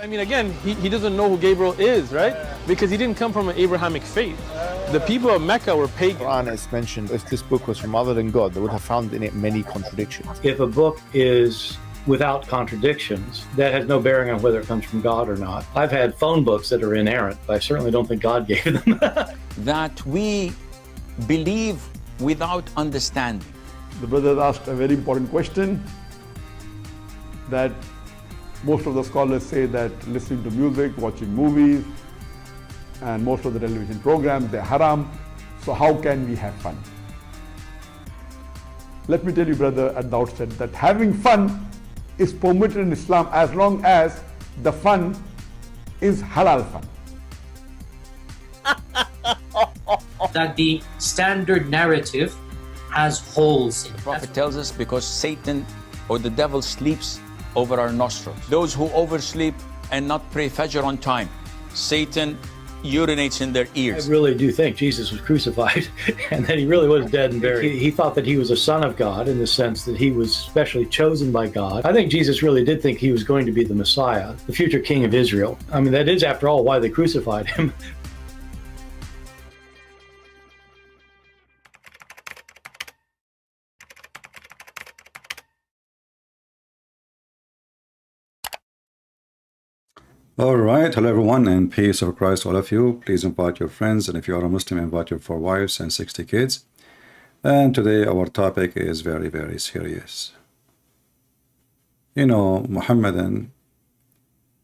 I mean, again, he doesn't know who Gabriel is, right? Because he didn't come from an Abrahamic faith. The people of Mecca were pagan. Quran is mentioned. If this book was from other than God, they would have found in it many contradictions. If a book is without contradictions, that has no bearing on whether it comes from God or not. I've had phone books that are inerrant, but I certainly don't think God gave them. That we believe without understanding. The brother asked a very important question, that most of the scholars say that listening to music, watching movies, and most of the television programs, they're haram. So how can we have fun? Let me tell you, brother, at the outset, that having fun is permitted in Islam as long as the fun is halal fun. That the standard narrative has holes in it. The Prophet tells us because Satan or the devil sleeps over our nostrils. Those who oversleep and not pray Fajr on time, Satan urinates in their ears. I really do think Jesus was crucified and that he really was dead and buried. He thought that he was a son of God in the sense that he was specially chosen by God. I think Jesus really did think he was going to be the Messiah, the future king of Israel. I mean, that is, after all, why they crucified him. All right, hello everyone, and peace of Christ all of you. Please invite your friends, and if you are a Muslim, invite your 4 wives and 60 kids. And today our topic is very, very serious. You know, Muhammadan,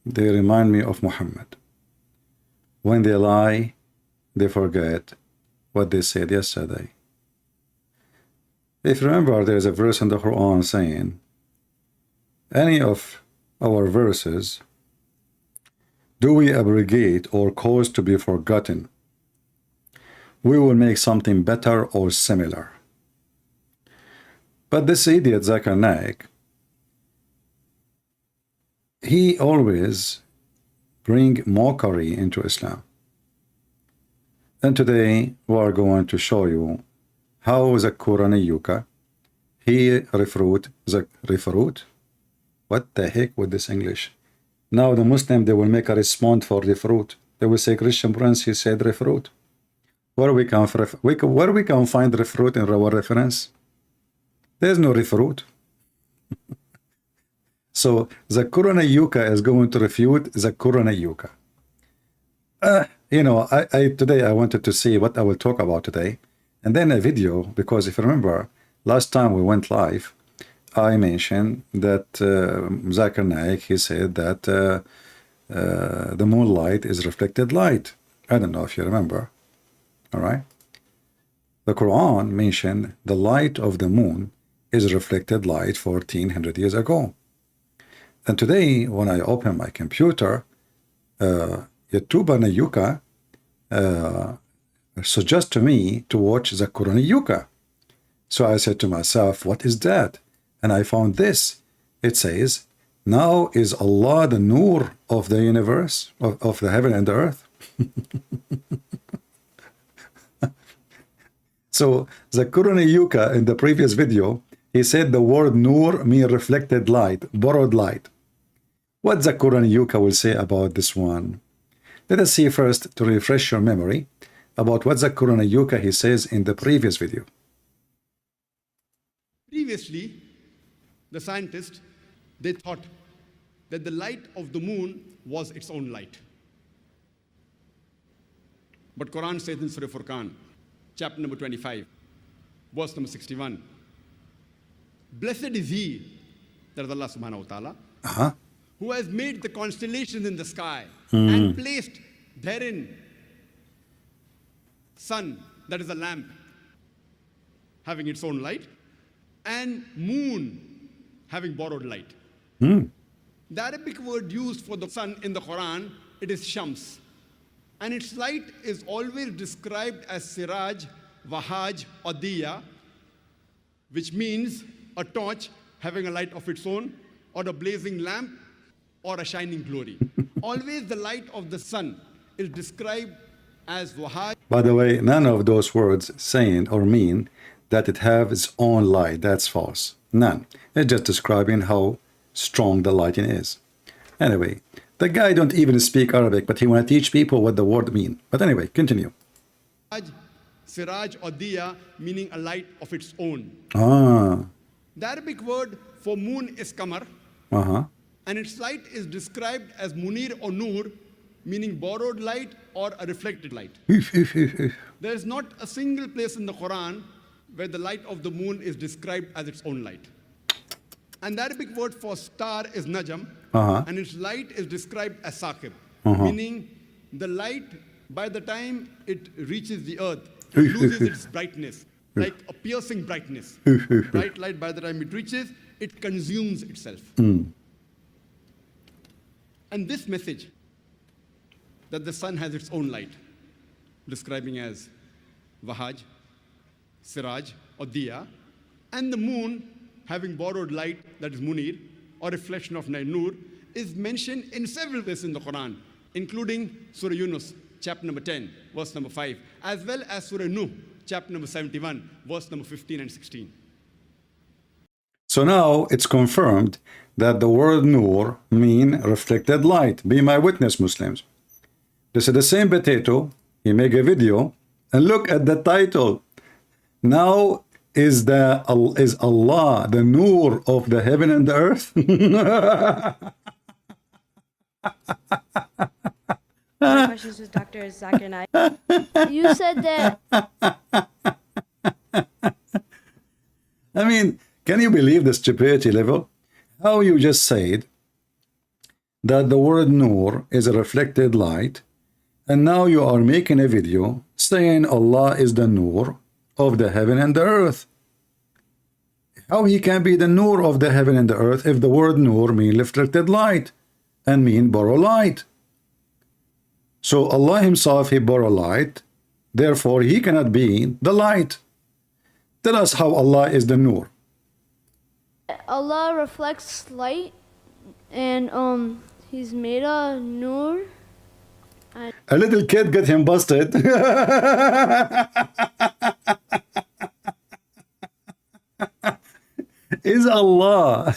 they remind me of Muhammad. When they lie, they forget what they said yesterday. If you remember, there is a verse in the Quran saying, any of our verses do we abrogate or cause to be forgotten, we will make something better or similar. But this idiot Zakir Naik, he always bring mockery into Islam. And today we are going to show you how Zakir he refute. What the heck with this English? Now the Muslim, they will make a response for refute. They will say, Christian Prince, he said refute. Where we can find refute in our reference? There's no refute. So Zakir is going to refute Zakir. You know, today I wanted to see what I will talk about today, and then a video, because if you remember, last time we went live, I mentioned that Zakir Naik, he said that the moonlight is reflected light. I don't know if you remember. All right. The Quran mentioned the light of the moon is reflected light 1400 years ago. And today, when I open my computer, YouTuber Nayuka suggests to me to watch Zakir. So I said to myself, what is that? And I found this. It says, now is Allah the Nur of the universe, of the heaven and the earth. So Zakir in the previous video, he said the word Nur means reflected light, borrowed light. What Zakir will say about this one? Let us see first, to refresh your memory, about what Zakir he says in the previous video. Previously, the scientists, they thought that the light of the moon was its own light. But Quran says in Surah Furqan, chapter number 25, verse number 61, blessed is he, that is Allah subhanahu wa ta'ala, who has made the constellations in the sky and placed therein sun, that is a lamp, having its own light, and moon, having borrowed light. The Arabic word used for the sun in the Quran, it is Shams. And its light is always described as Siraj, Wahaj, or Diya, which means a torch having a light of its own, or a blazing lamp, or a shining glory. Always the light of the sun is described as Wahaj. By the way, none of those words saying or mean that it has its own light. That's false. None. It's just describing how strong the lighting is. Anyway, The guy don't even speak Arabic, but he want to teach people what the word mean. But anyway, continue. Siraj or diya, meaning a light of its own. Ah. The Arabic word for moon is kamar, and its light is described as munir or nur, meaning borrowed light or a reflected light. There is not a single place in the Quran where the light of the moon is described as its own light. And the Arabic word for star is najam, and its light is described as sakib, meaning the light, by the time it reaches the earth, it loses its brightness, like a piercing brightness. Bright light, by the time it reaches, it consumes itself. And this message, that the sun has its own light, describing as Vahaj, Siraj or Diya, and the moon having borrowed light, that is Munir, or reflection of Nur, is mentioned in several places in the Quran, including Surah Yunus, chapter number 10, verse number 5, as well as Surah Nuh, chapter number 71, verse number 15 and 16. So now it's confirmed that the word Nur mean reflected light. Be my witness, Muslims. This is the same potato. He make a video and look at the title. Now is Allah the Nur of the heaven and the earth? My questions with Dr. Zakir Naik. You said that. I mean, can you believe the stupidity level? How you just said that the word Nur is a reflected light, and now you are making a video saying Allah is the Nur of the heaven and the earth. How he can be the Nur of the heaven and the earth if the word Nur mean reflected light and mean borrow light? So Allah himself, he borrow light, therefore he cannot be the light. Tell us how Allah is the Nur. Allah reflects light, and he's made a Nur. A little kid get him busted. Is Allah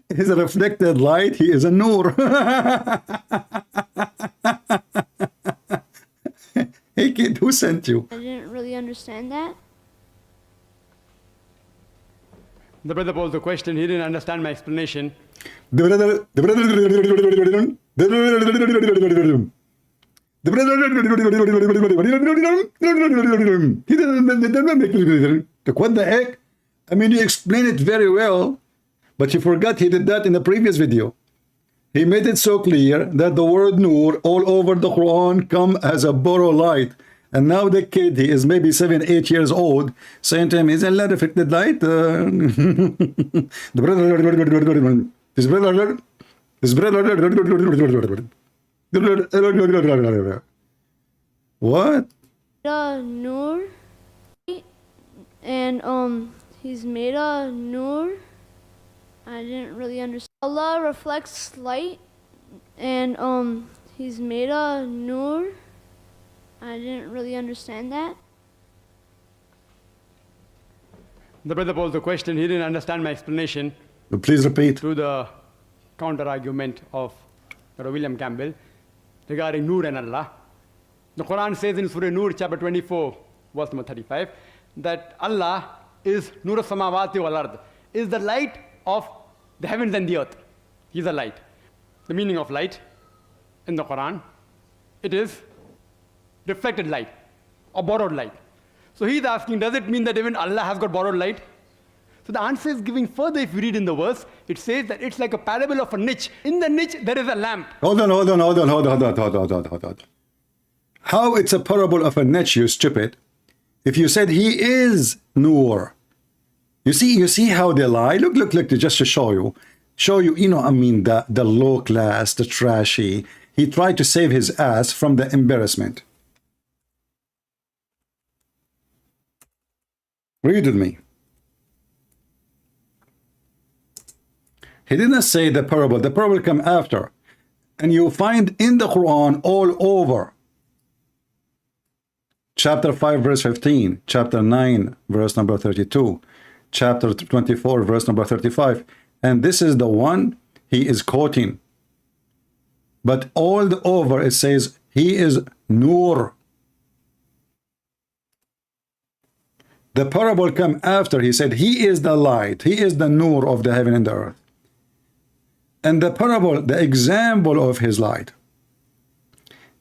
is a reflected light? He is a Nur. Hey kid, who sent you? I didn't really understand that. The brother posed the question, he didn't understand my explanation. The what the heck? I mean, you explained it very well, but you forgot he did that in the previous video. He made it so clear that the word Nur all over the Quran come as a borrow light. And now the kid, he is maybe 7, 8 years old, saying to him, is Allah reflected light? What? Nur, and he's made a Nur. I didn't really understand. Allah reflects light, and he's made a Nur. I didn't really understand that. The brother posed the question, he didn't understand my explanation. Please repeat. To the counter-argument of Dr. William Campbell regarding Nur and Allah. The Quran says in Surah Nur, chapter 24, verse number 35, that Allah is Nur samawati wal ard, is the light of the heavens and the earth. He is a light. The meaning of light in the Quran, it is reflected light or borrowed light. So he's asking, does it mean that even Allah has got borrowed light? So the answer is giving further. If you read in the verse, it says that it's like a parable of a niche. In the niche, there is a lamp. Hold on. How it's a parable of a niche, you stupid? If you said he is Nur, you see how they lie. Look, just to show you, you know, I mean, the low class, the trashy. He tried to save his ass from the embarrassment. Read with me. He didn't say the parable. The parable come after. And you find in the Quran all over. Chapter 5, verse 15. Chapter 9, verse number 32. Chapter 24, verse number 35. And this is the one he is quoting. but all over it says he is Nur. The parable come after. He said he is the light, he is the Nur of the heaven and the earth. And the parable, the example of his light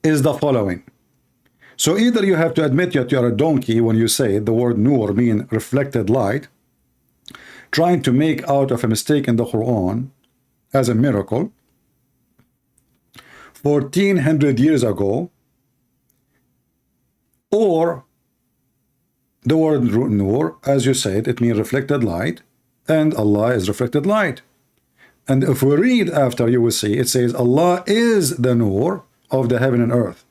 is the following. So either you have to admit that you are a donkey when you say the word Nur mean reflected light, trying to make out of a mistake in the Quran as a miracle 1400 years ago, or the word Nur, as you said, it means reflected light, and Allah is reflected light. And if we read after, you will see it says Allah is the Nur of the heaven and earth.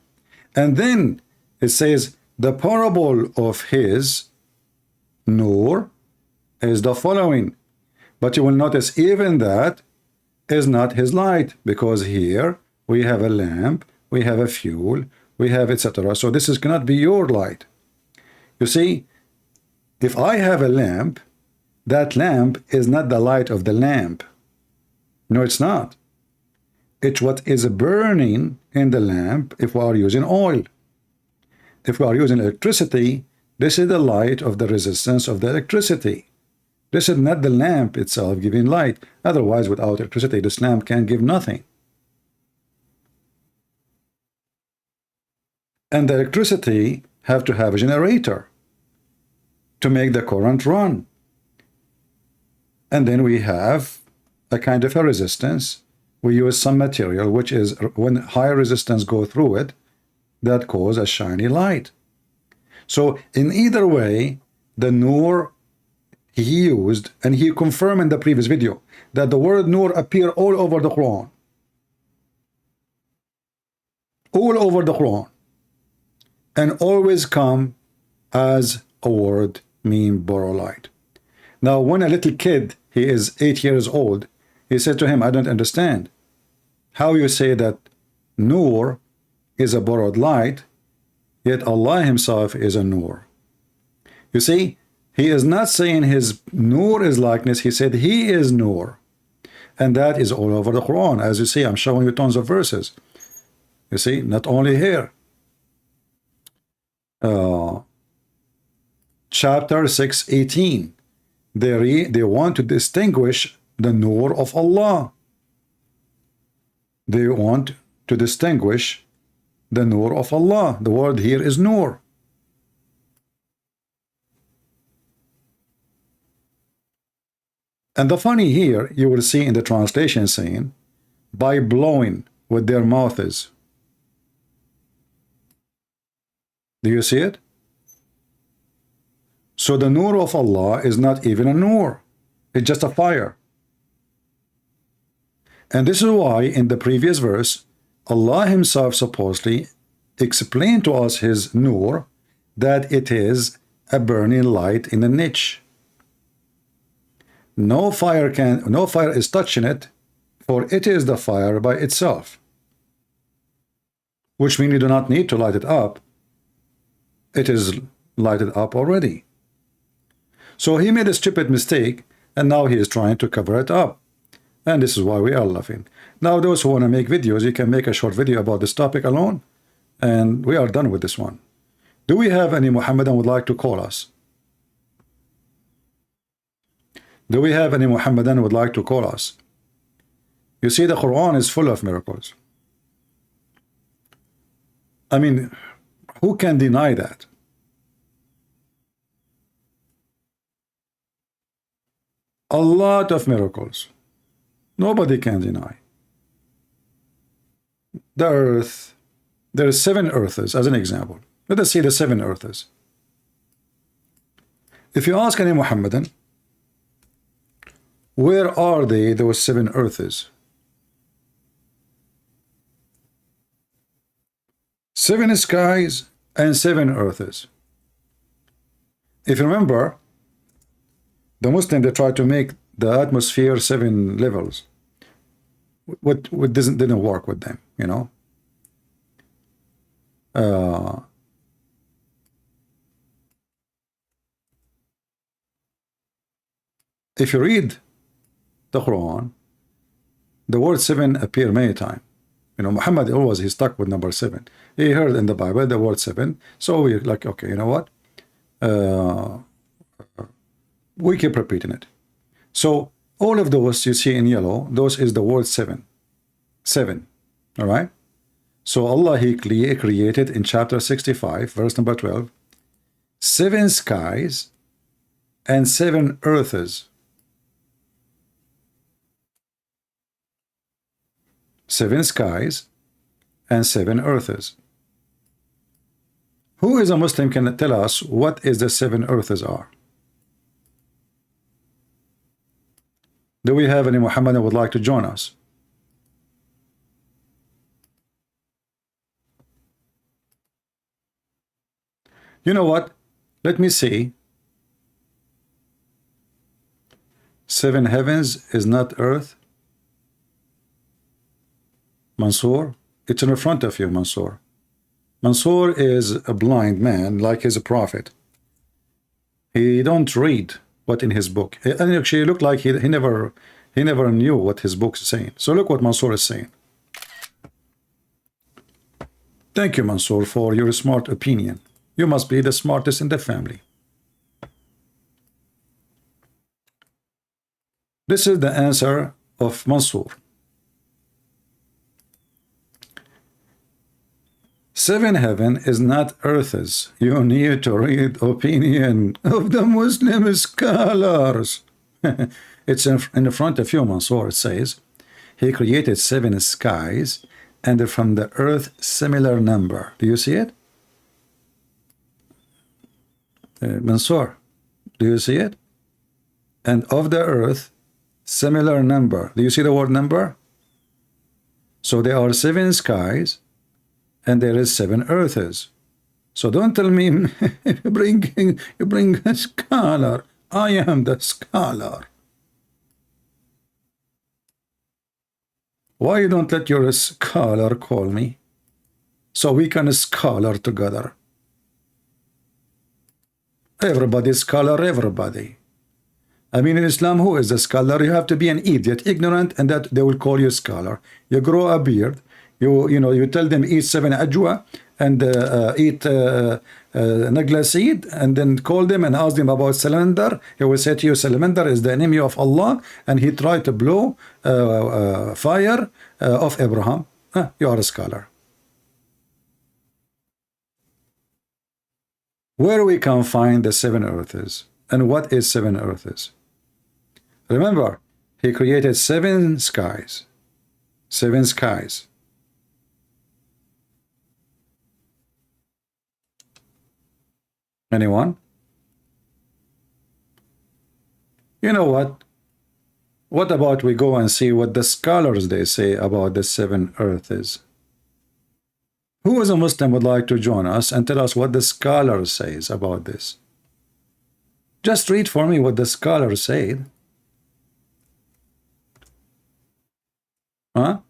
And then it says the parable of his Nur is the following. But you will notice even that is not his light, because here we have a lamp, we have a fuel, we have etc. So this cannot be your light. You see, if I have a lamp, that lamp is not the light of the lamp. No, it's not. It's what is burning in the lamp if we are using oil. If we are using electricity, this is the light of the resistance of the electricity. This is not the lamp itself giving light. Otherwise, without electricity, this lamp can give nothing. And the electricity have to have a generator to make the current run. And then we have a kind of a resistance. We use some material which is, when high resistance go through it, that cause a shiny light. So in either way, the Nur he used, and he confirmed in the previous video that the word Nur appear all over the Quran. All over the Quran. And always come as a word mean borrow light. Now when a little kid, he is 8 years old, he said to him, I don't understand how you say that Nur is a borrowed light, yet Allah himself is a Nur. You see, he is not saying his Nur is likeness, he said he is Nur. And that is all over the Quran. As you see, I'm showing you tons of verses. You see, not only here. Chapter 6:18. They want to distinguish the Nur of Allah. They want to distinguish the Nur of Allah. The word here is Nur. And the funny here, you will see in the translation saying, by blowing with their mouths. Do you see it? So the Nur of Allah is not even a Nur. It's just a fire. And this is why in the previous verse, Allah himself supposedly explained to us his Nur, that it is a burning light in a niche. No fire is touching it, for it is the fire by itself. Which means you do not need to light it up. It is lighted up already. So he made a stupid mistake, and now he is trying to cover it up. And this is why we are laughing. Now those who want to make videos, you can make a short video about this topic alone, and we are done with this one. Do we have any Muhammadan would like to call us? Do we have any Muhammadan who would like to call us? You see, the Quran is full of miracles. I mean, who can deny that? A lot of miracles. Nobody can deny. The earth, there are 7 earths, as an example. Let us see the 7 earths. If you ask any Muhammadan, where are they, those 7 earths? 7 skies and 7 earths. If you remember, the Muslims, they try to make the atmosphere 7 levels. What didn't work with them, you know. If you read the Quran, the word 7 appear many times. You know, Muhammad always, he's stuck with number 7. He heard in the Bible the word 7. So we're like, okay, you know what? We keep repeating it. So all of those you see in yellow, those is the word 7. 7. All right? So Allah, He created in chapter 65, verse number 12, 7 skies and 7 earths. 7 skies and 7 earths. Who is a Muslim can tell us what is the 7 earths are? Do we have any Muhammadan would like to join us? You know what? Let me see. 7 heavens is not earth. Mansour, it's in front of you, Mansour. Mansour is a blind man, like he's a prophet. He don't read what in his book. And actually, it looked like he never knew what his book is saying. So look what Mansour is saying. Thank you, Mansour, for your smart opinion. You must be the smartest in the family. This is the answer of Mansour. 7 heaven is not earths. You need to read opinion of the Muslim scholars. It's in the front of you, Mansour. It says, He created 7 skies and from the earth similar number. Do you see it? Mansour, do you see it? And of the earth similar number. Do you see the word number? So there are 7 skies and there is 7 earths. So don't tell me you bring a scholar. I am the scholar. Why you don't let your scholar call me so we can scholar together? Everybody scholar, everybody. I mean, in Islam, who is a scholar? You have to be an idiot, ignorant, and that they will call you scholar. You grow a beard. You tell them eat 7 ajwa and eat nagla seed, and then call them and ask them about salamander. He will say to you, salamander is the enemy of Allah, and he tried to blow fire of Abraham. You are a scholar. Where we can find the 7 earths, and what is 7 earths? Remember, he created 7 skies. 7 skies. Anyone? You know what? What about we go and see what the scholars they say about the 7 earths? Who is a Muslim would like to join us and tell us what the scholar says about this? Just read for me what the scholar said. Huh?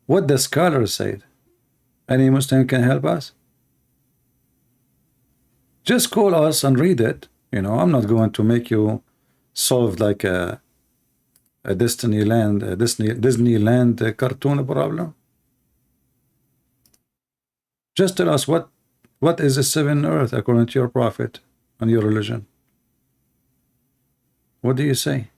What the scholar said. Any Muslim can help us? Just call us and read it. I'm not going to make you solve like a Disneyland cartoon problem. Just tell us what is the 7 earth according to your prophet and your religion. What do you say?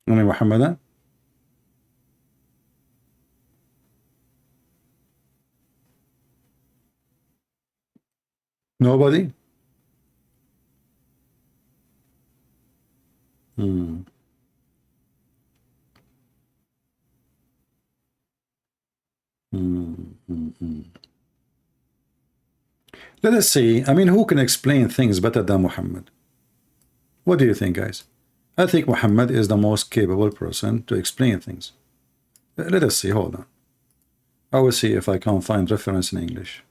Only Muhammadan? Nobody? Let us see. I mean, who can explain things better than Muhammad? What do you think, guys? I think Muhammad is the most capable person to explain things. Let us see. Hold on. I will see if I can find reference in English.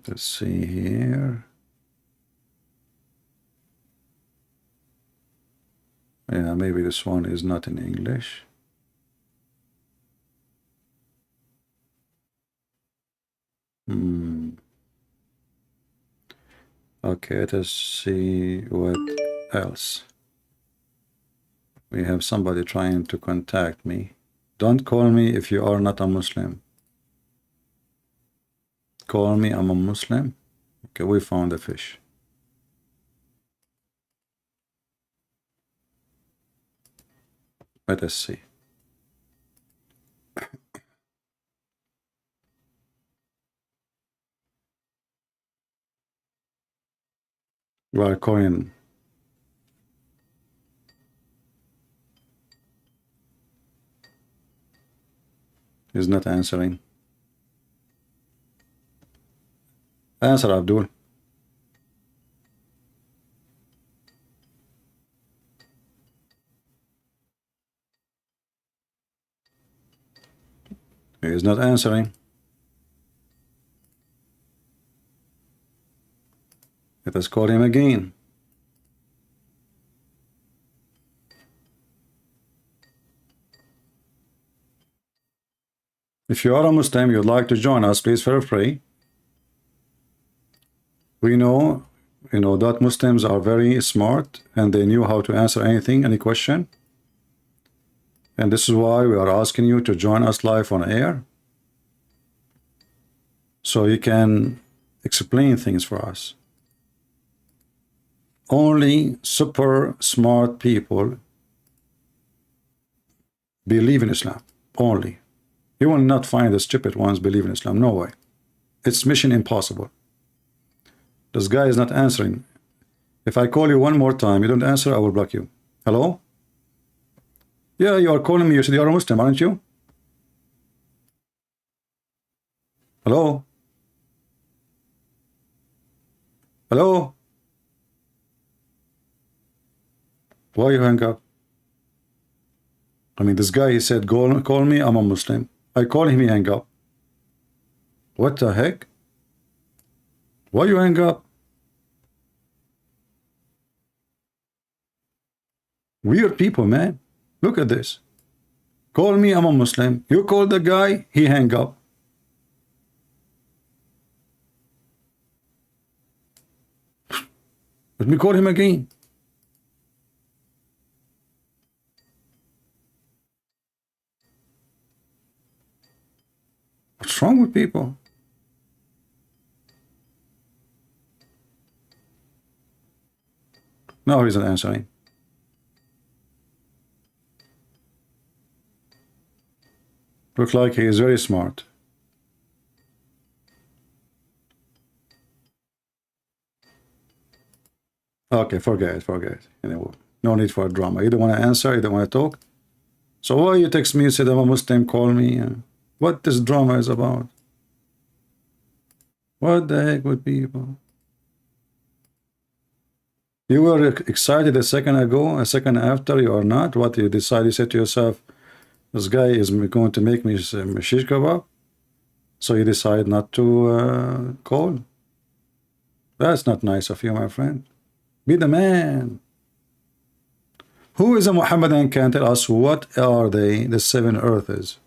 Let's see here. Yeah, maybe this one is not in English. Okay, let us see what else. We have somebody trying to contact me. Don't call me if you are not a Muslim. Call me, I'm a Muslim. Okay, we found a fish. Let us see. You are calling. He's not answering. Answer, Abdul. He is not answering. Let us call him again. If you are a Muslim, you'd like to join us, please feel free. We know, that Muslims are very smart and they knew how to answer anything, any question. And this is why we are asking you to join us live on air, so you can explain things for us. Only super smart people believe in Islam. Only. You will not find the stupid ones believe in Islam. No way. It's mission impossible. This guy is not answering. If I call you one more time, you don't answer, I will block you. Hello? Yeah, you are calling me. You said you are a Muslim, aren't you? Hello? Hello? Why you hang up? I mean, this guy, he said, call me, I'm a Muslim. I call him, he hang up. What the heck? Why you hang up? Weird people, man. Look at this. Call me, I'm a Muslim. You call the guy, he hang up. Let me call him again. What's wrong with people? No, he's not answering. Look like he is very smart. Okay, forget it. No need for drama. You don't want to answer, you don't want to talk. So why you text me, you said I'm a Muslim, call me? What this drama is about? What the heck with people? You were excited a second ago, a second after, you are not. What you decide, you said to yourself, this guy is going to make me shish kebab, so you decide not to call. That's not nice of you, my friend. Be the man. Who is a Muhammadan can tell us what are they, the 7 earths?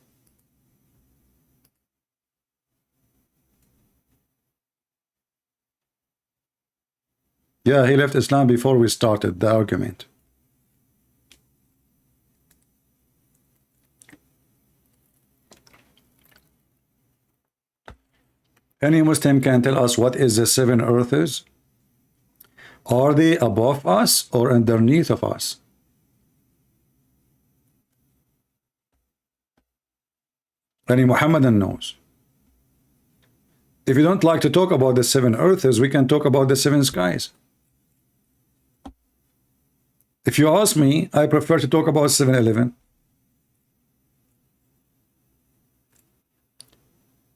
Yeah, he left Islam before we started the argument. Any Muslim can tell us what is the 7 earths? Are they above us or underneath of us? Any Muhammadan knows. If you don't like to talk about the 7 earths, we can talk about the 7 skies. If you ask me, I prefer to talk about 7-Eleven.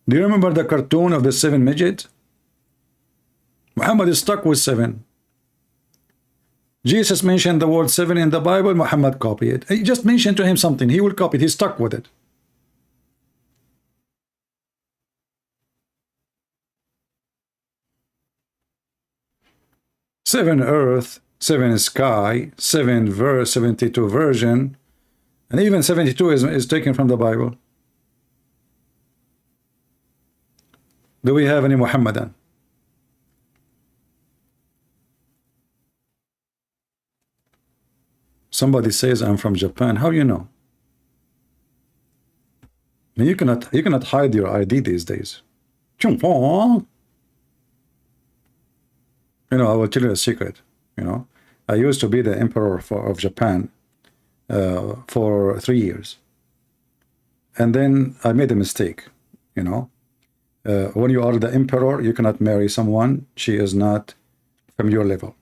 Do you remember the cartoon of the 7 midgets? Muhammad is stuck with 7. Jesus mentioned the word 7 in the Bible, Muhammad copied it. He just mentioned to him something, he will copy it, he's stuck with it. Seven earth, 7 sky, 7 verse, 72 version, and even 72 is taken from the Bible. Do we have any Muhammadan? Somebody says I'm from Japan. How you know? I mean, you cannot hide your ID these days. You know, I will tell you a secret. You know, I used to be the emperor of Japan for 3 years, and then I made a mistake. You know, when you are the emperor, you cannot marry someone she is not from your level.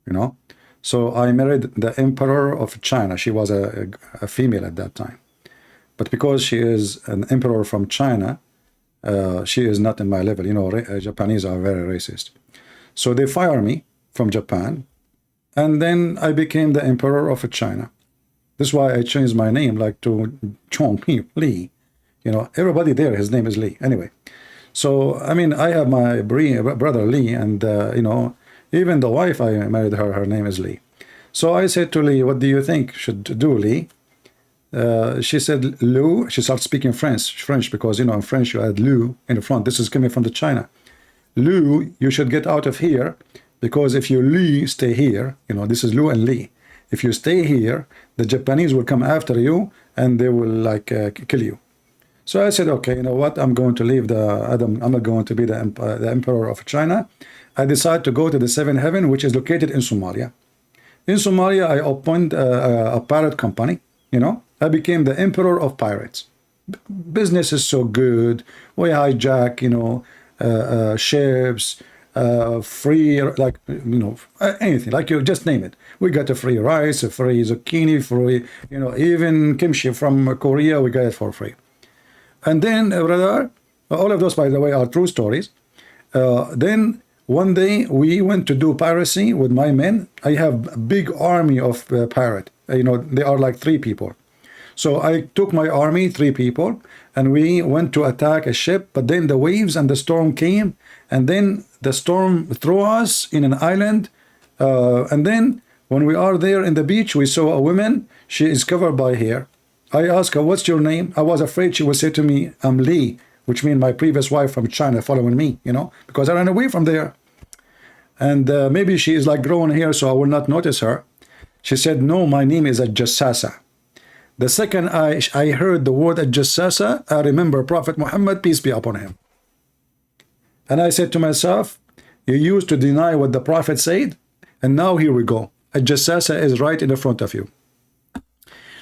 You know, so I married the emperor of China. She was a female at that time, but because she is an emperor from China, she is not in my level. You know, Japanese are very racist. So they fire me from Japan, and then I became the emperor of China. This is why I changed my name, like to Chong Li. You know, everybody there, his name is Li. Anyway, so I mean, I have my brother Li, and you know, even the wife I married her name is Li. So I said to Li, what do you think should do, Li? She said, Lou. She started speaking French, because, you know, in French you add Lou in the front. This is coming from the China. Lou, you should get out of here, because if you Li, stay here, you know, this is Lou and Li. If you stay here, the Japanese will come after you, and they will, like, kill you. So I said, okay, you know what, I'm going to leave I'm not going to be the emperor of China. I decided to go to the seventh heaven, which is located in Somalia. In Somalia, I opened a pirate company, you know. I became the emperor of pirates. Business is so good. We hijack, you know, ships, free, like, you know, anything, like you just name it. We got a free rice, a free zucchini, free, you know, even kimchi from Korea, we got it for free. And then, brother, all of those, by the way, are true stories. Then one day we went to do piracy with my men. I have a big army of pirate. You know, they are like 3 people. So I took my army, 3 people, and we went to attack a ship. But then the waves and the storm came, and then the storm threw us in an island. And then when we are there in the beach, we saw a woman. She is covered by hair. I asked her, what's your name? I was afraid she would say to me, I'm Li, which means my previous wife from China following me, you know, because I ran away from there. And maybe she is like growing hair, so I will not notice her. She said, no, my name is Jassasa. The second I heard the word Jassasa, I remember Prophet Muhammad, peace be upon him. And I said to myself, you used to deny what the Prophet said, and now here we go. Jassasa is right in the front of you.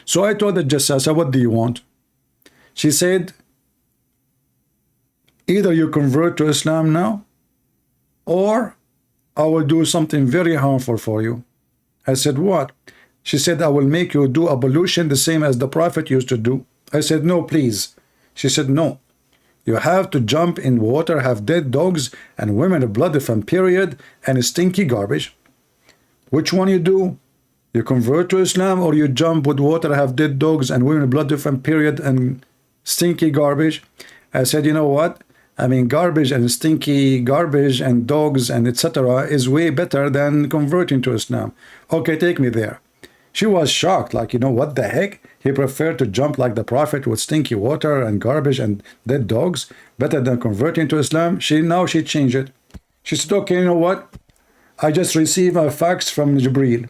So I told the Jassasa, what do you want? She said, either you convert to Islam now, or I will do something very harmful for you. I said, what? She said, I will make you do ablution the same as the Prophet used to do. I said, no, please. She said, no. You have to jump in water, have dead dogs and women blood from period and stinky garbage. Which one you do? You convert to Islam, or you jump with water, have dead dogs and women blood from period and stinky garbage? I said, you know what? I mean, garbage and stinky garbage and dogs and etc. is way better than converting to Islam. Okay, take me there. She was shocked, like, you know, what the heck? He preferred to jump like the Prophet with stinky water and garbage and dead dogs, better than converting to Islam. Now she changed it. She said, okay, you know what? I just received a fax from Jibreel.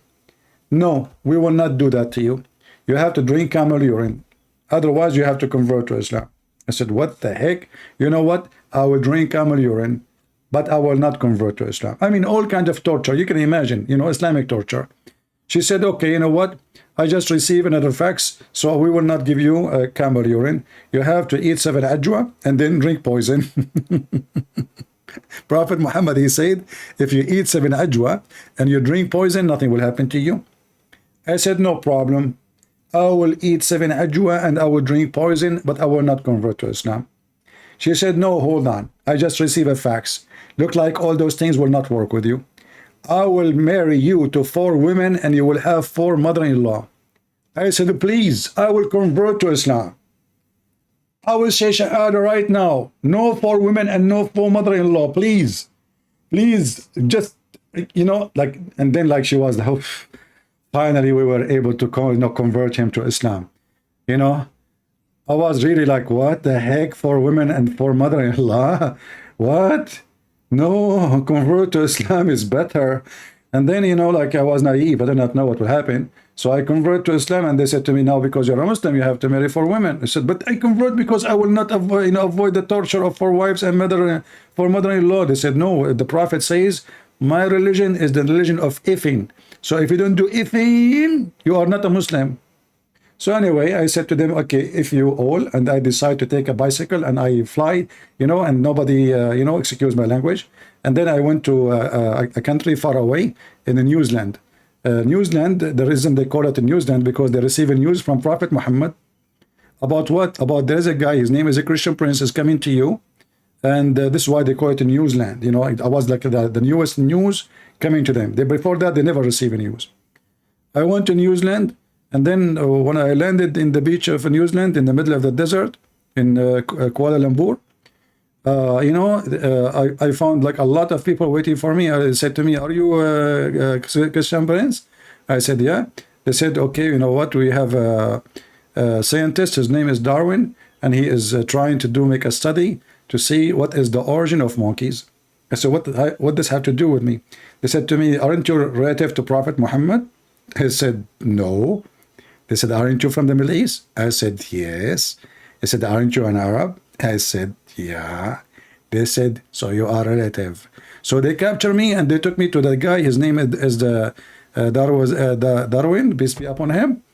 No, we will not do that to you. You have to drink camel urine. Otherwise, you have to convert to Islam. I said, what the heck? You know what? I will drink camel urine, but I will not convert to Islam. I mean, all kinds of torture. You can imagine, you know, Islamic torture. She said, okay, you know what? I just received another fax, so we will not give you camel urine. You have to eat 7 ajwa and then drink poison. Prophet Muhammad, he said, if you eat 7 ajwa and you drink poison, nothing will happen to you. I said, no problem. I will eat 7 ajwa and I will drink poison, but I will not convert to Islam. She said, no, hold on. I just received a fax. Look like all those things will not work with you. I will marry you to 4 women and you will have 4 mother-in-law. I said, please, I will convert to Islam. I will say Shahada right now. No 4 women and no 4 mother-in-law, please. Please, just, you know, like, and then like she was like, finally we were able to convert him to Islam. You know, I was really like, what the heck, 4 women and 4 mother-in-law? What? No, convert to Islam is better. And then, you know, like I was naive, I did not know what would happen. So I convert to Islam, and they said to me, now because you're a Muslim, you have to marry 4 women. I said, but I convert because I will not avoid, you know, avoid the torture of 4 wives and mother-in-law. They said, no, the Prophet says, my religion is the religion of ifin. So if you don't do ifin, you are not a Muslim. So anyway, I said to them, okay, if you all, and I decide to take a bicycle and I fly, you know, and nobody, you know, excuse my language. And then I went to a country far away in New Zealand. New Zealand, the reason they call it a New Zealand, because they receive news from Prophet Muhammad about what? About there's a guy, his name is a Christian prince, is coming to you. And this is why they call it a New Zealand. You know, I was like the newest news coming to them. Before that, they never receive news. I went to New Zealand. And then when I landed in the beach of New Zealand, in the middle of the desert, in Kuala Lumpur, you know, I found like a lot of people waiting for me. They said to me, are you Christian Prince? I said, yeah. They said, okay, you know what, we have a scientist, his name is Darwin, and he is trying to make a study to see what is the origin of monkeys. I said, what does have to do with me? They said to me, aren't you relative to Prophet Muhammad? I said, no. They said, aren't you from the Middle East? I said, yes. They said, aren't you an Arab? I said, yeah. They said, so you are a relative. So they captured me and they took me to the guy. His name is Darwin, peace be upon him.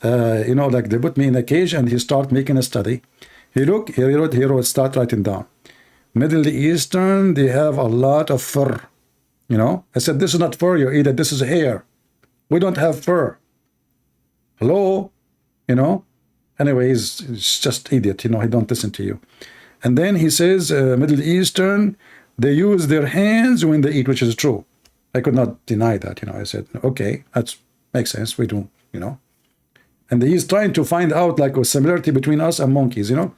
You know, like they put me in a cage and he started making a study. He wrote, start writing down. Middle Eastern, they have a lot of fur. You know, I said, this is not fur you eat it, this is hair. We don't have fur. Hello? You know? Anyway, he's just idiot, you know, he don't listen to you. And then he says, Middle Eastern, they use their hands when they eat, which is true. I could not deny that, you know. I said, okay, that makes sense, we do, you know. And he's trying to find out like a similarity between us and monkeys, you know.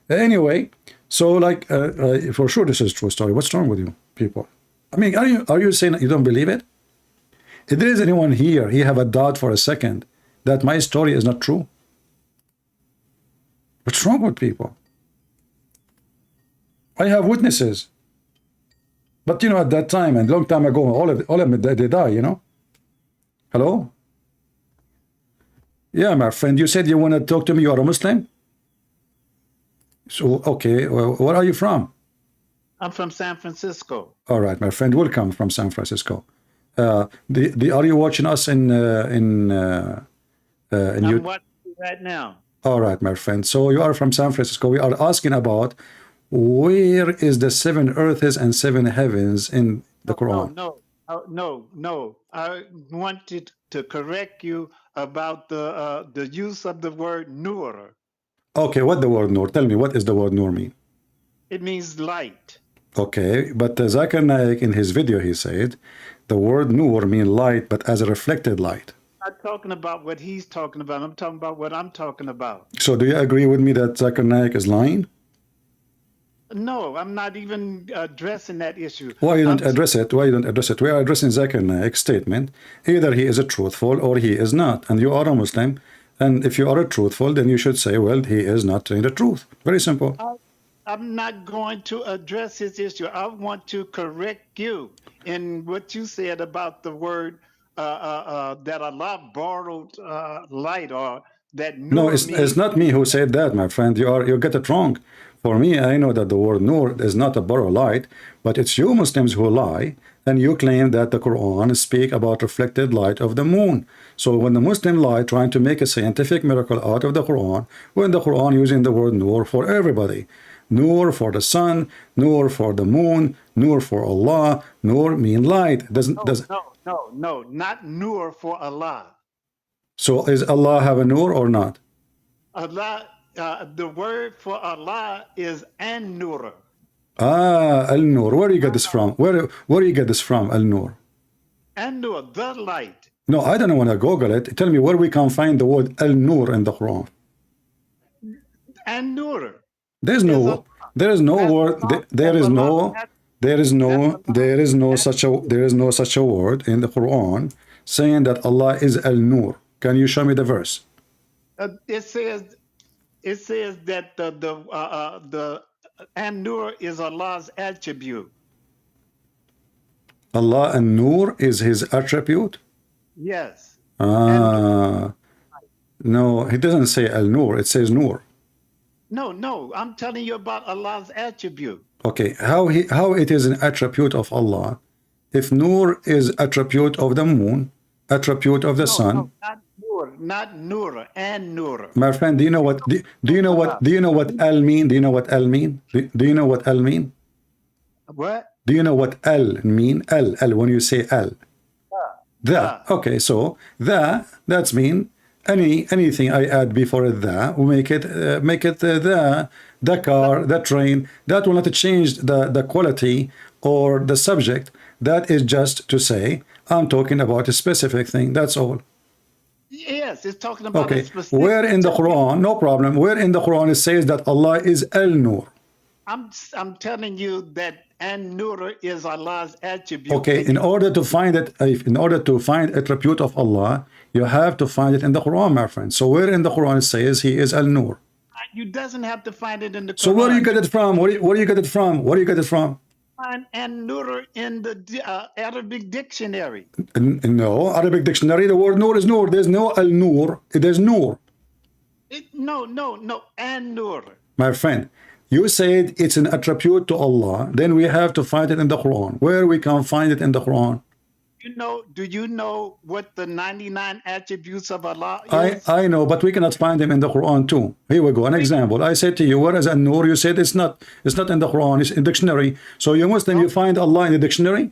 Anyway, so like, for sure this is a true story. What's wrong with you people? I mean, are you saying that you don't believe it? If there is anyone here, he have a doubt for a second that my story is not true. What's wrong with people? I have witnesses. But you know, at that time and long time ago, all of them, they die, you know. Hello? Yeah, my friend, you said you want to talk to me. You are a Muslim? So, okay, well, where are you from? I'm from San Francisco. All right, my friend, welcome from San Francisco. Are you watching us in I'm watching right now. All right, my friend. So you are from San Francisco. We are asking about where is the 7 earths and 7 heavens in the Quran? No. I wanted to correct you about the use of the word nur. Okay, what the word nur? Tell me, what is the word nur mean? It means light. Okay, but Zakir Naik in his video, he said, the word nur mean light, but as a reflected light. I'm not talking about what he's talking about. I'm talking about what I'm talking about. So do you agree with me that Zakir Naik is lying? No, I'm not even addressing that issue. Why you don't address it? Why you don't address it? We are addressing Zakir Naik's statement. Either he is a truthful or he is not. And you are a Muslim. And if you are a truthful, then you should say, well, he is not telling the truth. Very simple. I'm not going to address his issue. I want to correct you in what you said about the word that Allah borrowed light, or that nur. No, it's not me who said that, my friend. You get it wrong. For me, I know that the word nur is not a borrowed light, but it's you Muslims who lie, and you claim that the Quran speak about reflected light of the moon. So when the Muslim lie, trying to make a scientific miracle out of the Quran, when the Quran using the word nur for everybody, nur for the sun, nur for the moon, nur for Allah, nur mean light. No, not nur for Allah. So is Allah have a nur or not? Allah, the word for Allah is an-nur. Al-Nur. Where do you get this from? Where do you get this from, Al-Nur? An-nur, the light. No, I don't want to Google it. Tell me where we can find the word Al-Nur in the Quran. An-nur. There is no word. There is no such a word in the Quran saying that Allah is Al-Nur. Can you show me the verse? It says that the An-Nur is Allah's attribute. Allah and Nur is his attribute? Yes. No, he doesn't say Al-Nur, it says Nur. No, I'm telling you about Allah's attribute. Okay, how it is an attribute of Allah if Nur is attribute of the moon, attribute of the sun? No, not Nur, and Nur. My friend, do you know what Al mean? Do you know what Al mean? Do you know what Al mean? What? Do you know what Al mean? Al when you say Al. Okay, so that's mean anything I add before the will make it the car, the train. That will not change the quality or the subject. That is just to say I'm talking about a specific thing. That's all. Yes, it's talking about okay. a specific. Where in the Quran? No problem. Where in the Quran it says that Allah is Al-Nur? I'm telling you that An-Nur is Allah's attribute. Okay, in order to find it, in order to find attribute of Allah, you have to find it in the Quran, my friend. So where in the Quran it says he is Al-Nur? You doesn't have to find it in the Quran. So where do you get it from? Where do you get it from? Where do you get it from? Find An-Nur in the Arabic dictionary. No, Arabic dictionary, the word Nur is Nur. There's no Al-Nur. There's Nur. No, An-Nur. My friend, you said it's an attribute to Allah. Then we have to find it in the Quran. Where we can find it in the Quran? Do you know what the 99 attributes of Allah is? I know, but we cannot find them in the Quran too. Here we go. An example. I said to you, where is An-Nur? You said it's not in the Quran, it's in dictionary. So you Muslim, you find Allah in the dictionary?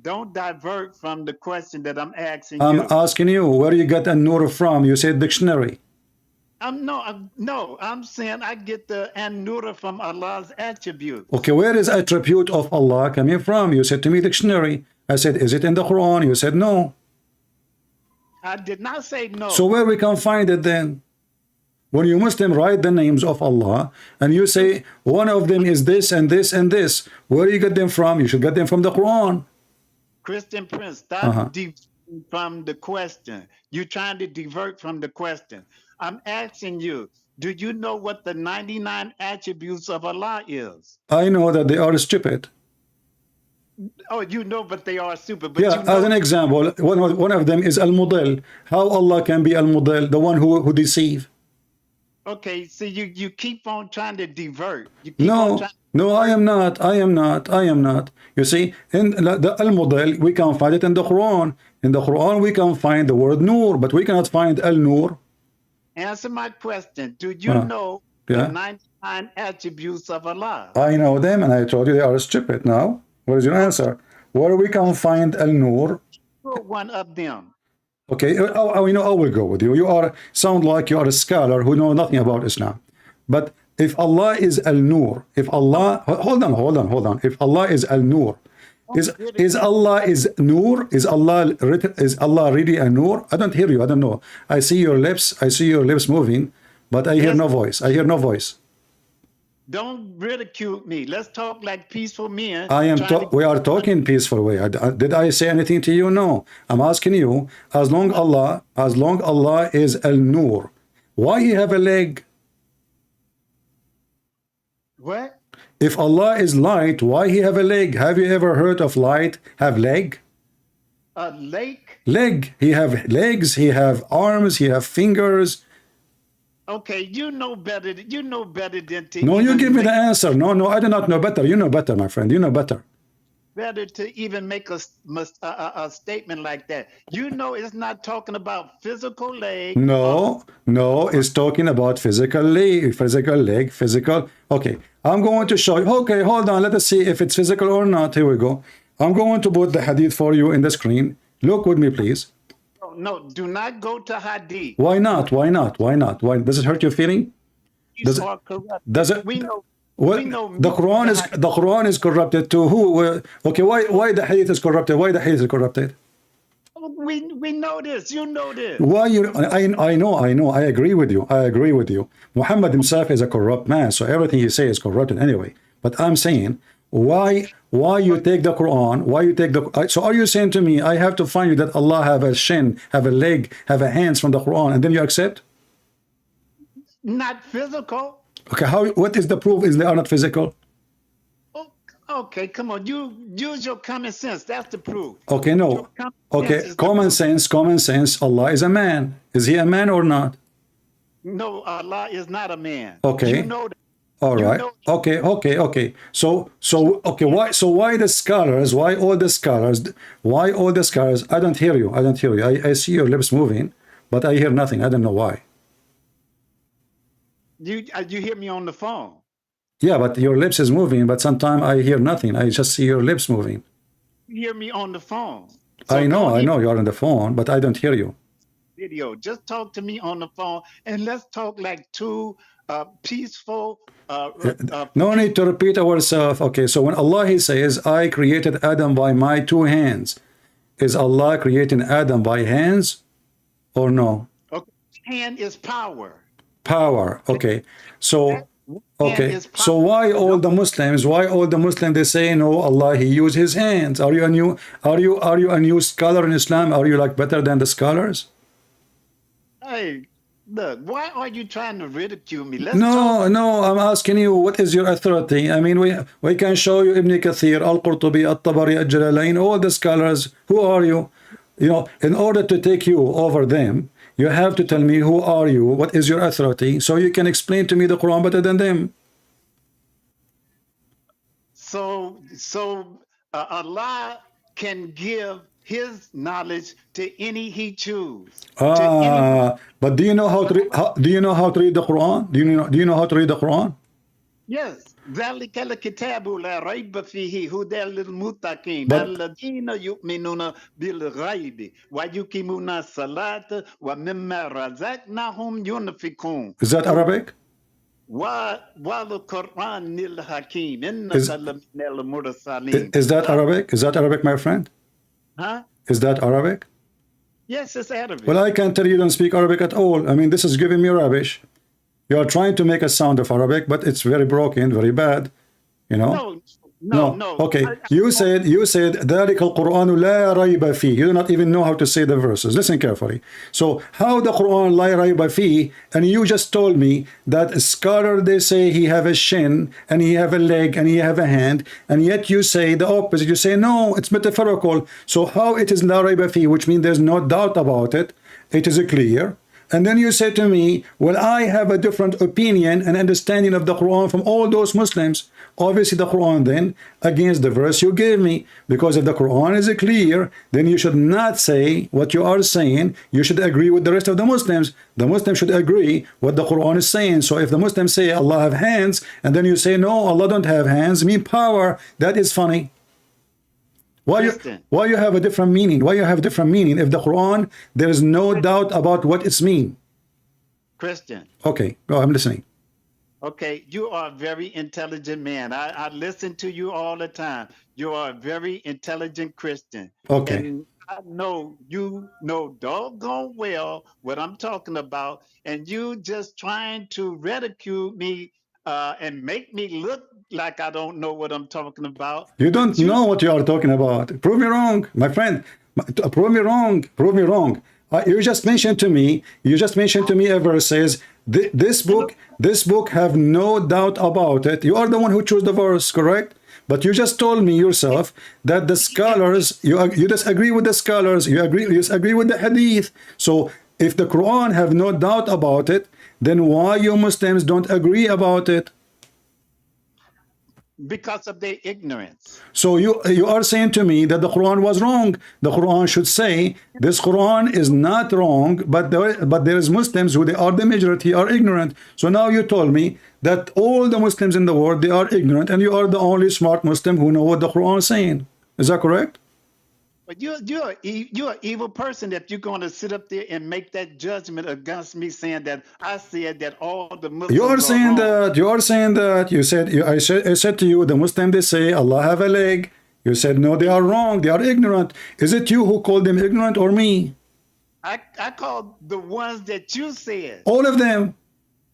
Don't divert from the question that I'm asking I'm you. asking you, where you get An-Nur from? You said dictionary. I'm saying I get the An-Nur from Allah's attribute. Okay, where is attribute of Allah coming from? You said to me dictionary. I said, is it in the Quran? You said no. I did not say no. So where we can find it then? When you Muslim write the names of Allah and you say one of them is this and this and this, where do you get them from? You should get them from the Quran. Christian Prince, stop diverting from the question. You're trying to divert from the question. I'm asking you, do you know what the 99 attributes of Allah is? I know that they are stupid. Oh, you know, but they are stupid. But yeah, as an example, one of them is Al-Mudil. How Allah can be Al-Mudil, the one who deceive? Okay, so you keep on trying to divert. No, I am not. You see, in the Al-Mudil, we can find it in the Quran. In the Quran, we can find the word Nur, but we cannot find Al-Nur. Answer my question. Do you know the 99 attributes of Allah? I know them, and I told you they are stupid. Now, what is your answer? Where we can find Al-Nur? One of them. Okay, I will go with you. You sound like you are a scholar who know nothing about Islam. But if Allah is Al-Nur, if Allah, hold on. If Allah is Al-Nur, is Allah is Nur? Is Allah really a Nur? I don't hear you. I don't know. I see your lips moving, but I hear no voice. Don't ridicule me. Let's talk like peaceful men. We are talking peaceful way. Did I say anything to you? No. I'm asking you, as long Allah is Al-Nur, why he have a leg? What? If Allah is light, why he have a leg? Have you ever heard of light have leg? A leg? Leg. He have legs, he have arms, he have fingers. Okay, you know better than to. No, you give me the answer. No, I do not know better. You know better, my friend. You know better. Better to even make a statement like that. You know, it's not talking about physical leg. No, it's talking about physical leg. Okay, I'm going to show you. Okay, hold on. Let us see if it's physical or not. Here we go. I'm going to put the hadith for you in the screen. Look with me, please. No, do not go to hadith. Why not? Why does it hurt your feeling? Does it? We know. The Quran is corrupted too. Who? Okay, why the hadith is corrupted? Why the hadith is corrupted? We know this. You know this. Why you? I know. I agree with you. Muhammad himself is a corrupt man, so everything he says is corrupted anyway. But I'm saying, why you take the Quran? Why you take the? So are you saying to me, I have to find you that Allah have a shin, have a leg, have a hands from the Quran, and then you accept? Not physical. Okay, how? What is the proof? Is they are not physical? Okay, come on. You use your common sense. That's the proof. Okay, no. Okay, common sense. Common sense. Allah is a man. Is he a man or not? No, Allah is not a man. Okay. You know that. All right. Okay. So okay. Why? So why the scholars? Why all the scholars? Why all the scholars? I don't hear you. I don't hear you. I see your lips moving, but I hear nothing. I don't know why. You hear me on the phone. Yeah, but your lips is moving, but sometimes I hear nothing. I just see your lips moving. You hear me on the phone. So I know you're on the phone, but I don't hear you. Video. Just talk to me on the phone, and let's talk like two peaceful. No need to repeat ourselves. Okay, so when Allah he says, "I created Adam by my two hands," is Allah creating Adam by hands, or no? Okay, hand is power. Power. Okay, so. Okay, so why all the Muslims? Why all the Muslims? They say no. Allah He used His hands. Are you a new? Are you a new scholar in Islam? Are you like better than the scholars? Hey, look. Why are you trying to ridicule me? No. I'm asking you. What is your authority? I mean, we can show you Ibn Kathir, Al-Qurtubi, At-Tabari, Al-Jalalain, all the scholars. Who are you? You know, in order to take you over them, you have to tell me who are you, what is your authority, so you can explain to me the Quran better than them. So Allah can give His knowledge to any He choose. But do you know how to read the Quran? Do you know how to read the Quran? Yes. ذلك الكتاب لا ريب فيه هدى للمتقين الذين يؤمنون بالغيب ويقيمون الصلاة ومما رزقناهم ينفقون. Is that Arabic? والقرآن الحكيم إنك لمن المرسلين. Is that Arabic? Is that Arabic, my friend? Huh? Is that Arabic? Yes, it's Arabic. Well, I can tell you don't speak Arabic at all. I mean, this is giving me rubbish. You are trying to make a sound of Arabic, but it's very broken, very bad. You know? No. Okay. You said ذلك القرآن لا ريب فيه. You do not even know how to say the verses. Listen carefully. So how the Quran لا ريب فيه, and you just told me that a scholar, they say he have a shin and he have a leg and he have a hand, and yet you say the opposite. You say no, it's metaphorical. So how it is لا ريب فيه, which means there's no doubt about it. It is clear. And then you say to me, well, I have a different opinion and understanding of the Quran from all those Muslims. Obviously, the Quran then against the verse you gave me. Because if the Quran is clear, then you should not say what you are saying. You should agree with the rest of the Muslims. The Muslims should agree what the Quran is saying. So if the Muslims say Allah have hands, and then you say, no, Allah don't have hands, mean power, that is funny. Why you have a different meaning? Why you have different meaning? If the Quran, there is no doubt about what it's mean. Christian. Okay, go, I'm listening. Okay, you are a very intelligent man. I listen to you all the time. You are a very intelligent Christian. Okay. And I know you know doggone well what I'm talking about, and you just trying to ridicule me and make me look like I don't know what I'm talking about. You don't know what you are talking about. Prove me wrong, my friend. Prove me wrong. Prove me wrong. You just mentioned to me a verse says, this book have no doubt about it. You are the one who chose the verse, correct? But you just told me yourself that the scholars, you disagree with the scholars, you disagree with the hadith. So if the Quran have no doubt about it, then why you Muslims don't agree about it? Because of their ignorance. So you are saying to me that the Quran was wrong. The Quran should say this Quran is not wrong, but there is Muslims who they are the majority are ignorant. So now you told me that all the Muslims in the world, they are ignorant, and you are the only smart Muslim who know what the Quran is saying. Is that correct? But you're an evil person that you're going to sit up there and make that judgment against me, saying that I said that all the Muslims you are saying that you said I said to you the Muslim, they say Allah have a leg. You said no, they are wrong, they are ignorant. Is it you who called them ignorant or me? I called the ones that you said. All of them.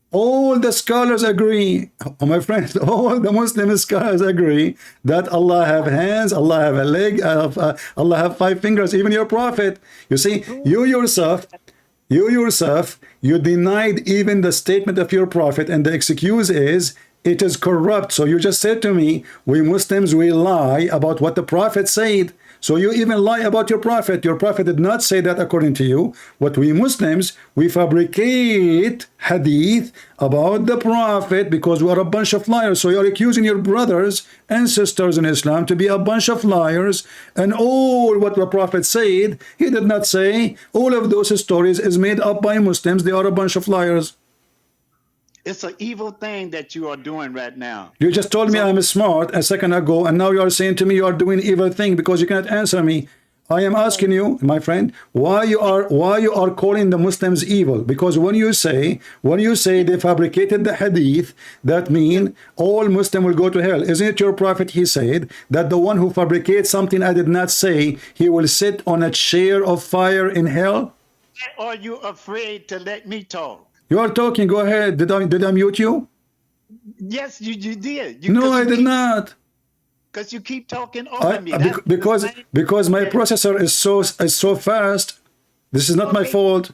All the scholars agree, my friends, all the Muslim scholars agree that Allah have hands, Allah have a leg, Allah have 5 fingers, even your prophet. You see, you yourself, You yourself, you denied even the statement of your prophet, and the excuse is it is corrupt. So you just said to me, we Muslims, we lie about what the prophet said. So you even lie about your prophet. Your prophet did not say that according to you. What we Muslims, we fabricate hadith about the prophet because we are a bunch of liars. So you're accusing your brothers and sisters in Islam to be a bunch of liars, and all what the prophet said, he did not say. All of those stories is made up by Muslims. They are a bunch of liars. It's an evil thing that you are doing right now. You just told me I'm smart a second ago, and now you are saying to me you are doing evil thing because you cannot answer me. I am asking you, my friend, why you are calling the Muslims evil? Because when you say they fabricated the hadith, that mean all Muslim will go to hell. Isn't it your prophet? He said that the one who fabricates something I did not say, he will sit on a chair of fire in hell. Are you afraid to let me talk? You are talking. Go ahead. Did I mute you? Yes, you did. No, I did not. Because you keep talking over me. Because my processor is so fast. This is not my fault.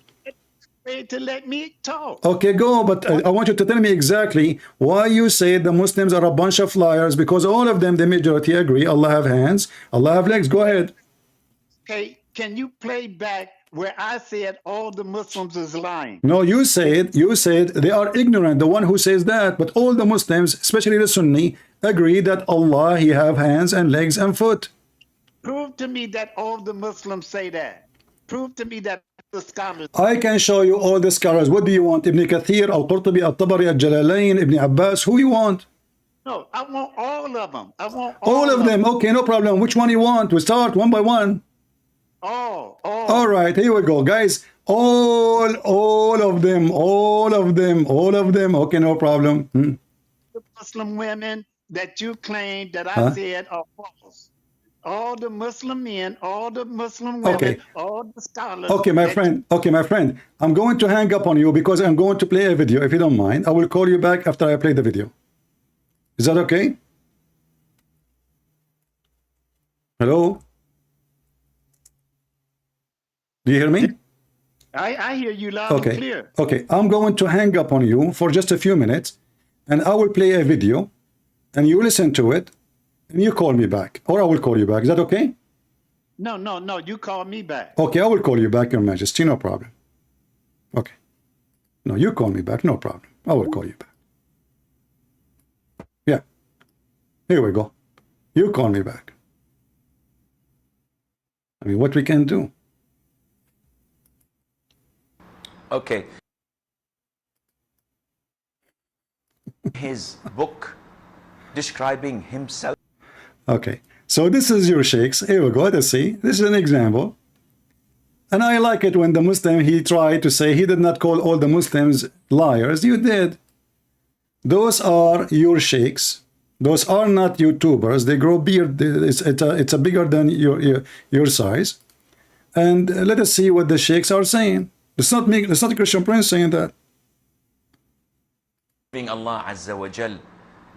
To let me talk. Okay, go. But I want you to tell me exactly why you say the Muslims are a bunch of liars. Because all of them, the majority, agree. Allah have hands. Allah have legs. Go ahead. Okay, can you play back where I said all the Muslims is lying? No, you said they are ignorant, the one who says that, but all the Muslims, especially the Sunni, agree that Allah, he have hands and legs and foot. Prove to me that all the Muslims say that. Prove to me that the scholars. I can show you all the scholars. What do you want? Ibn Kathir, Al-Qurtubi, Al-Tabari, Al-Jalalain, Ibn Abbas, who you want? No, I want all of them. I want all of them. Okay, no problem. Which one you want? We start one by one. All right, here we go, guys. All of them. Okay, no problem. The Muslim women that you claim that I said are false. All the Muslim men, all the Muslim women, all the scholars. Okay, my friend. I'm going to hang up on you because I'm going to play a video. If you don't mind, I will call you back after I play the video. Is that okay? Hello? Do you hear me? I hear you loud and clear. Okay, I'm going to hang up on you for just a few minutes, and I will play a video, and you listen to it, and you call me back, or I will call you back. Is that okay? No, you call me back. Okay, I will call you back, Your Majesty, no problem. Okay. No, you call me back, no problem. I will call you back. Yeah. Here we go. You call me back. I mean, what we can do. Okay. His book describing himself. Okay, so this is your sheikhs. Here we go. Let's see. This is an example. And I like it when the Muslim, he tried to say he did not call all the Muslims liars. You did. Those are your sheikhs. Those are not YouTubers. They grow beard. It's a bigger than your size. And let us see what the sheikhs are saying. It's not me. It's not the Christian Prince saying that. Allah Azza wa Jal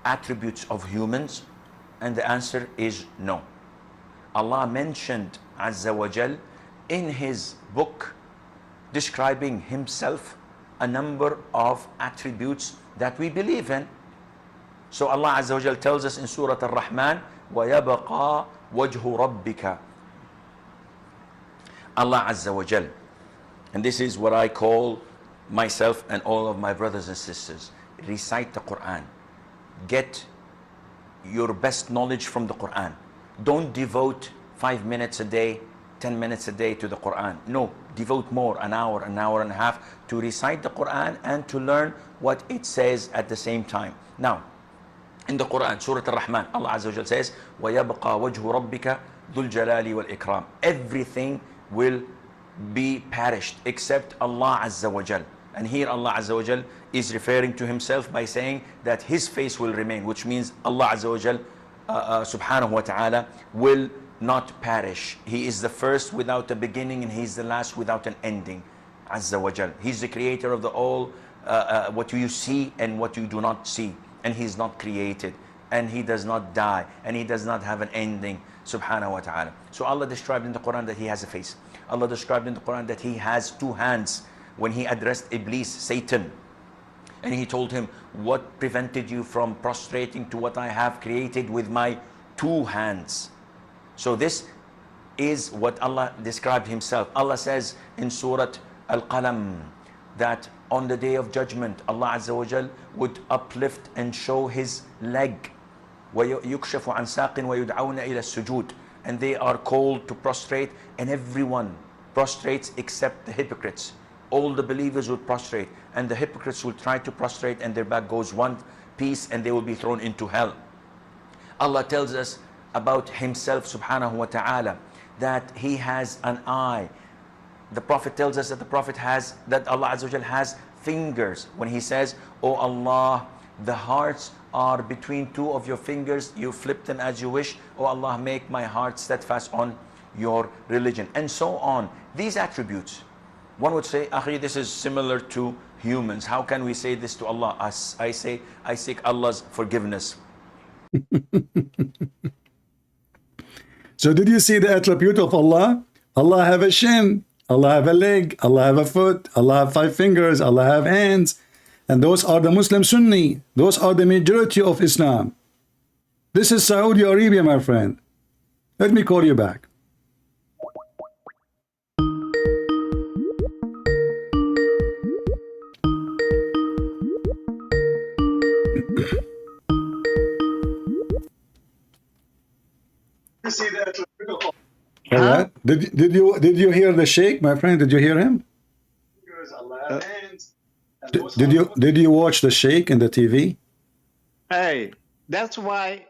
attributes of humans, and the answer is no. Allah mentioned Azza wa Jal in his book describing himself a number of attributes that we believe in. So Allah Azza wa Jal tells us in Surah Ar-Rahman, وَيَبَقَى وَجْهُ رَبِّكَ. Allah Azza wa Jal. And this is what I call myself and all of my brothers and sisters. Recite the Quran. Get your best knowledge from the Quran. Don't devote 5 minutes a day, 10 minutes a day to the Quran. No, devote more, an hour and a half to recite the Quran and to learn what it says at the same time. Now, in the Quran, Surah Ar-Rahman, Allah Azza wa Jal says, وَيَبْقَى وَجْهُ رَبِّكَ ذُو الْجَلَالِ وَالْإِكْرَامِ. Everything will be perished except Allah Azza wa Jal. And here Allah Azza wa Jal is referring to himself by saying that his face will remain, which means Allah Azza wa Jal subhanahu wa ta'ala will not perish. He is the first without a beginning, and he is the last without an ending. Azza wa Jal. He's the creator of the all, what you see and what you do not see. And he's not created, and he does not die, and he does not have an ending, subhanahu wa ta'ala. So Allah described in the Quran that he has a face. Allah described in the Quran that he has two hands, when he addressed Iblis, Satan, and he told him, what prevented you from prostrating to what I have created with my 2 hands? So this is what Allah described himself. Allah says in Surah Al-Qalam that on the day of judgment, Allah Azza wa Jal would uplift and show his leg. وَيُكْشَفُ عَنْ سَاقٍ وَيُدْعَوْنَ إِلَى السُّجُودِ, and they are called to prostrate, and everyone prostrates except the hypocrites. All the believers would prostrate, and the hypocrites will try to prostrate, and their back goes one piece, and they will be thrown into hell. Allah tells us about himself subhanahu wa ta'ala that he has an eye. The Prophet tells us that Allah Azza wa Jal has fingers. When he says, "Oh Allah, the hearts are between 2 of your fingers, you flip them as you wish. Oh Allah, make my heart steadfast on your religion," and so on. These attributes, one would say, "Akhi, this is similar to humans. How can we say this to Allah?" I say, I seek Allah's forgiveness. So did you see the attribute of Allah? Allah have a shin, Allah have a leg, Allah have a foot, Allah have 5 fingers, Allah have hands. And those are the Muslim Sunni. Those are the majority of Islam. This is Saudi Arabia, my friend. Let me call you back. All right. Did you hear the Sheikh, my friend? Did you hear him? Did you watch the Sheikh in the TV? Hey, that's why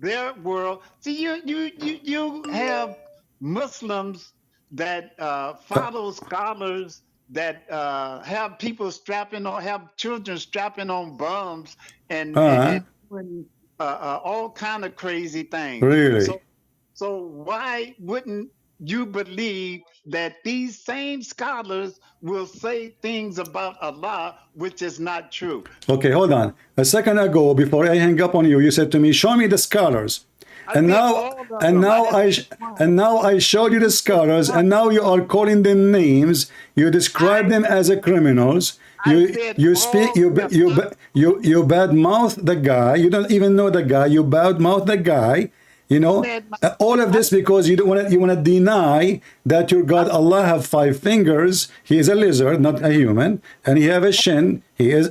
their world. See, you have Muslims that follow scholars that have people have children strapping on bombs and doing all kind of crazy things. Really? So why wouldn't you believe that these same scholars will say things about Allah which is not true? Okay, hold on. A second ago, before I hang up on you, you said to me, "Show me the scholars." And now I showed you the scholars, and now you are calling them names. You describe them as a criminals. You bad mouth the guy. You don't even know the guy. You bad mouth the guy. You know, all of this because you want to deny that your God Allah have 5 fingers. He is a lizard, not a human, and he have a shin. You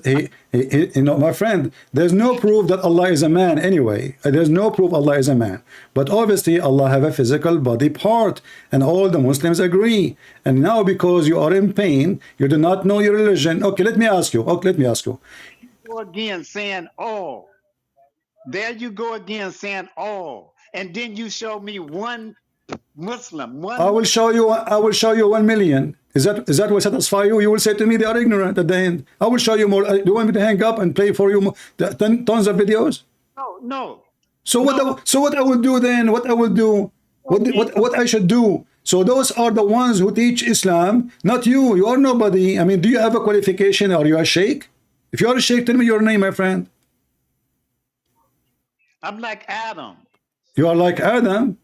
know, my friend, there's no proof that Allah is a man anyway. There's no proof Allah is a man. But obviously Allah have a physical body part, and all the Muslims agree. And now because you are in pain, you do not know your religion. Okay, let me ask you. Go again saying all. There you go again saying all. And then you show me one Muslim. I will show you 1 million. Is that what satisfy you? You will say to me they are ignorant at the end. I will show you more. Do you want me to hang up and play for you tons of videos? No. So what I will do then? What I will do? What I should do? So those are the ones who teach Islam, not you. You are nobody. I mean, do you have a qualification? Are you a sheikh? If you are a sheikh, tell me your name, my friend. I'm like Adam. You are like Adam?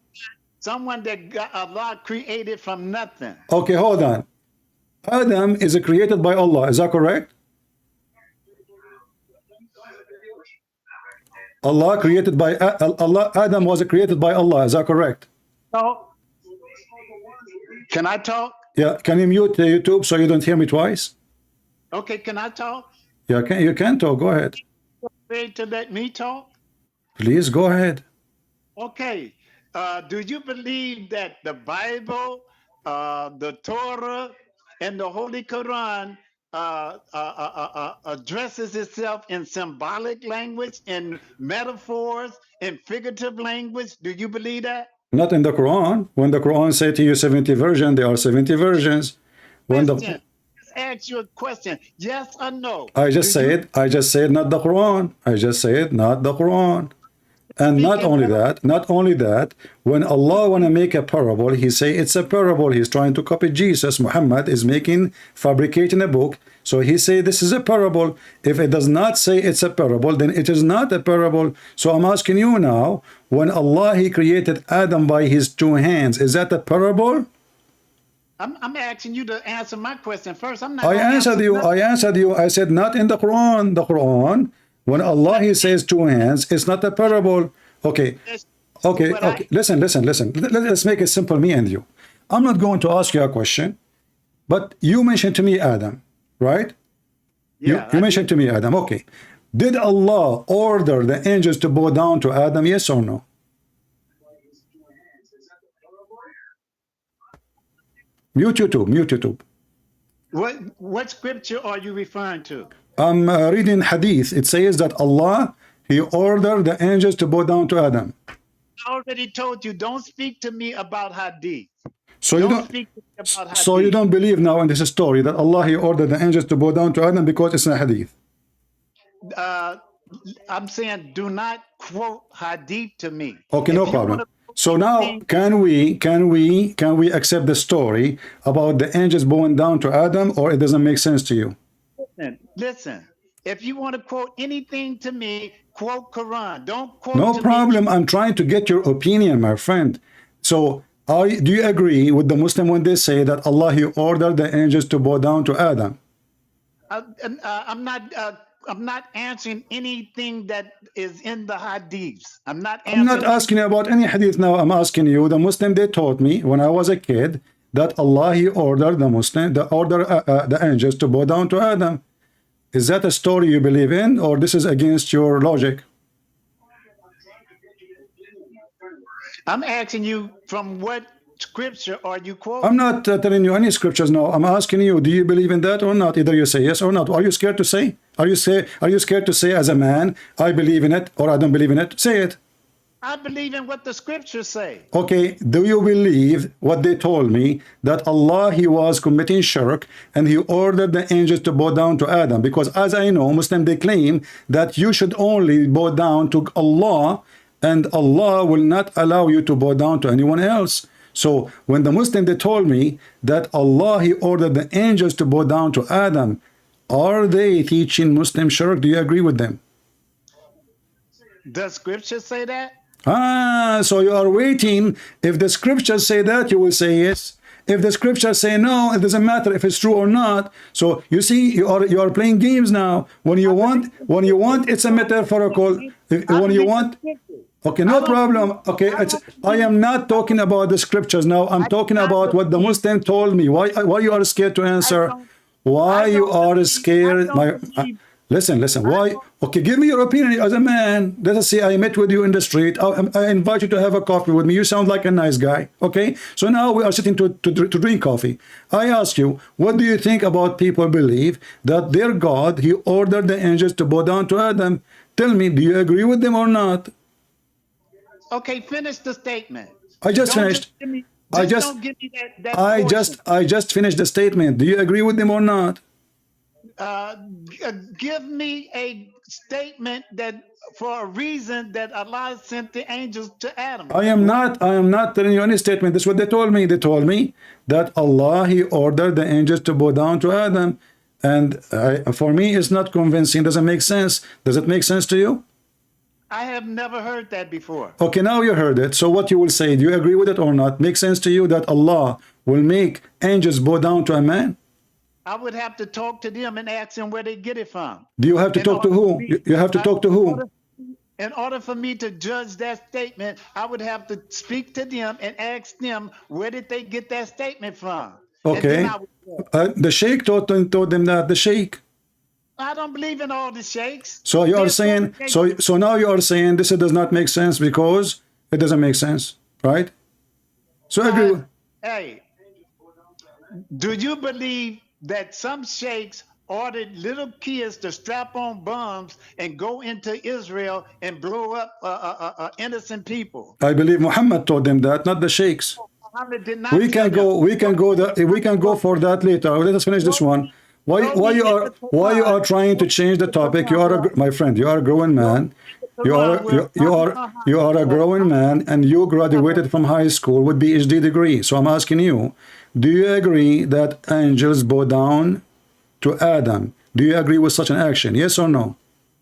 Someone that Allah created from nothing. Okay, hold on. Adam is created by Allah. Is that correct? Allah created by Allah. Adam was created by Allah. Is that correct? No. Can I talk? Yeah. Can you mute the YouTube so you don't hear me twice? Okay. Can I talk? Yeah. You can talk. Go ahead. Ready to let me talk? Please go ahead. Okay. Do you believe that the Bible, the Torah, and the Holy Quran addresses itself in symbolic language, in metaphors, in figurative language? Do you believe that? Not in the Quran. When the Quran say to you 70 versions, there are 70 versions. Just ask you a question. Yes or no? I just said not the Quran. I just said not the Quran. And not only that, when Allah want to make a parable, he say it's a parable. He's trying to copy Jesus. Muhammad is fabricating a book. So he say this is a parable. If it does not say it's a parable, then it is not a parable. So I'm asking you now, when Allah, he created Adam by his 2 hands, is that a parable? I'm asking you to answer my question first. I answered you. I said not in the Quran. The Quran, when Allah, he says 2 hands, it's not a parable. Okay. Listen. Let's make it simple, me and you. I'm not going to ask you a question, but you mentioned to me Adam, right? Yeah. You mentioned to me Adam. Okay. Did Allah order the angels to bow down to Adam? Yes or no? Mute YouTube. What scripture are you referring to? I'm reading hadith. It says that Allah, he ordered the angels to bow down to Adam. I already told you, don't speak to me about hadith. So you don't believe now in this story that Allah, he ordered the angels to bow down to Adam because it's a hadith. I'm saying do not quote hadith to me. Okay, no problem. So now can we accept the story about the angels bowing down to Adam, or it doesn't make sense to you? Listen. If you want to quote anything to me, quote Quran. Don't quote. No problem. I'm trying to get your opinion, my friend. So do you agree with the Muslim when they say that Allah, he ordered the angels to bow down to Adam? I'm not answering anything that is in the hadiths. I'm not asking you about any hadith now. I'm asking you, the Muslim, they taught me when I was a kid that Allah, he ordered the angels to bow down to Adam. Is that a story you believe in, or this is against your logic? I'm asking you, from what scripture are you quoting? I'm not telling you any scriptures now. I'm asking you, do you believe in that or not? Either you say yes or not. Are you scared to say? Are you scared to say as a man, I believe in it or I don't believe in it? Say it. I believe in what the scriptures say. Okay, do you believe what they told me, that Allah, he was committing shirk and he ordered the angels to bow down to Adam? Because as I know, Muslim, they claim that you should only bow down to Allah, and Allah will not allow you to bow down to anyone else. So when the Muslim, they told me that Allah, he ordered the angels to bow down to Adam, are they teaching Muslim shirk? Do you agree with them? Does scripture say that? So you are waiting. If the scriptures say that, you will say yes. If the scriptures say no, it doesn't matter if it's true or not. So you see, you are playing games now. When you want, it's a metaphorical. When you want, okay, no problem. Okay, I am not talking about the scriptures now. I'm talking about what the Muslim told me. Why you are scared to answer? Why you are scared? Listen. Why? Okay, give me your opinion as a man. Let us say I met with you in the street. I invite you to have a coffee with me. You sound like a nice guy. Okay, so now we are sitting to drink coffee. I ask you, what do you think about people believe that their God, he ordered the angels to bow down to Adam? Tell me, do you agree with them or not? Okay, finish the statement. I just finished. I just finished the statement. Do you agree with them or not? Give me a statement that for a reason that Allah sent the angels to Adam. I am not telling you any statement. This is what they told me. They told me that Allah, he ordered the angels to bow down to Adam. And for me, it's not convincing. Doesn't make sense. Does it make sense to you? I have never heard that before. Okay, now you heard it. So what you will say, do you agree with it or not? Make sense to you that Allah will make angels bow down to a man? I would have to talk to them and ask them where they get it from. Do you have to talk to who? You have to talk to who? In order for me to judge that statement, I would have to speak to them and ask them where did they get that statement from. Okay. The sheikh told them that, the sheikh. I don't believe in all the sheikhs. So you are saying, so now you are saying this does not make sense because it doesn't make sense, right? So I agree. Hey, do you believe that some sheikhs ordered little kids to strap on bombs and go into Israel and blow up innocent people? I believe Muhammad told them that, not the sheikhs. Muhammad did not. We can go for that later. Let us finish this one. Why you are trying to change the topic? You are my friend. You are a grown man. You are a grown man, and you graduated from high school with PhD degree. So I'm asking you, do you agree that angels bow down to Adam? Do you agree with such an action? Yes or no?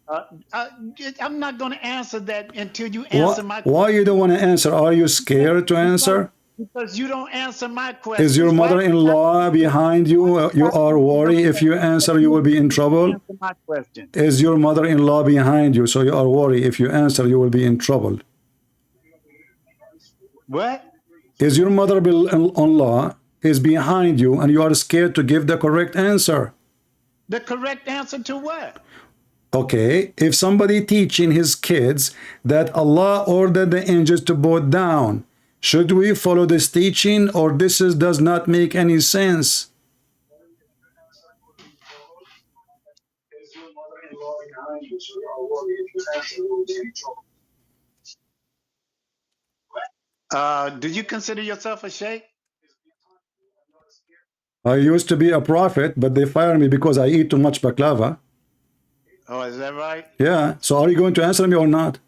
I'm not going to answer that until you answer my question. Why you don't want to answer? Are you scared to answer? Because you don't answer my question. Is your mother-in-law behind you? You are worried if you answer you will be in trouble? Answer my question. Is your mother-in-law behind you? So you are worried if you answer you will be in trouble. What? Is your mother-in-law is behind you and you are scared to give the correct answer? The correct answer to what? Okay, if somebody teaching his kids that Allah ordered the angels to bow down, should we follow this teaching, or this does not make any sense? Do you consider yourself a sheikh? I used to be a prophet, but they fired me because I eat too much baklava. Oh, is that right? Yeah, so are you going to answer me or not?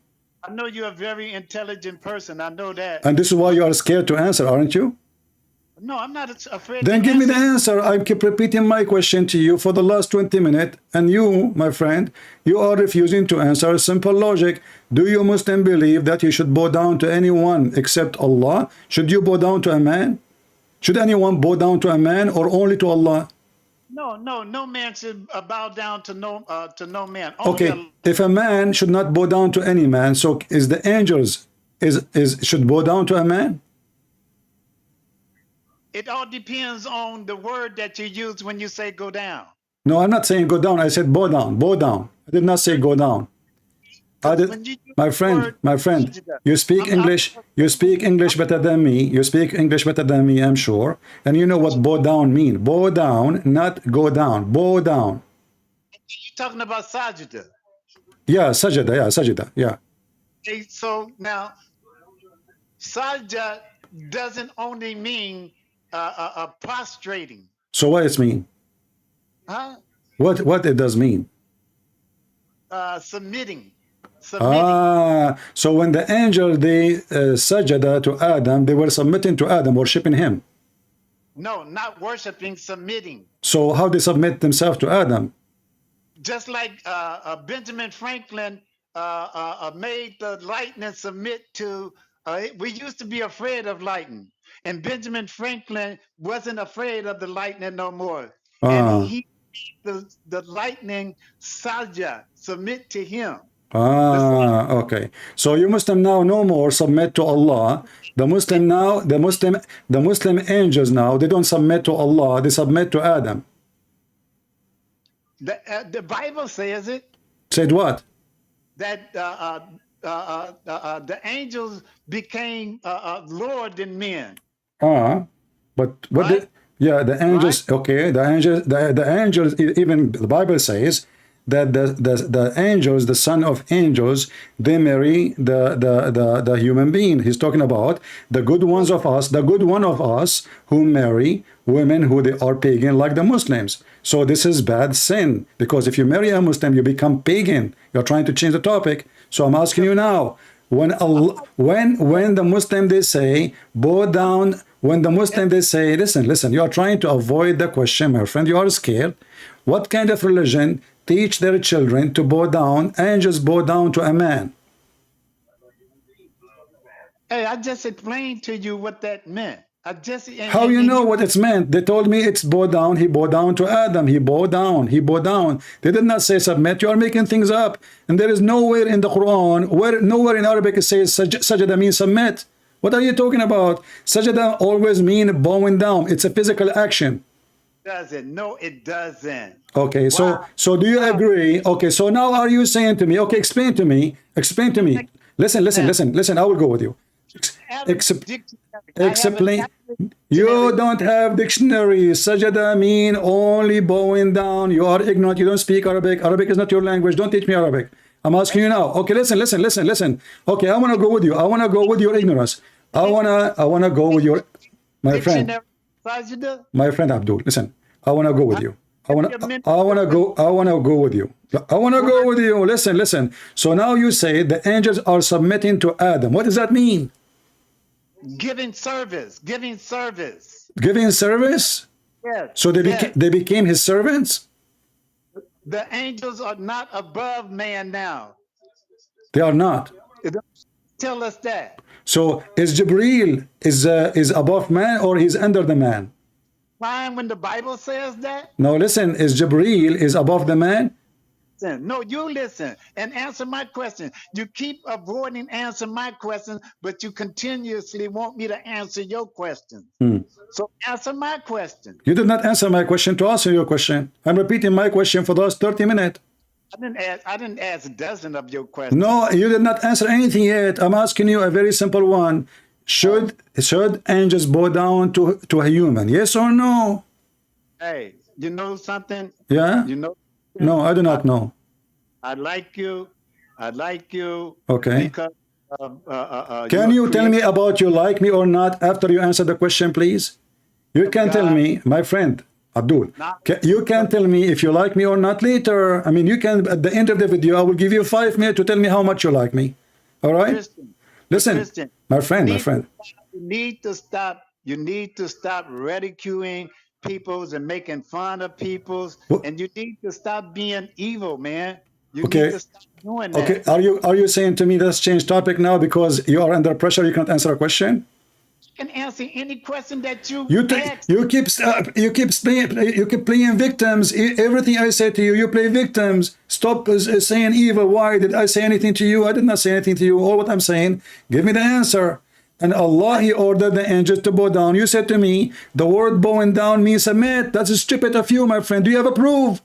I know you're a very intelligent person. I know that. And this is why you are scared to answer, aren't you? No, I'm not afraid. Then give me the answer. I keep repeating my question to you for the last 20 minutes, and you, my friend, you are refusing to answer simple logic. Do you Muslim believe that you should bow down to anyone except Allah? Should you bow down to a man? Should anyone bow down to a man or only to Allah? No man should bow down to no man. Okay, if a man should not bow down to any man, so is the angels should bow down to a man? It all depends on the word that you use when you say go down. No, I'm not saying go down. I said bow down, bow down. I did not say go down. My friend, you speak English. You speak English better than me. You speak English better than me, I'm sure. And you know what bow down mean. Bow down, not go down. Bow down. You're talking about sajda. Yeah, sajda. Yeah, sajda. Yeah. Okay, so now, sajda doesn't only mean prostrating. So what it mean? Huh? What it does mean? Submitting. So when the angel they sajada to Adam, they were submitting to Adam, worshiping him. No, not worshiping, submitting. So how they submit themselves to Adam? Just like Benjamin Franklin made the lightning submit to. We used to be afraid of lightning, and Benjamin Franklin wasn't afraid of the lightning no more. And he made the lightning sajda, submit to him. Okay. So you Muslim now no more submit to Allah. The Muslim now, the Muslim angels now, they don't submit to Allah, they submit to Adam. The Bible says it. Said what? That the angels became lower than men. But what? Right? The angels. Right? Okay, the angels. Even the Bible says that the angels, the son of angels, they marry the human being. He's talking about the good ones of us, the good one of us who marry women who they are pagan like the Muslims. So this is bad sin, because if you marry a Muslim, you become pagan. You're trying to change the topic. So I'm asking you now, when the Muslim they say bow down, when the Muslim they say listen, you are trying to avoid the question, my friend. You are scared. What kind of religion teach their children to bow down and just bow down to a man? Hey, I just explained to you what that meant. How you know what it's meant? They told me it's bow down. He bowed down to Adam. He bowed down. He bowed down. They did not say submit. You are making things up. And there is nowhere in the Quran, nowhere in Arabic it says sajda means submit. What are you talking about? Sajda always mean bowing down. It's a physical action. Doesn't. No, it doesn't. Okay, so do you agree? Okay, so now are you saying to me, okay, explain to me. Listen, I will go with you. Explain. You don't have dictionary. Sajada mean only bowing down. You are ignorant. You don't speak Arabic. Arabic is not your language. Don't teach me Arabic. I'm asking you now. Okay, listen. Okay, I want to go with you. I want to go with your ignorance. I want to go with your, my friend Abdul. Listen, I want to go with you. I wanna go with you. I wanna go with you. Listen. So now you say the angels are submitting to Adam. What does that mean? Giving service. Giving service? Yes. So they became his servants? The angels are not above man now. They are not. Tell us that. So is Jibreel is above man or he's under the man? Fine when the Bible says that? No, listen, is Jibreel is above the man? No, you listen and answer my question. You keep avoiding answering my questions, but you continuously want me to answer your question. So answer my question. You did not answer my question to answer your question. I'm repeating my question for the last 30 minutes. I didn't ask a dozen of your questions. No, you did not answer anything yet. I'm asking you a very simple one. Should angels bow down to a human? Yes or no? Hey, you know something? Yeah? You know? No, I do not know. I like you. Okay. Because can you tell me about you like me or not after you answer the question, please? You can tell me, my friend Abdul. You can tell me if you like me or not later. I mean, you can at the end of the video. I will give you 5 minutes to tell me how much you like me. All right? Listen, my friend. You need to stop. You need to stop ridiculing peoples and making fun of peoples, and you need to stop being evil, man. You need to stop doing that. Okay, are you saying to me let's change topic now because you are under pressure? You can't answer a question. I can answer any question that you ask. You keep playing victims. Everything I say to you, you play victims. Stop saying evil. Why did I say anything to you? I did not say anything to you. All what I'm saying, give me the answer. And Allah, he ordered the angels to bow down. You said to me, the word bowing down means submit. That's stupid of you, my friend. Do you have a proof?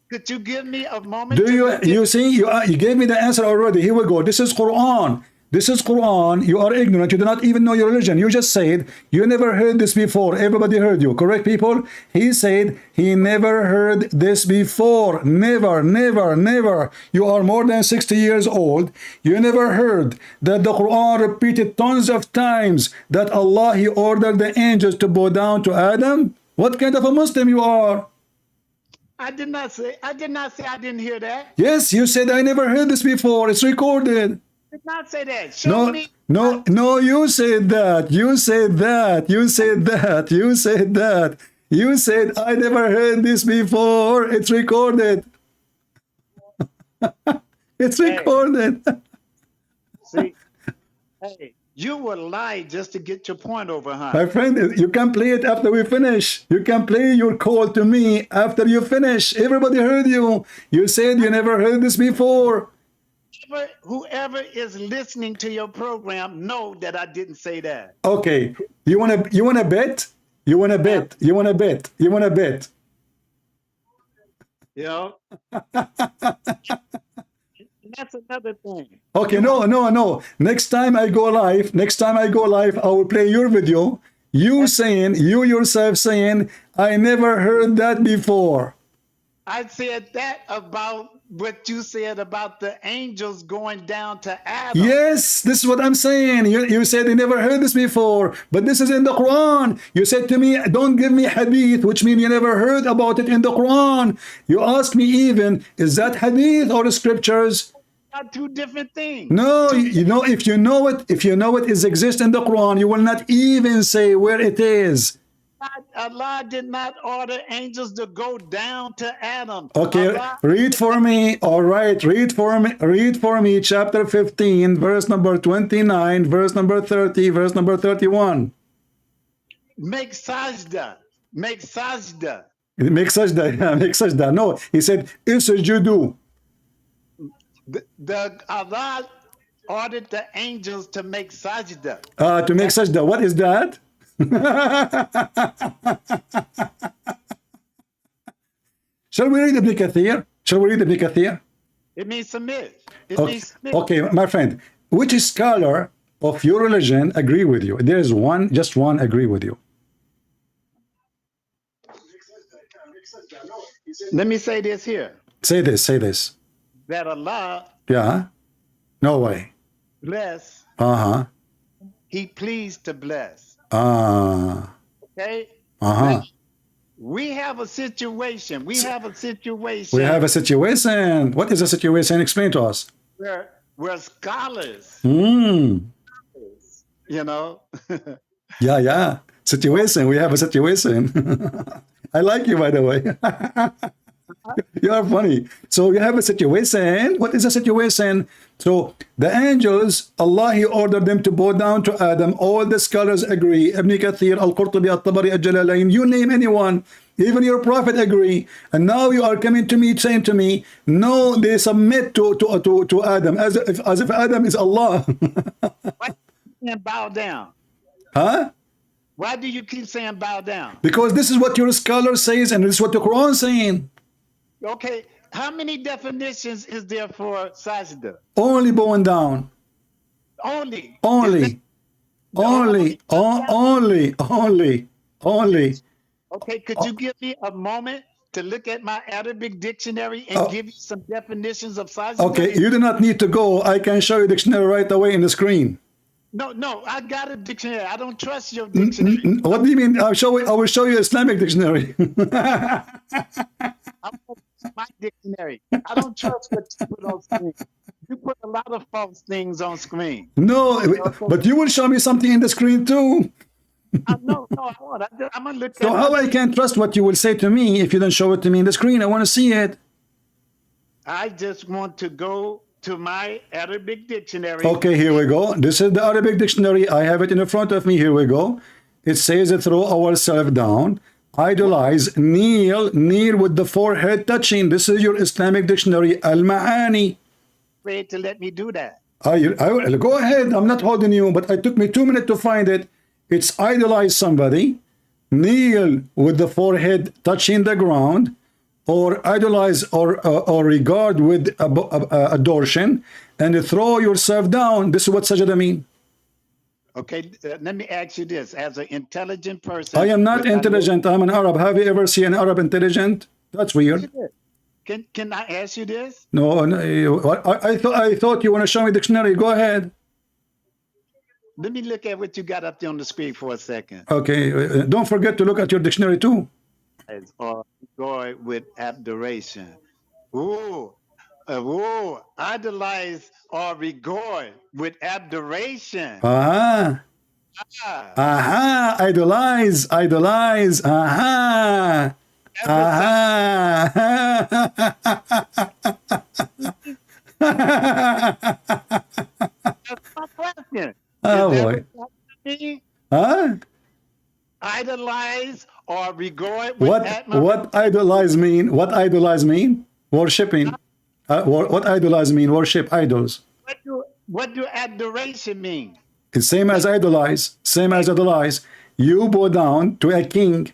Could you give me a moment? You see, you gave me the answer already. Here we go. This is Quran. This is Quran. You are ignorant. You do not even know your religion. You just said you never heard this before. Everybody heard you. Correct, people? He said he never heard this before. Never, never, never. You are more than 60 years old. You never heard that the Quran repeated tons of times that Allah, he ordered the angels to bow down to Adam? What kind of a Muslim you are? I did not say I didn't hear that. Yes, you said I never heard this before. It's recorded. Did not say that. Show me. No, you said that. You said I never heard this before. It's recorded. It's recorded. See, hey, you will lie just to get your point over, huh? My friend, you can play it after we finish. You can play your call to me after you finish. Everybody heard you. You said you never heard this before. Whoever is listening to your program know that I didn't say that. Okay. You wanna bet? You wanna bet? You know? That's another thing. Okay, no. Next time I go live, I will play your video. You yourself saying, I never heard that before. I said that about what you said about the angels going down to Adam. Yes, this is what I'm saying. You said you never heard this before, but this is in the Quran. You said to me, don't give me hadith, which means you never heard about it in the Quran. You asked me even, is that hadith or scriptures? Are two different things. No, you know, if you know it is exist in the Quran, you will not even say where it is. Allah did not order angels to go down to Adam. Okay, read for me. All right, read for me chapter 15, verse number 29, verse number 30, verse number 31. Make sajda. Make sajda. Make sajda. Yeah, make sajda. No, he said, isjudu. The Allah ordered the angels to make sajda. To make sajda. What is that? Shall we read Ibn Kathir? It means submit. Okay, my friend, which scholar of your religion agree with you? There is just one agree with you. Let me say this here. Say this. That Allah. Yeah. No way. Bless. He pleased to bless. Okay. We have a situation. We have a situation. We have a situation. What is a situation? Explain to us. Where scholars, Hmm. you know. Yeah. Situation. We have a situation. I like you, by the way. You are funny. So you have a situation. What is a situation? So the angels, Allah, He ordered them to bow down to Adam. All the scholars agree. Ibn Kathir, Al-Qurtubi, Al-Tabari, Al-Jalalain, you name anyone. Even your prophet agree. And now you are coming to me saying to me, no, they submit to Adam as if Adam is Allah. Why do you keep saying bow down? Huh? Why do you keep saying bow down? Because this is what your scholar says and this is what the Quran is saying. Okay, how many definitions is there for sajda? Only bowing down. Only. Only. Okay, could you give me a moment to look at my Arabic dictionary and give you some definitions of sajda? Okay, you do not need to go. I can show you dictionary right away in the screen. No, I got a dictionary. I don't trust your dictionary. What do you mean? I will show you Islamic dictionary. I want my dictionary. I don't trust what you put on screen. You put a lot of false things on screen. No, but you will show me something in the screen too. No, I won't. I'm gonna look. So how I can trust what you will say to me if you don't show it to me in the screen? I want to see it. I just want to go to my Arabic dictionary. Okay, here we go. This is the Arabic dictionary. I have it in front of me. Here we go. It says throw ourselves down, idolize, kneel with the forehead touching. This is your Islamic dictionary, Al-Ma'ani. Afraid to let me do that. I will go ahead. I'm not holding you, but it took me 2 minutes to find it. It's idolize somebody, kneel with the forehead touching the ground, or idolize or regard with adoration, and throw yourself down. This is what sajda mean. Okay, let me ask you this: as an intelligent person, I am not intelligent. I'm an Arab. Have you ever seen an Arab intelligent? That's weird. Can I ask you this? No, I thought you want to show me dictionary. Go ahead. Let me look at what you got up there on the screen for a second. Okay, don't forget to look at your dictionary too. Or joy with adoration. Idolize or regard with adoration. Idolize. That's my question. Oh boy. Idolize or regard with what idolize mean? What idolize mean? Worshipping. What idolize mean? Worship idols. What do adoration mean? It's same as idolize. Same as idolize. You bow down to a king.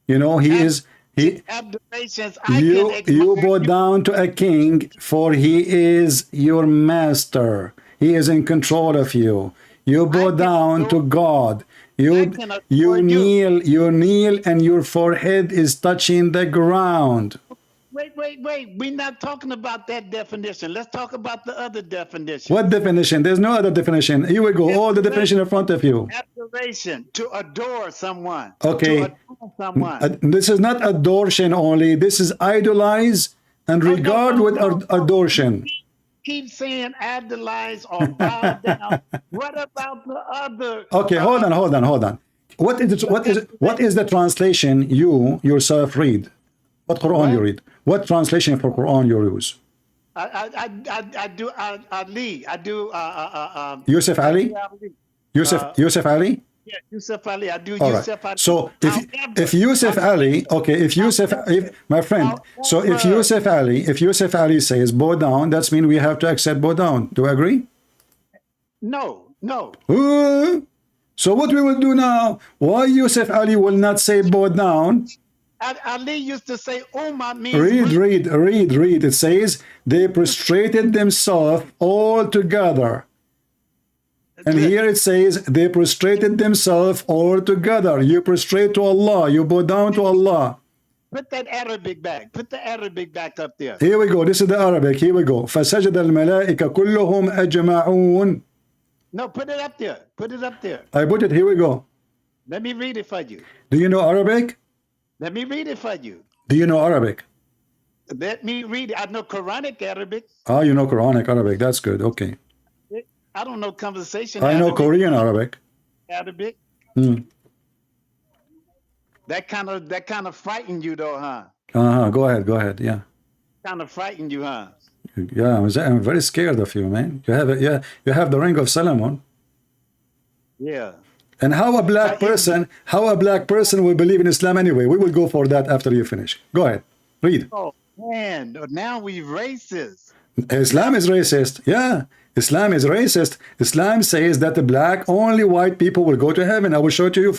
You know he is. Adorations. You bow down to a king, for he is your master. He is in control of you. You bow down to God. You kneel, and your forehead is touching the ground. Wait. We're not talking about that definition. Let's talk about the other definition. What definition? There's no other definition. Here we go. All the definition in front of you. Adoration, to adore someone. Okay. To adore someone. This is not adoration only. This is idolize and regard with adoration. Keep saying idolize or bow down. What about the other? Okay, hold on. What is the translation you yourself read? What Quran you read? What translation for Quran you use? I do Ali. I do Yusuf Ali? Yusuf Ali? Yeah, Yusuf Ali. I do All Yusuf right. Ali. So if Yusuf Ali, okay, my friend, so if Yusuf Ali says bow down, that's mean we have to accept bow down. Do you agree? No. So what we will do now? Why Yusuf Ali will not say bow down? Ali used to say, Ummah means... Read. It says, they prostrated themselves all together. And here it says, they prostrated themselves all together. You prostrate to Allah. You bow down to Allah. Put that Arabic back. Put the Arabic back up there. Here we go. This is the Arabic. Here we go. فَسَجَدَ الْمَلَائِكَ كُلُّهُمْ أَجْمَعُونَ. No, put it up there. Put it up there. I put it. Here we go. Let me read it for you. Do you know Arabic? Let me read it for you. Do you know Arabic? Let me read it. I know Quranic Arabic. Oh, you know Quranic Arabic. That's good. Okay. I don't know conversation I know Arabic. Korean Arabic. Arabic. Hmm. That kind of frightened you though, huh? Go ahead. Go ahead. Yeah. Kind of frightened you, huh? Yeah. I'm very scared of you, man. You have it. Yeah. You have the ring of Solomon. Yeah. And how a black person will believe in Islam anyway? We will go for that after you finish. Go ahead. Read. Oh man, now we racist. Islam is racist. Yeah. Islam is racist. Islam says that the black, only white people will go to heaven. I will show it to you.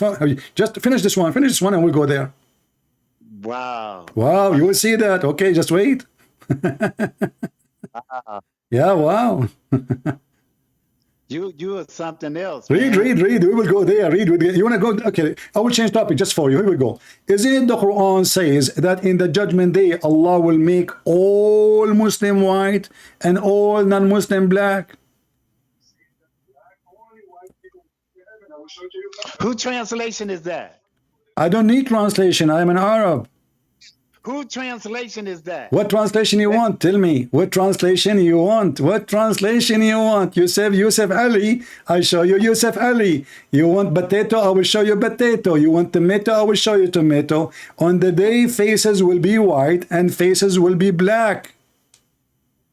Just finish this one, and we'll go there. Wow. Wow, you will see that. Okay, just wait. Yeah, wow. You are something else. Read. We will go there. Read. You want to go? Okay, I will change topic just for you. Here we go. Isn't it the Quran says that in the judgment day, Allah will make all Muslim white and all non-Muslim black? Who translation is that? I don't need translation. I am an Arab. Who translation is that? What translation you want? Tell me. What translation you want? What translation you want? Yusuf Ali. I show you Yusuf Ali. You want potato? I will show you potato. You want tomato? I will show you tomato. On the day, faces will be white and faces will be black.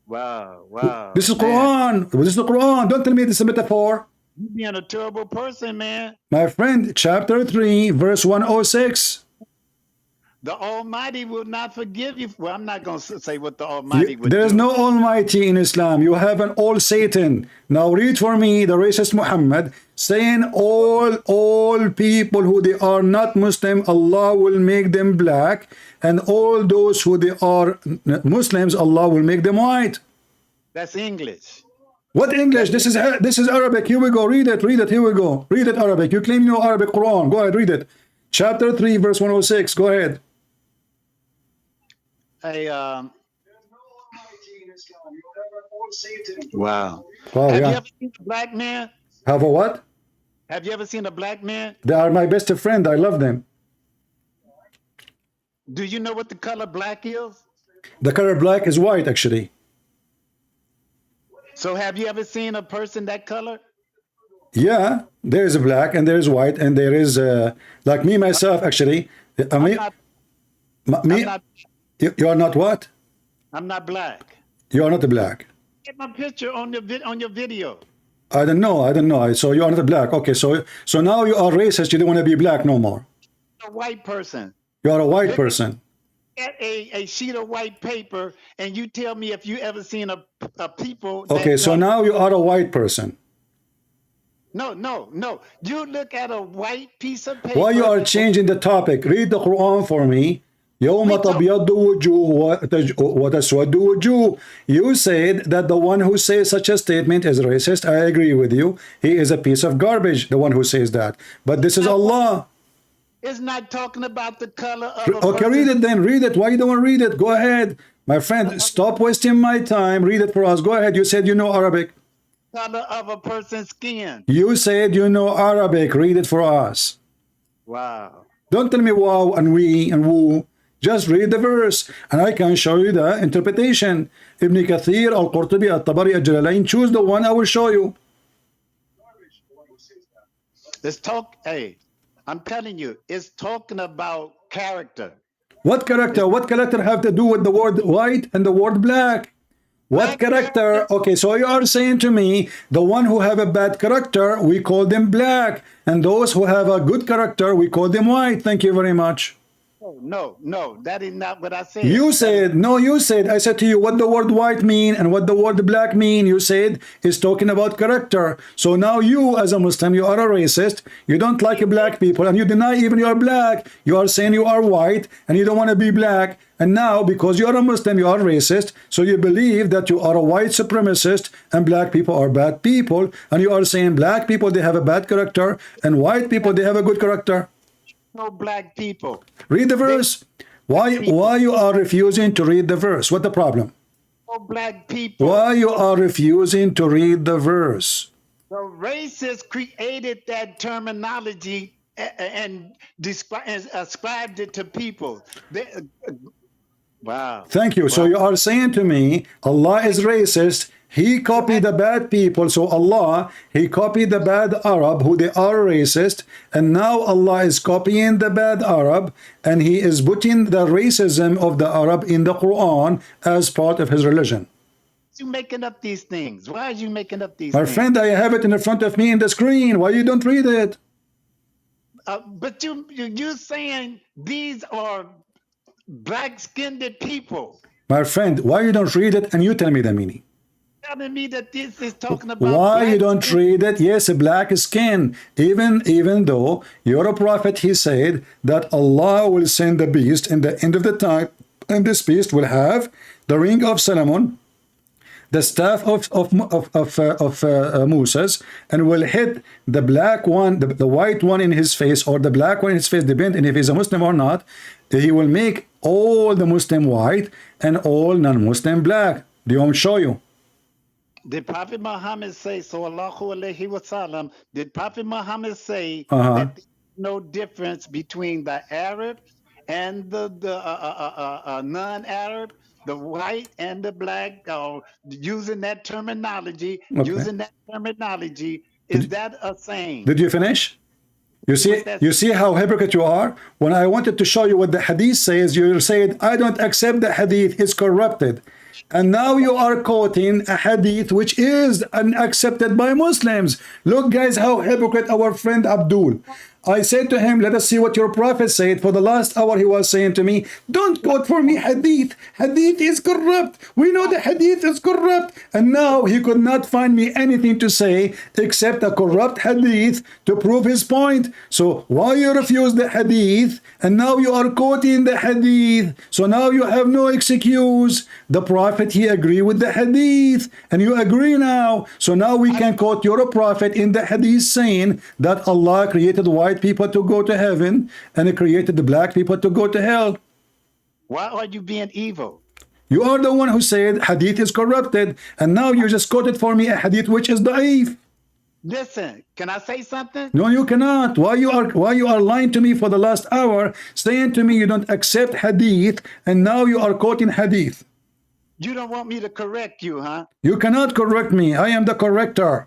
Wow. This is Quran. This is the Quran. Don't tell me this is a metaphor. You being a terrible person, man. My friend, chapter 3, verse 106. The Almighty will not forgive you. Well, I'm not going to say what the Almighty would do. There is no Almighty in Islam. You have an all Satan. Now read for me the racist Muhammad saying all people who they are not Muslim, Allah will make them black, and all those who they are Muslims, Allah will make them white. That's English. What English? This is Arabic. Here we go. Read it. Here we go. Read it Arabic. You claim you know Arabic Quran. Go ahead, read it. Chapter 3, verse 106. Go ahead. Wow. Oh, Have yeah. you ever seen a black man? Have a what? Have you ever seen a black man? They are my best friend. I love them. Do you know what the color black is? The color black is white, actually. So have you ever seen a person that color? Yeah, there is a black and there is white and there is like me myself actually. You are not what? I'm not black. You are not a black. Get my picture on your video. I don't know. So you are not a black. Okay, so now you are racist. You don't want to be black no more. A white person. You are a white person. Get a sheet of white paper and you tell me if you ever seen a people. Okay, so now you are a white person. No. You look at a white piece of paper. Why you are changing the topic? Read the Quran for me. يوم تبيض وجوه وتسود وجوه. You said that the one who says such a statement is racist. I agree with you. He is a piece of garbage, the one who says that. But this is Allah. It's not talking about the color of a Okay, person. read it then. Read it. Why you don't want to read it? Go ahead. My friend, stop wasting my time. Read it for us. Go ahead. You said you know Arabic. Color of a person's skin. You said you know Arabic. Read it for us. Wow. Don't tell me wow and we and woo. Just read the verse and I can show you the interpretation. Ibn Kathir, Al-Qurtubi, Al-Tabari, Al-Jalalain. Choose the one I will show you. Let's talk. Hey, I'm telling you, it's talking about character. What character? What character have to do with the word white and the word black? What character? Okay, so you are saying to me, the one who have a bad character, we call them black. And those who have a good character, we call them white. Thank you very much. No, that is not what I said. You said, no, you said, I said to you what the word white mean and what the word black mean. You said is talking about character. So now you as a Muslim, you are a racist. You don't like black people and you deny even you are black. You are saying you are white and you don't want to be black. And now because you are a Muslim, you are racist. So you believe that you are a white supremacist and black people are bad people. And you are saying black people, they have a bad character and white people, they have a good character. No black people. Read the verse. Why you are refusing to read the verse? What the problem? No black people. Why you are refusing to read the verse? The racists created that terminology and ascribed it to people. Wow. Thank you. So you are saying to me, Allah is racist. He copied the bad people. So Allah, he copied the bad Arab, who they are racist. And now Allah is copying the bad Arab, and he is putting the racism of the Arab in the Quran as part of his religion. You making up these things? Why are you making up these My things? friend, I have it in front of me in the screen. Why you don't read it? But you're saying these are black-skinned people. My friend, why you don't read it and you tell me the meaning? Telling me that this is talking about why you don't skin? read it? Yes, a black skin. Even though you're a prophet, he said that Allah will send the beast in the end of the time, and this beast will have the ring of Solomon, the staff of Moses, and will hit the black one, the white one in his face, or the black one in his face, depending if he's a Muslim or not. He will make all the Muslim white and all non-Muslim black. Do you want me to show you? Did Prophet Muhammad say, sallallahu alaihi wasallam, did Prophet Muhammad say that there's no difference between the Arab and the non-Arab, the white and the black, using that terminology, is that a saying? Did you finish? You see how hypocrite you are? When I wanted to show you what the hadith says, you said, I don't accept the hadith, it's corrupted. And now you are quoting a hadith which is unaccepted by Muslims. Look, guys, how hypocrite our friend Abdul. I said to him, let us see what your prophet said. For the last hour, he was saying to me, don't quote for me hadith. Hadith is corrupt. We know the hadith is corrupt. And now he could not find me anything to say except a corrupt hadith to prove his point. So why you refuse the hadith? And now you are quoting the hadith. So now you have no excuse. The prophet, he agreed with the hadith. And you agree now. So now we can quote your prophet in the hadith saying that Allah created white people to go to heaven and he created the black people to go to hell. Why are you being evil? You are the one who said hadith is corrupted, and now you just quoted for me a hadith which is da'if. Listen, can I say something? No, you cannot. Why you are lying to me for the last hour, saying to me you don't accept hadith, and now you are quoting hadith. You don't want me to correct you, huh? You cannot correct me. I am the corrector.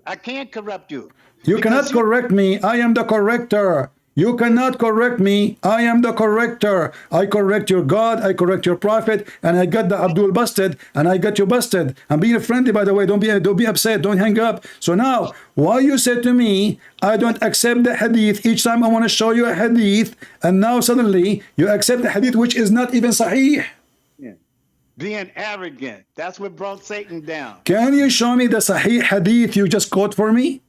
I can't corrupt you. You cannot correct me. I am the corrector. You cannot correct me. I am the corrector. I correct your God. I correct your prophet. And I got the Abdul busted. And I got you busted. I'm being friendly, by the way. Don't be upset. Don't hang up. So now, why you said to me, I don't accept the hadith. Each time I want to show you a hadith. And now suddenly you accept the hadith which is not even sahih. Yeah. Being arrogant. That's what brought Satan down. Can you show me the sahih hadith you just quote for me?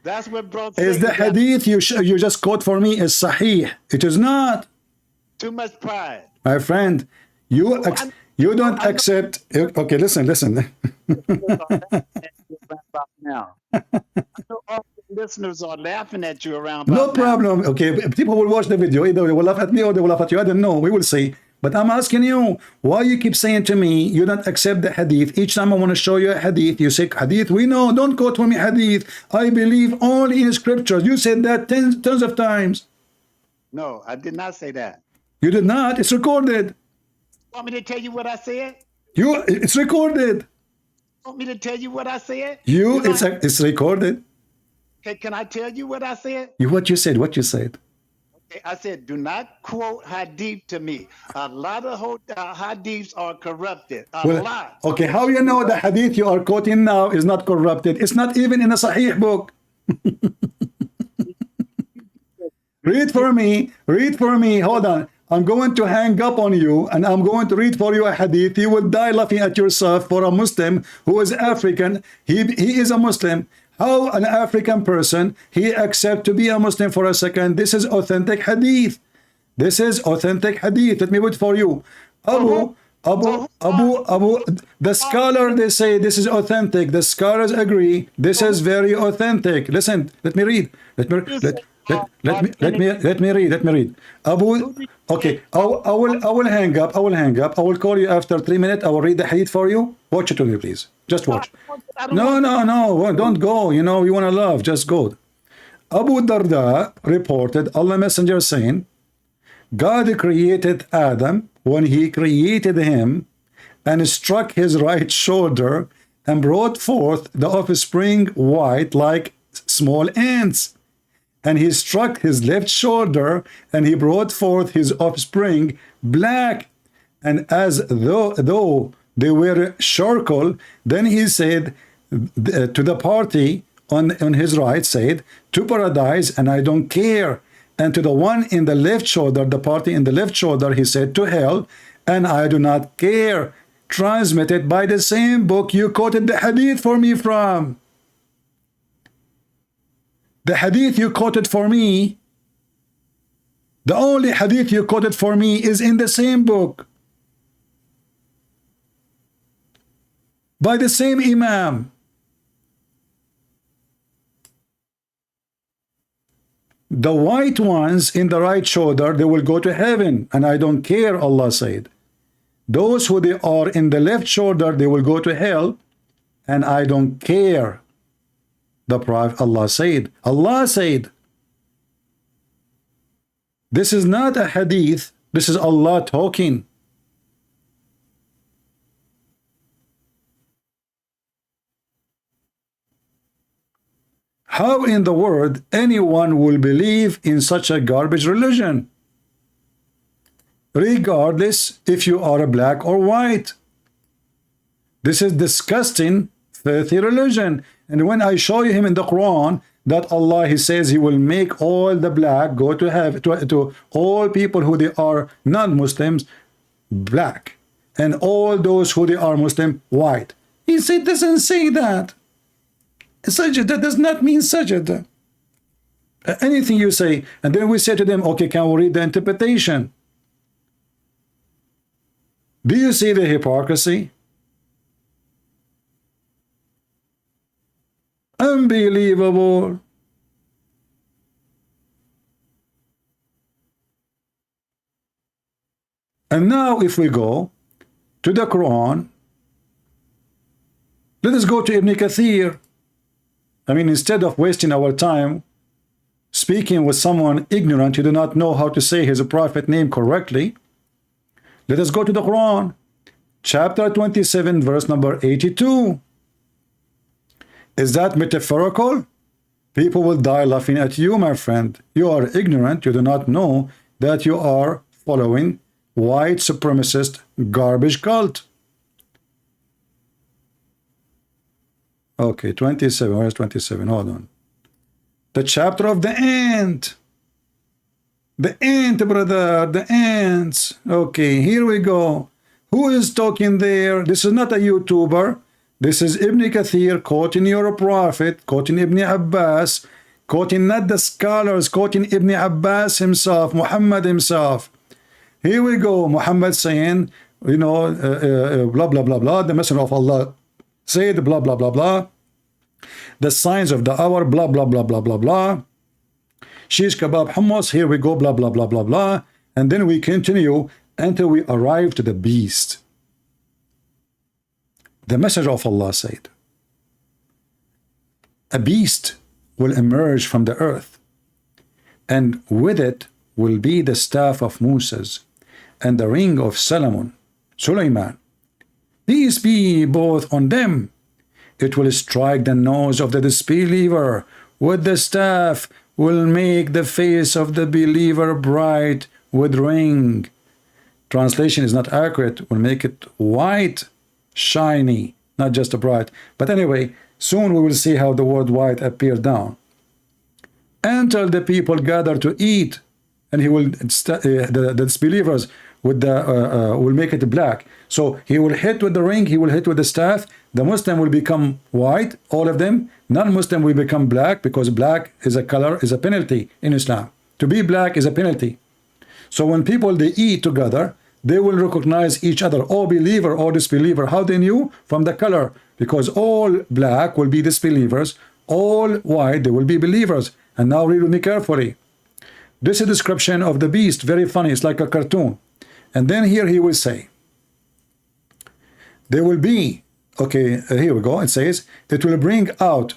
That's what brought Satan is the hadith you just quote for me is sahih? It is not. Too much pride. My friend, you don't accept. Okay, listen. Now, all the listeners are laughing at you around. No problem. Okay, people will watch the video. Either they will laugh at me or they will laugh at you. I don't know. We will see. But I'm asking you, why you keep saying to me, you don't accept the hadith. Each time I want to show you a hadith, you say, hadith, we know, don't quote for me hadith. I believe only in scriptures. You said that tons of times. No, I did not say that. You did not. It's recorded. Want me to tell you what I said? It's recorded. Want me to tell you what I said? It's recorded. Okay, can I tell you what I said? What you said. I said, do not quote hadith to me. A lot of hadiths are corrupted. A lot. Okay, how you know the hadith you are quoting now is not corrupted? It's not even in a sahih book. Read for me. Hold on. I'm going to hang up on you and I'm going to read for you a hadith. You will die laughing at yourself for a Muslim who is African. He is a Muslim. How an African person, he accept to be a Muslim for a second. This is authentic hadith. Let me read for you. Abu, the scholar, they say this is authentic. The scholars agree. This is very authentic. Listen, let me read. Let me read. Abu, okay, I will hang up. I will call you after 3 minutes. I will read the hadith for you. Watch it with me, please. Just watch. No, don't go. You know, you want to love. Just go. Abu Darda reported Allah Messenger saying, God created Adam when he created him and struck his right shoulder and brought forth the offspring white like small ants. And he struck his left shoulder and he brought forth his offspring black. And as though they were charcoal, then he said to the party on his right, said, to paradise, and I don't care. And to the one in the left shoulder, the party in the left shoulder, he said, to hell, and I do not care. Transmitted by the same book you quoted the hadith for me from. The hadith you quoted for me, the only hadith you quoted for me is in the same book. By the same Imam. The white ones in the right shoulder, they will go to heaven, and I don't care, Allah said. Those who they are in the left shoulder, they will go to hell, and I don't care. The Prophet, Allah said. Allah said. This is not a hadith. This is Allah talking. How in the world anyone will believe in such a garbage religion? Regardless if you are black or white. This is disgusting, filthy religion. And when I show you him in the Quran that Allah, he says he will make all the black go to heaven, to all people who they are non-Muslims black, and all those who they are Muslim white. He said doesn't say that. Sajda does not mean sajda. Anything you say, and then we say to them, okay, can we read the interpretation? Do you see the hypocrisy? Unbelievable. And now if we go to the Quran, let us go to Ibn Kathir. I mean, instead of wasting our time speaking with someone ignorant who do not know how to say his prophet name correctly, let us go to the Quran, chapter 27, verse number 82. Is that metaphorical? People will die laughing at you, my friend. You are ignorant. You do not know that you are following white supremacist garbage cult. Okay, 27. Where's 27? Hold on. The chapter of the ant. The ant, brother. The ants. Okay, here we go. Who is talking there? This is not a YouTuber. This is Ibn Kathir quoting your prophet, quoting Ibn Abbas, quoting not the scholars, quoting Ibn Abbas himself, Muhammad himself. Here we go. Muhammad saying, you know, blah, blah, blah, blah. The Messenger of Allah said, blah, blah, blah, blah. The signs of the hour, blah, blah, blah, blah, blah, blah. Shish kebab hummus, here we go, blah, blah, blah, blah, blah. And then we continue until we arrive to the beast. The Messenger of Allah said, a beast will emerge from the earth, and with it will be the staff of Moses and the ring of Sulaiman. Peace be both on them. It will strike the nose of the disbeliever. With the staff will make the face of the believer bright with ring. Translation is not accurate. Will make it white, shiny, not just a bright. But anyway, soon we will see how the word white appears down. Until the people gather to eat, and he will the disbelievers with the will make it black. So he will hit with the ring, he will hit with the staff. The Muslim will become white, all of them. Non-Muslim will become black, because black is a color, is a penalty in Islam. To be black is a penalty. So when people they eat together, they will recognize each other, oh believer, oh disbeliever. How they knew? From the color, because all black will be disbelievers, all white they will be believers. And now read with me carefully. This is a description of the beast, very funny, it's like a cartoon. And then here he will say, there will be, okay, here we go, it says, it will bring out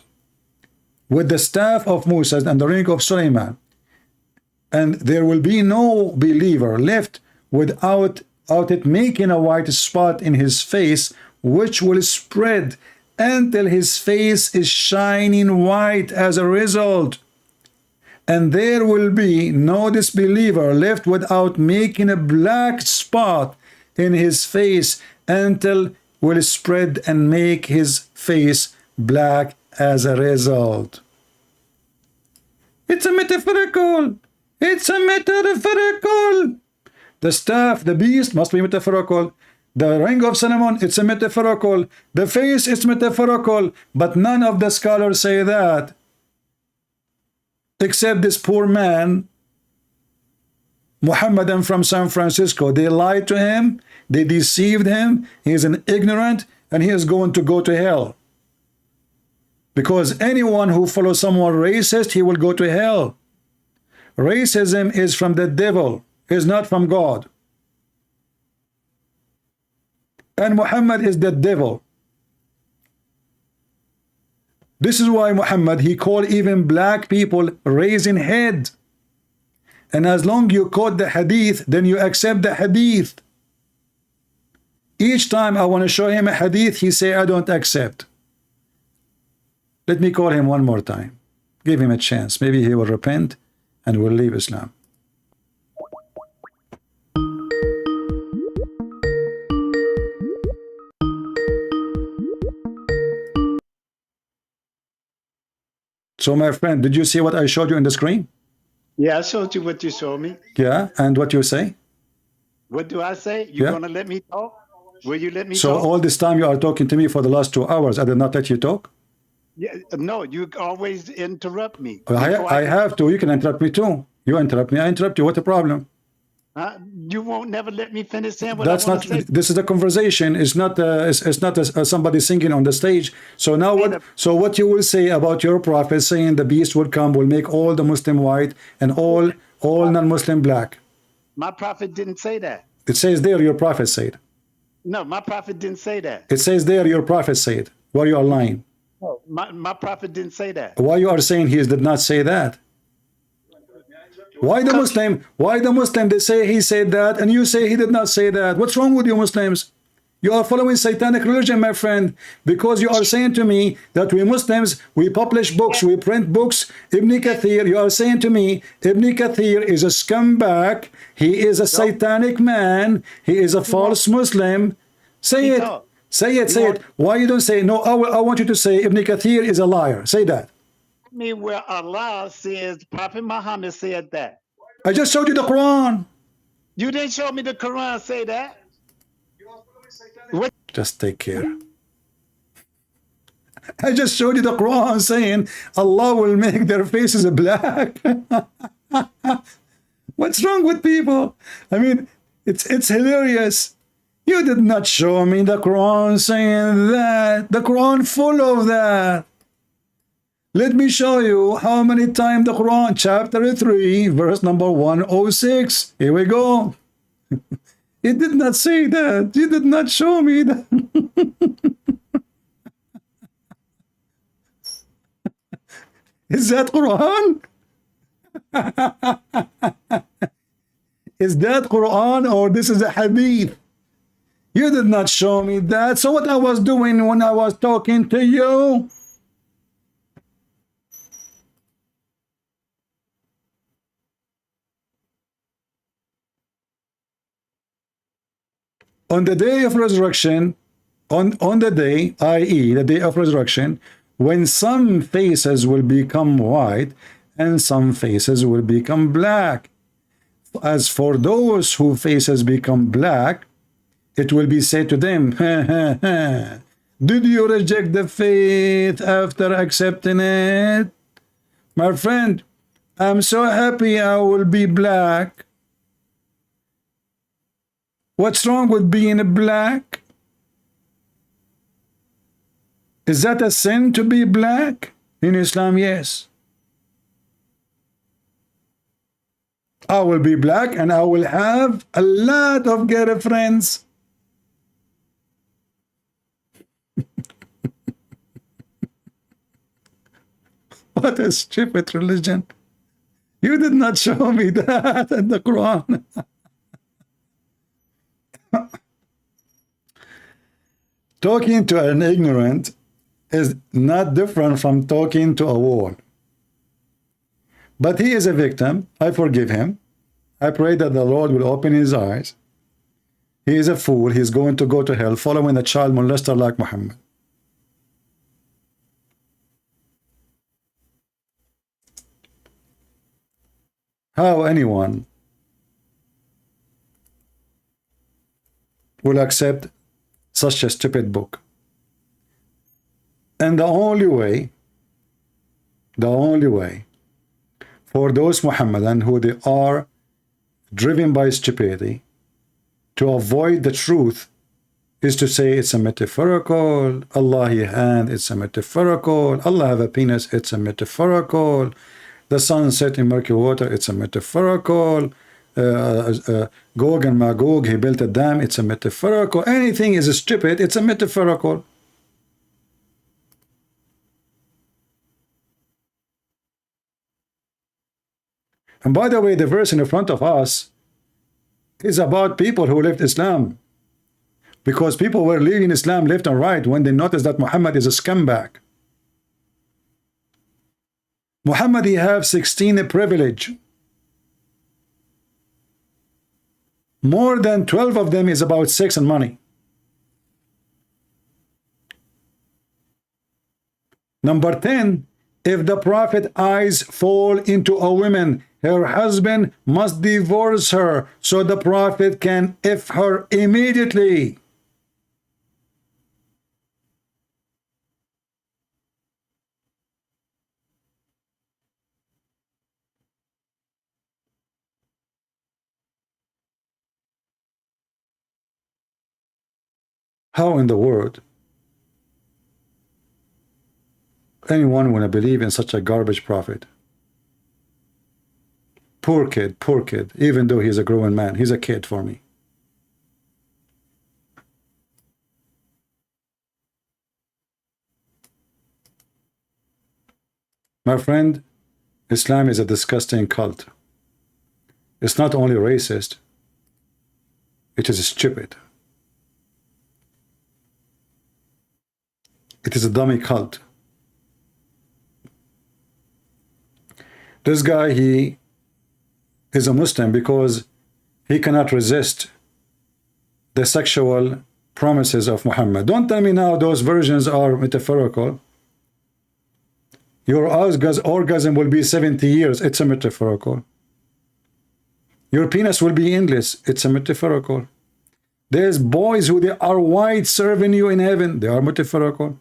with the staff of Moses and the ring of Suleiman, and there will be no believer left without it making a white spot in his face, which will spread until his face is shining white as a result. And there will be no disbeliever left without making a black spot in his face until will spread and make his face black as a result. It's a metaphorical. It's a metaphorical. The staff, the beast must be metaphorical. The ring of Solomon, it's a metaphorical. The face is metaphorical. But none of the scholars say that, except this poor man, Muhammadan from San Francisco. They lied to him. They deceived him. He is an ignorant, and he is going to go to hell. Because anyone who follows someone racist, he will go to hell. Racism is from the devil, is not from God. And Muhammad is the devil. This is why Muhammad, he called even black people raising head. And as long you quote the hadith, then you accept the hadith. Each time I want to show him a hadith, he say, I don't accept. Let me call him one more time. Give him a chance. Maybe he will repent and will leave Islam. So my friend, did you see what I showed you in the screen? Yeah, I showed you what you showed me. Yeah, and what you say? What do I say? You Yeah. gonna let me talk? Will you let me So talk? all this time you are talking to me for the last 2 hours. I did not let you talk. Yeah, no, you always interrupt me. I have to. You can interrupt me too. You interrupt me, I interrupt you. What the problem? You won't never let me finish saying what That's I not. want to say. This is a conversation. It's not. It's not somebody singing on the stage. So now what? So what you will say about your prophet saying the beast will come, will make all the Muslim white and all non-Muslim black? My prophet didn't say that. It says there your prophet said. No, my prophet didn't say that. It says there your prophet said. Why you are lying? No, my prophet didn't say that. Why you are saying he did not say that? Why the Muslim? Why the Muslim? They say he said that, and you say he did not say that. What's wrong with you Muslims? You are following satanic religion, my friend, because you are saying to me that we Muslims, we publish books, we print books. Ibn Kathir, you are saying to me, Ibn Kathir is a scumbag. He is a satanic man. He is a false Muslim. Say it. Say it. Say it. Why you don't say no? I want you to say Ibn Kathir is a liar. Say that. Me where Allah says, Prophet Muhammad said that. I just showed you the Quran. You didn't show me the Quran say that. Just take care. I just showed you the Quran saying Allah will make their faces black. What's wrong with people? I mean, it's hilarious. You did not show me the Quran saying that. The Quran full of that. Let me show you how many times the Quran, chapter 3, verse number 106. Here we go. It did not say that. You did not show me that. Is that Quran? Is that Quran or this is a hadith? You did not show me that. So what I was doing when I was talking to you? On the day of resurrection, on the day, i.e. the day of resurrection, when some faces will become white and some faces will become black. As for those whose faces become black, it will be said to them, did you reject the faith after accepting it? My friend, I'm so happy I will be black. What's wrong with being black? Is that a sin to be black? In Islam, yes. I will be black and I will have a lot of girlfriends. What a stupid religion. You did not show me that in the Quran. Talking to an ignorant is not different from talking to a wall. But he is a victim. I forgive him. I pray that the Lord will open his eyes. He is a fool. He's going to go to hell following a child molester like Muhammad. How anyone will accept such a stupid book? And the only way for those Muhammadan who they are driven by stupidity to avoid the truth is to say it's a metaphorical. Allah he hand, it's a metaphorical. Allah have a penis, it's a metaphorical. The sun set in murky water, it's a metaphorical. Gog and Magog, he built a dam, it's a metaphorical. Anything is stupid, it's a metaphorical. And by the way, the verse in front of us is about people who left Islam, because people were leaving Islam left and right when they noticed that Muhammad is a scumbag. Muhammad, he have 16 privilege. More than 12 of them is about sex and money. Number 10, if the Prophet eyes fall into a woman, her husband must divorce her so the Prophet can F her immediately. How in the world anyone want to believe in such a garbage prophet? Poor kid, even though he's a grown man, he's a kid for me. My friend, Islam is a disgusting cult. It's not only racist, it is stupid. It is a dummy cult. This guy, he is a Muslim because he cannot resist the sexual promises of Muhammad. Don't tell me now those versions are metaphorical. Your orgasm will be 70 years. It's a metaphorical. Your penis will be endless. It's a metaphorical. There's boys who they are white serving you in heaven. They are metaphorical.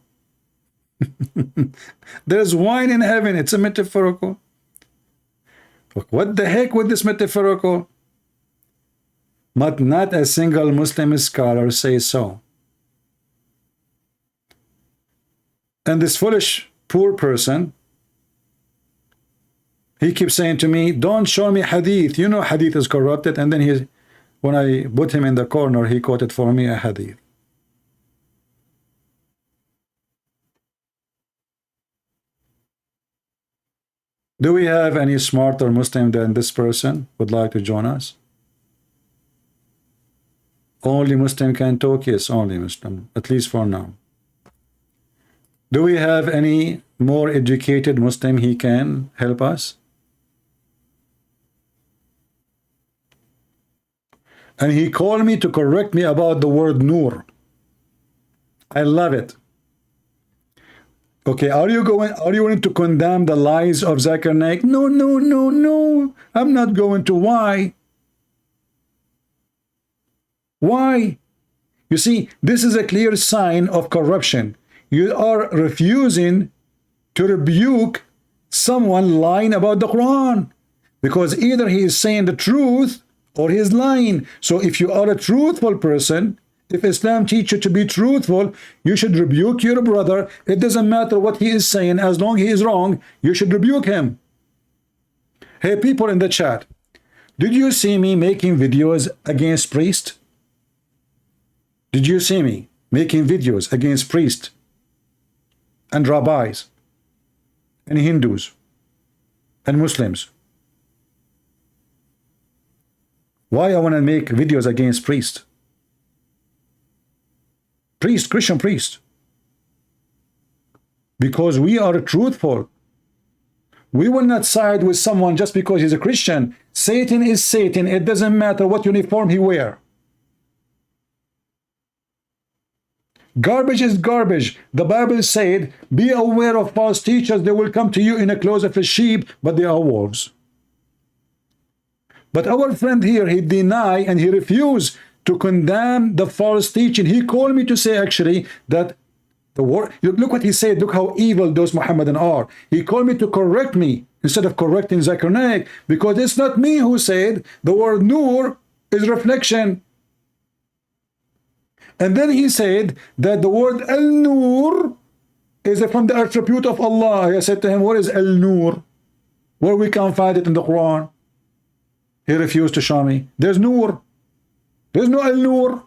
There's wine in heaven. It's a metaphorical. What the heck with this metaphorical? But not a single Muslim scholar says so. And this foolish poor person, he keeps saying to me, don't show me hadith. You know hadith is corrupted. And then when I put him in the corner, he quoted for me a hadith. Do we have any smarter Muslim than this person would like to join us? Only Muslim can talk? Yes, only Muslim, at least for now. Do we have any more educated Muslim he can help us? And he called me to correct me about the word Nur. I love it. Okay, are you going to condemn the lies of Zakir Naik? No, no, no, no. I'm not going to. Why? Why? You see, this is a clear sign of corruption. You are refusing to rebuke someone lying about the Quran, because either he is saying the truth or he is lying. So if you are a truthful person, if Islam teaches you to be truthful, you should rebuke your brother. It doesn't matter what he is saying, as long as he is wrong, you should rebuke him. Hey, people in the chat, did you see me making videos against priests? Did you see me making videos against priests and rabbis and Hindus and Muslims. Why I want to make videos against priests? Priest, Christian priest. Because we are truthful. We will not side with someone just because he's a Christian. Satan is Satan. It doesn't matter what uniform he wears. Garbage is garbage. The Bible said, be aware of false teachers. They will come to you in a clothes of a sheep, but they are wolves. But our friend here, he denied and he refused to condemn the false teaching. He called me to say actually that the word, look what he said, look how evil those Mohammedan are. He called me to correct me instead of correcting Zakir Naik, because it's not me who said the word nur is reflection. And then he said that the word al-nur is from the attribute of Allah. I said to him, what is al-nur? Where we can find it in the Quran? He refused to show me. There's nur. There's no al-nur.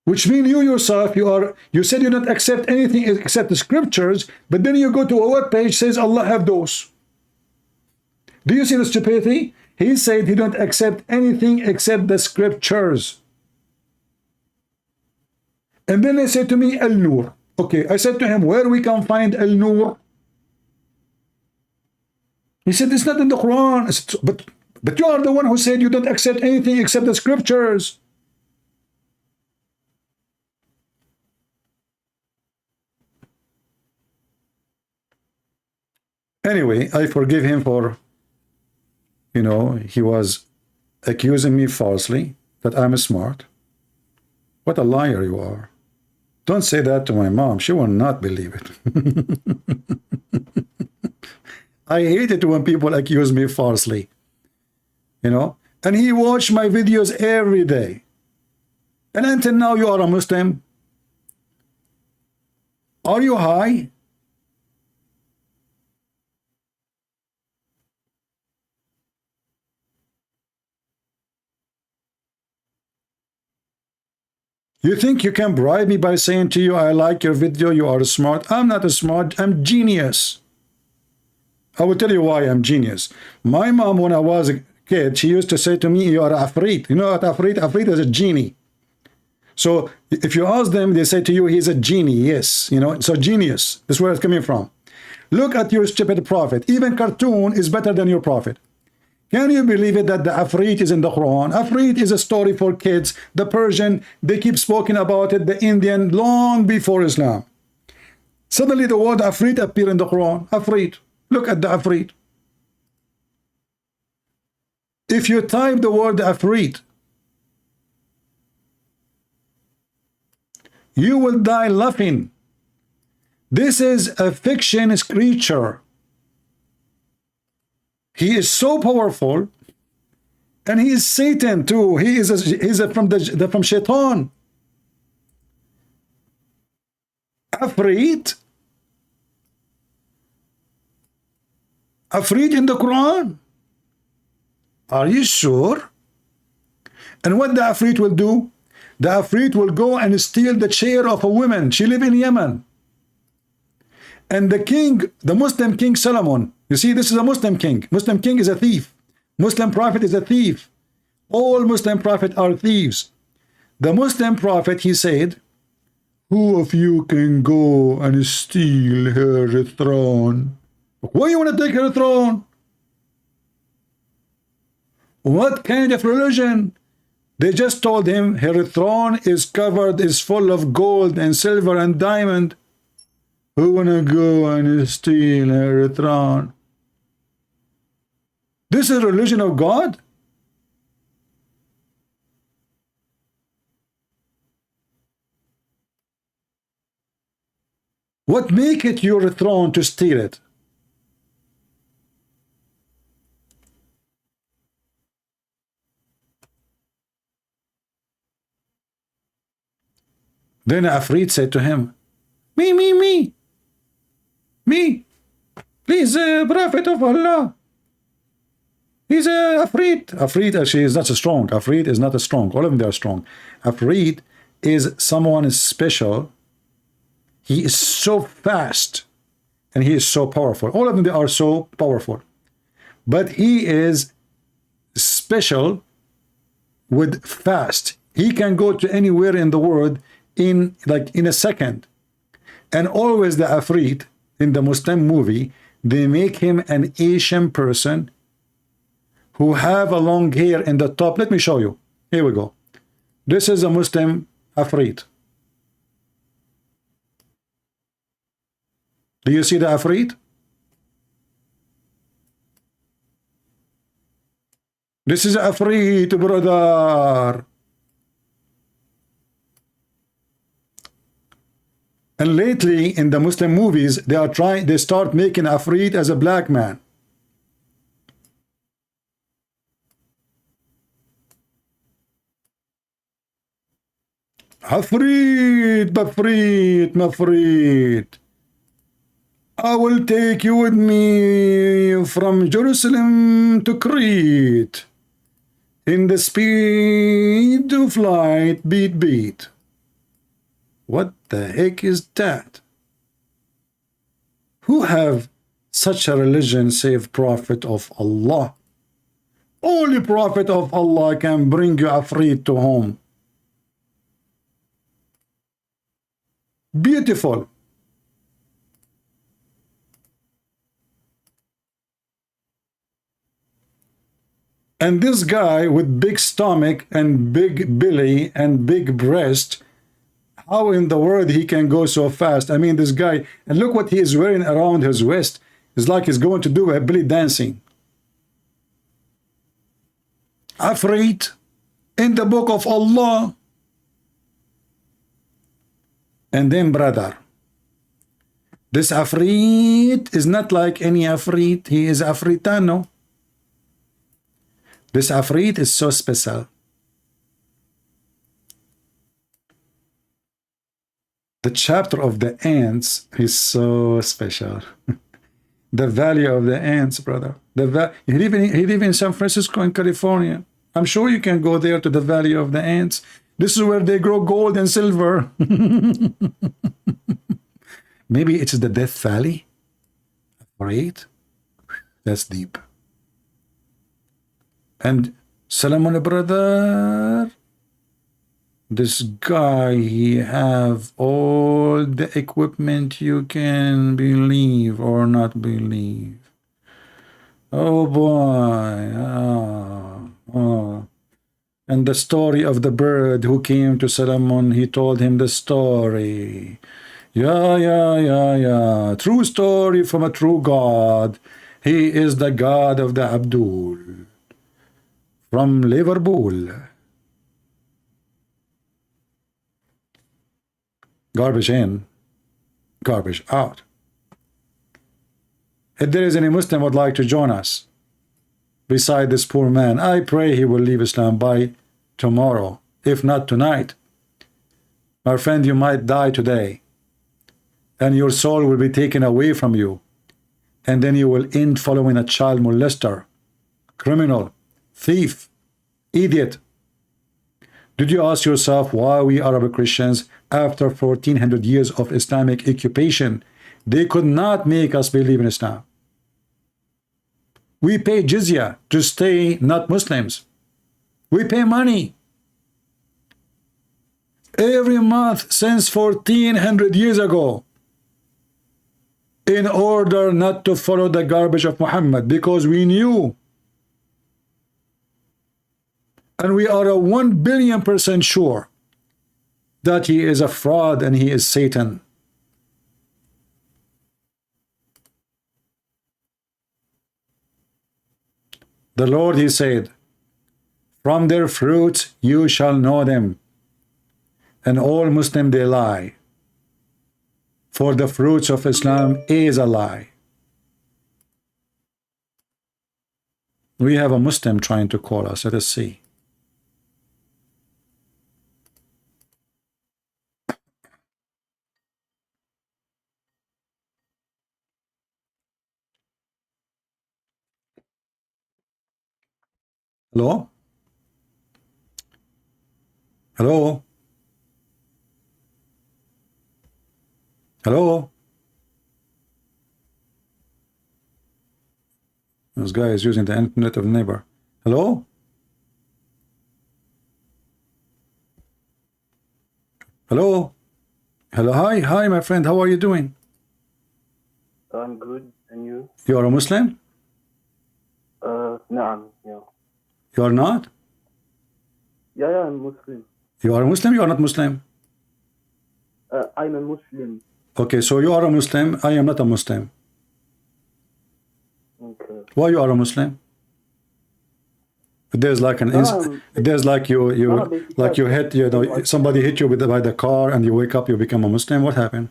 Which means you yourself, you said you don't accept anything except the scriptures, but then you go to a web page says Allah have those. Do you see the stupidity? He said he don't accept anything except the scriptures. And then they said to me, Al-Nur. Okay, I said to him, where we can find Al-Nur? He said, it's not in the Quran. I said, but you are the one who said you don't accept anything except the scriptures. Anyway, I forgive him for, you know, he was accusing me falsely that I'm smart. What a liar you are. Don't say that to my mom. She will not believe it. I hate it when people accuse me falsely. You know, and he watched my videos every day. And until now you are a Muslim. Are you high? You think you can bribe me by saying to you, I like your video, you are smart? I'm not smart, I'm genius. I will tell you why I'm genius. My mom, when I was a kid, she used to say to me, you are afreet. You know what afreet? Afreet is a genie. So if you ask them, they say to you, he's a genie. Yes, you know, so genius. That's where it's coming from. Look at your stupid prophet. Even cartoon is better than your prophet. Can you believe it that the Afreet is in the Quran? Afreet is a story for kids. The Persian, they keep speaking about it. The Indian, long before Islam. Suddenly the word Afreet appeared in the Quran. Afreet. Look at the Afreet. If you type the word Afreet, you will die laughing. This is a fiction creature. He is so powerful, and he is Satan too. He's from Shaitan. Afreet in the Quran. Are you sure? And what the Afreet will do? The Afreet will go and steal the chair of a woman. She lives in Yemen. And the king, the Muslim king Solomon, you see, this is a Muslim king. Muslim king is a thief. Muslim prophet is a thief. All Muslim prophets are thieves. The Muslim prophet, he said, who of you can go and steal her throne? Why you want to take her throne? What kind of religion? They just told him her throne is covered, is full of gold and silver and diamond. Who wanna go and steal her throne? This is religion of God? What make it your throne to steal it? Then Afreet said to him, me, please, prophet of Allah. He's a Afreet. Afreet actually is not so strong. Afreet is not a strong. All of them, they are strong. Afreet is someone special. He is so fast and he is so powerful. All of them, they are so powerful. But he is special with fast. He can go to anywhere in the world in a second. And always the Afrit in the Muslim movie, they make him an Asian person who have a long hair in the top. Let me show you. Here we go. This is a Muslim Afrit. Do you see the Afrit? This is Afrit, brother. And lately in the Muslim movies, they start making Afrit as a black man. Afrit, Mafrit, Mafrit. I will take you with me from Jerusalem to Crete. In the speed of light, beat, beat. What the heck is that? Who have such a religion save Prophet of Allah? Only Prophet of Allah can bring you Afrit to home. Beautiful. And this guy with big stomach and big belly and big breast, how in the world he can go so fast? I mean, this guy, and look what he is wearing around his waist. It's like he's going to do a belly dancing. Afrit in the book of Allah. And then, brother, this Afrit is not like any Afrit. He is Afritano. This Afrit is so special. The chapter of the ants is so special. The value of the ants, brother. He live in San Francisco in California. I'm sure you can go there to the valley of the ants. This is where they grow gold and silver. Maybe it's the Death Valley. Right? That's deep. And Solomon, brother, this guy, he have all the equipment you can believe or not believe. Oh boy. Oh. And the story of the bird who came to Solomon, he told him the story. Yeah. True story from a true God. He is the God of the Abdul. From Liverpool. Garbage in, garbage out. If there is any Muslim would like to join us, beside this poor man, I pray he will leave Islam by tomorrow, if not tonight. My friend, you might die today, and your soul will be taken away from you, and then you will end following a child molester, criminal, thief, idiot. Did you ask yourself why we Arab Christians, after 1400 years of Islamic occupation, they could not make us believe in Islam? We pay jizya to stay not Muslims. We pay money every month since 1400 years ago in order not to follow the garbage of Muhammad, because we knew, and we are 1,000,000,000% sure that he is a fraud and he is Satan. The Lord, he said, from their fruits you shall know them. And all Muslims, they lie. For the fruits of Islam is a lie. We have a Muslim trying to call us. Let us see. Hello? Hello? Hello? This guy is using the internet of the neighbor. Hello? Hello? Hello, hi, my friend. How are you doing? I'm good, and you? You are a Muslim? No, yeah. You are not? Yeah, I'm Muslim. You are a Muslim? You are not Muslim? I'm a Muslim. Okay, so you are a Muslim. I am not a Muslim. Okay. Why you are a Muslim? There's like an there's like you hit, you know, somebody hit you with by the car and you wake up, you become a Muslim. What happened?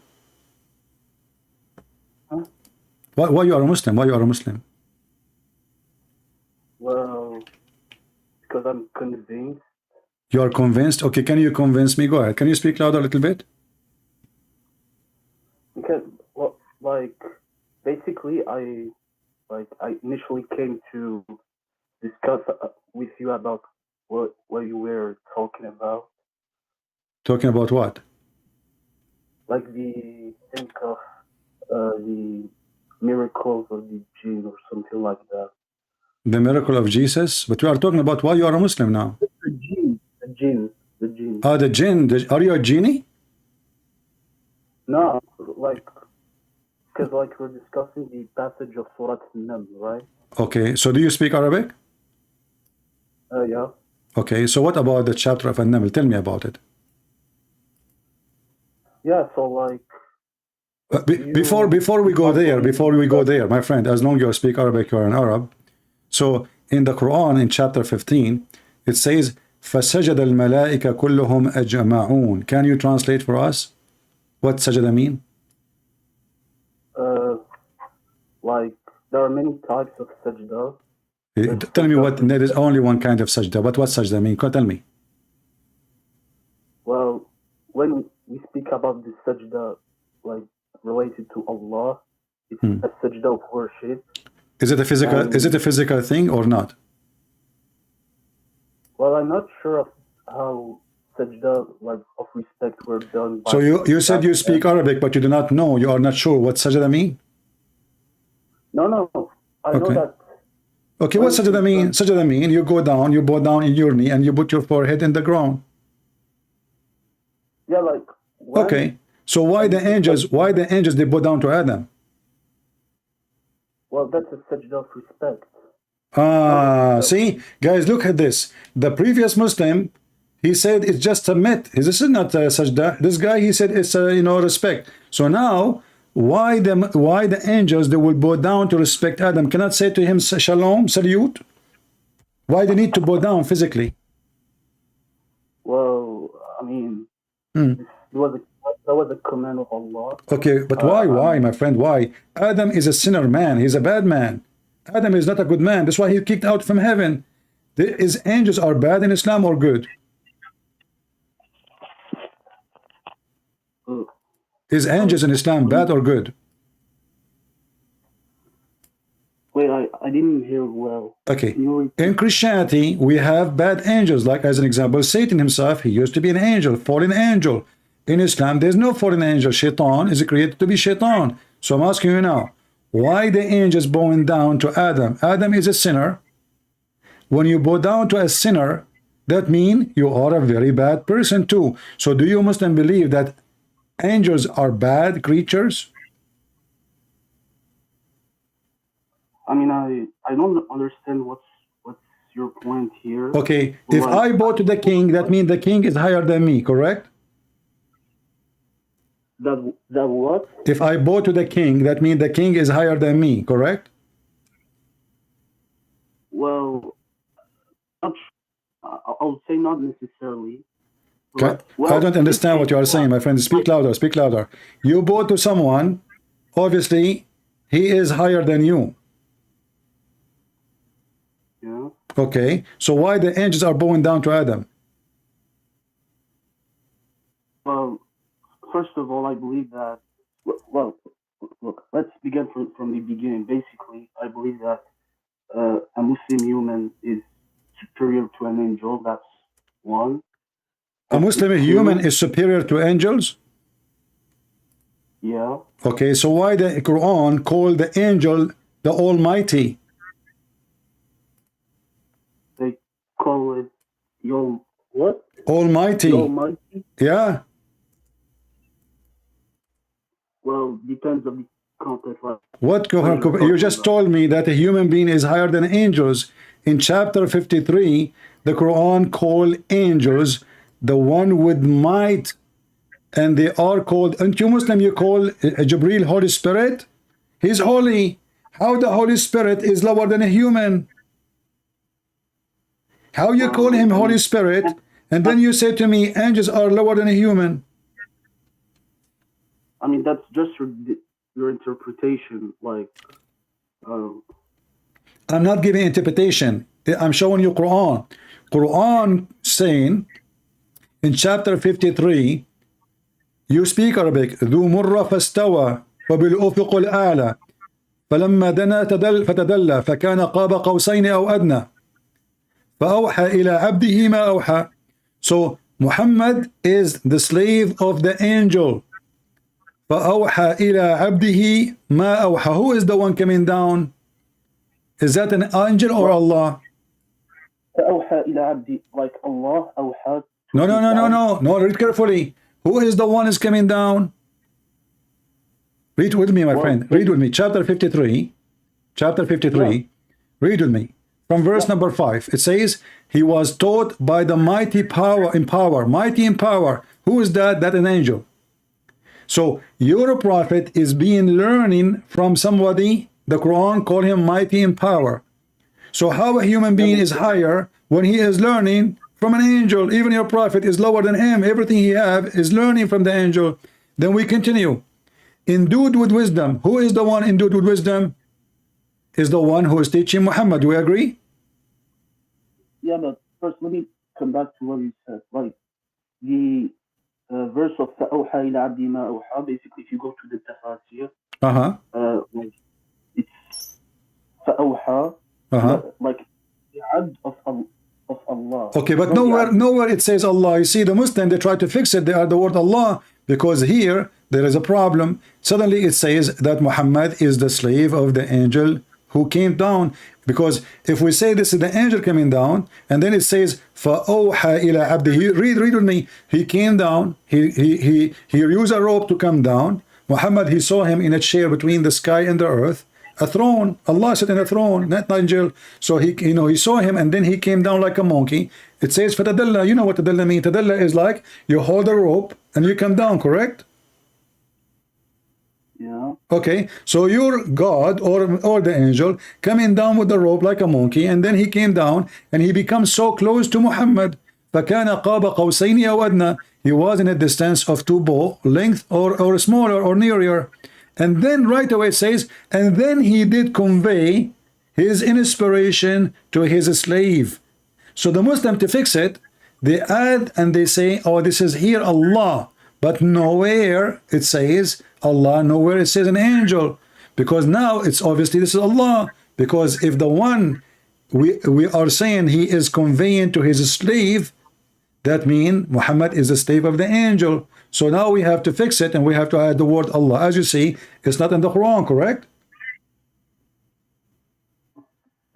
Huh? Why you are a Muslim? Why you are a Muslim? Well, because I'm convinced. You are convinced? Okay, can you convince me? Go ahead. Can you speak louder a little bit? Because, well, like, basically, I initially came to discuss with you about what you were talking about. Talking about what? Like the think of the miracles of the jinn or something like that. The miracle of Jesus? But we are talking about why you are a Muslim now. The jinn. Ah, the jinn. Are you a genie? No, like, because like we're discussing the passage of Surah An-Naml, right? Okay, so do you speak Arabic? Yeah. Okay, so what about the chapter of An-Naml? Tell me about it. Yeah, so like... Before we go there, my friend, as long as you speak Arabic, you're an Arab. So in the Quran, in chapter 15, it says, فَسَجَدَ الْمَلَائِكَ كُلُّهُمْ أَجْمَعُونَ. Can you translate for us what sajada mean? Like, there are many types of sajda. Tell me what, there is only one kind of sajda, but what sajda mean? Tell me. Well, when we speak about the sajda, like, related to Allah, it's a sajda of worship. Is it a physical thing or not? Well, I'm not sure of how sajda, like, of respect were done by... So you said you speak Arabic, but you do not know, you are not sure what sajda mean? No, I know that... Okay, what sajda mean? Sajda mean you go down, you bow down in your knee, and you put your forehead in the ground. Yeah, like... Okay, so why the angels they bow down to Adam? Well, that's a sajda of respect. See, guys, look at this. The previous Muslim, he said it's just a myth. This is not a sajda. This guy, he said it's a, respect. So now, why the angels, they will bow down to respect Adam? Cannot say to him shalom, salute? Why they need to bow down physically? Well, I mean, that was a command of Allah. Okay, but why, my friend? Why? Adam is a sinner man. He's a bad man. Adam is not a good man. That's why he kicked out from heaven. Is angels are bad in Islam or good? Is angels in Islam bad or good? Wait, I didn't hear well. Okay. In Christianity, we have bad angels. Like as an example, Satan himself, he used to be an angel, fallen angel. In Islam, there's no fallen angel. Shaitan is created to be shaitan. So I'm asking you now, why the angels bowing down to Adam? Adam is a sinner. When you bow down to a sinner, that means you are a very bad person too. So do you Muslim believe that angels are bad creatures? I mean, I don't understand what's your point here. Okay, if I bow to the king, that means the king is higher than me, correct? That what? If I bow to the king, that means the king is higher than me, correct? Well, I would say not necessarily. Okay. I don't understand what you are saying, my friend. Speak louder, speak louder. You bow to someone, obviously, he is higher than you. Yeah. Okay, so why the angels are bowing down to Adam? Well, first of all, I believe that, well, look, let's begin from the beginning. Basically, I believe that a Muslim human is superior to an angel. That's one. A Muslim human is superior to angels? Yeah. Okay, so why the Quran called the angel the Almighty? They call it Yo. What? Almighty. Almighty. Yeah. Well, depends on the context. Like, What you just told me that a human being is higher than angels. In chapter 53, the Quran called angels the one with might, and they are called, and you Muslim, you call Jibreel Holy Spirit. He's holy. How the Holy Spirit is lower than a human? How you call him Holy Spirit, and then you say to me angels are lower than a human? I mean, that's just your interpretation. Like, I'm not giving interpretation. I'm showing you Quran. Quran saying in chapter 53, you speak Arabic. ذو مرة فاستوى وبالأفق الأعلى فلما دنا فتدلى فكان قاب قوسين أو أدنى فأوحى إلى عبده ما أوحى. So Muhammad is the slave of the angel. فأوحى إلى عبده ما أوحى. Who is the one coming down? Is that an angel or Allah? فأوحى إلى عبدي, like Allah أوحى. No, read carefully. Who is the one is coming down? Read with me, my friend. Read with me. Chapter 53. Chapter 53. Yeah. Read with me. From verse number 5. It says, he was taught by the mighty power in power. Mighty in power. Who is that? That an angel. So your prophet is being learning from somebody. The Quran called him mighty in power. So how a human being is higher when he is learning from an angel? Even your prophet is lower than him. Everything he have is learning from the angel. Then we continue. Endued with wisdom. Who is the one endued with wisdom? Is the one who is teaching Muhammad. Do we agree? Yeah, but first let me come back to what you said. Like the verse of فَأَوْحَى إِلَى عَبْدِي مَا أَوْحَى. Basically, if you go to the tafsir, like it's فَأَوْحَى, like the abd of Allah. Okay, but nowhere it says Allah. You see, the Muslim, they try to fix it. They are the word Allah, because here there is a problem. Suddenly it says that Muhammad is the slave of the angel who came down. Because if we say this is the angel coming down, and then it says فَأَوْحَى إِلَى عَبْدِهِ, read with me. He came down. He used a rope to come down. Muhammad, he saw him in a chair between the sky and the earth. A throne. Allah sat in a throne, not angel. So he saw him, and then he came down like a monkey. It says fatadalla. You know what tadalla means? Tadalla is like you hold a rope and you come down, correct? Yeah. Okay, so your God or the angel coming down with the rope like a monkey, and then he came down and he becomes so close to Muhammad. فَكَانَ قَابَ قَوْسَيْنِ أَوْ أَدْنَى. He was in a distance of 2 bow length or smaller or nearer. And then right away it says, and then he did convey his inspiration to his slave. So the Muslim, to fix it, they add and they say, oh, this is here Allah. But nowhere it says Allah, nowhere it says an angel. Because now it's obviously this is Allah. Because if the one we are saying he is conveying to his slave, that means Muhammad is the slave of the angel. So now we have to fix it and we have to add the word Allah. As you see, it's not in the Quran, correct?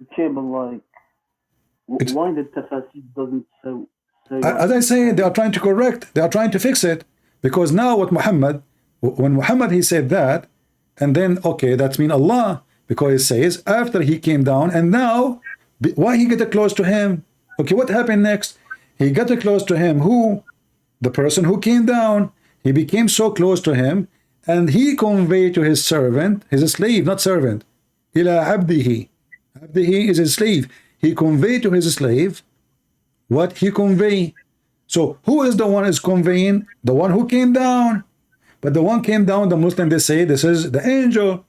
Okay, but like, why the tafsir doesn't say as I say, they are trying to correct, they are trying to fix it. Because now what when Muhammad he said that, and then okay, that's mean Allah, because it says after he came down, and now why he get close to him? Okay, what happened next? He got close to him. Who? The person who came down. He became so close to him, and he conveyed to his servant, his slave, not servant. Ila abdihi. Abdihi is his slave. He conveyed to his slave what he conveyed. So who is the one is conveying? The one who came down. But the one came down, the Muslim, they say this is the angel.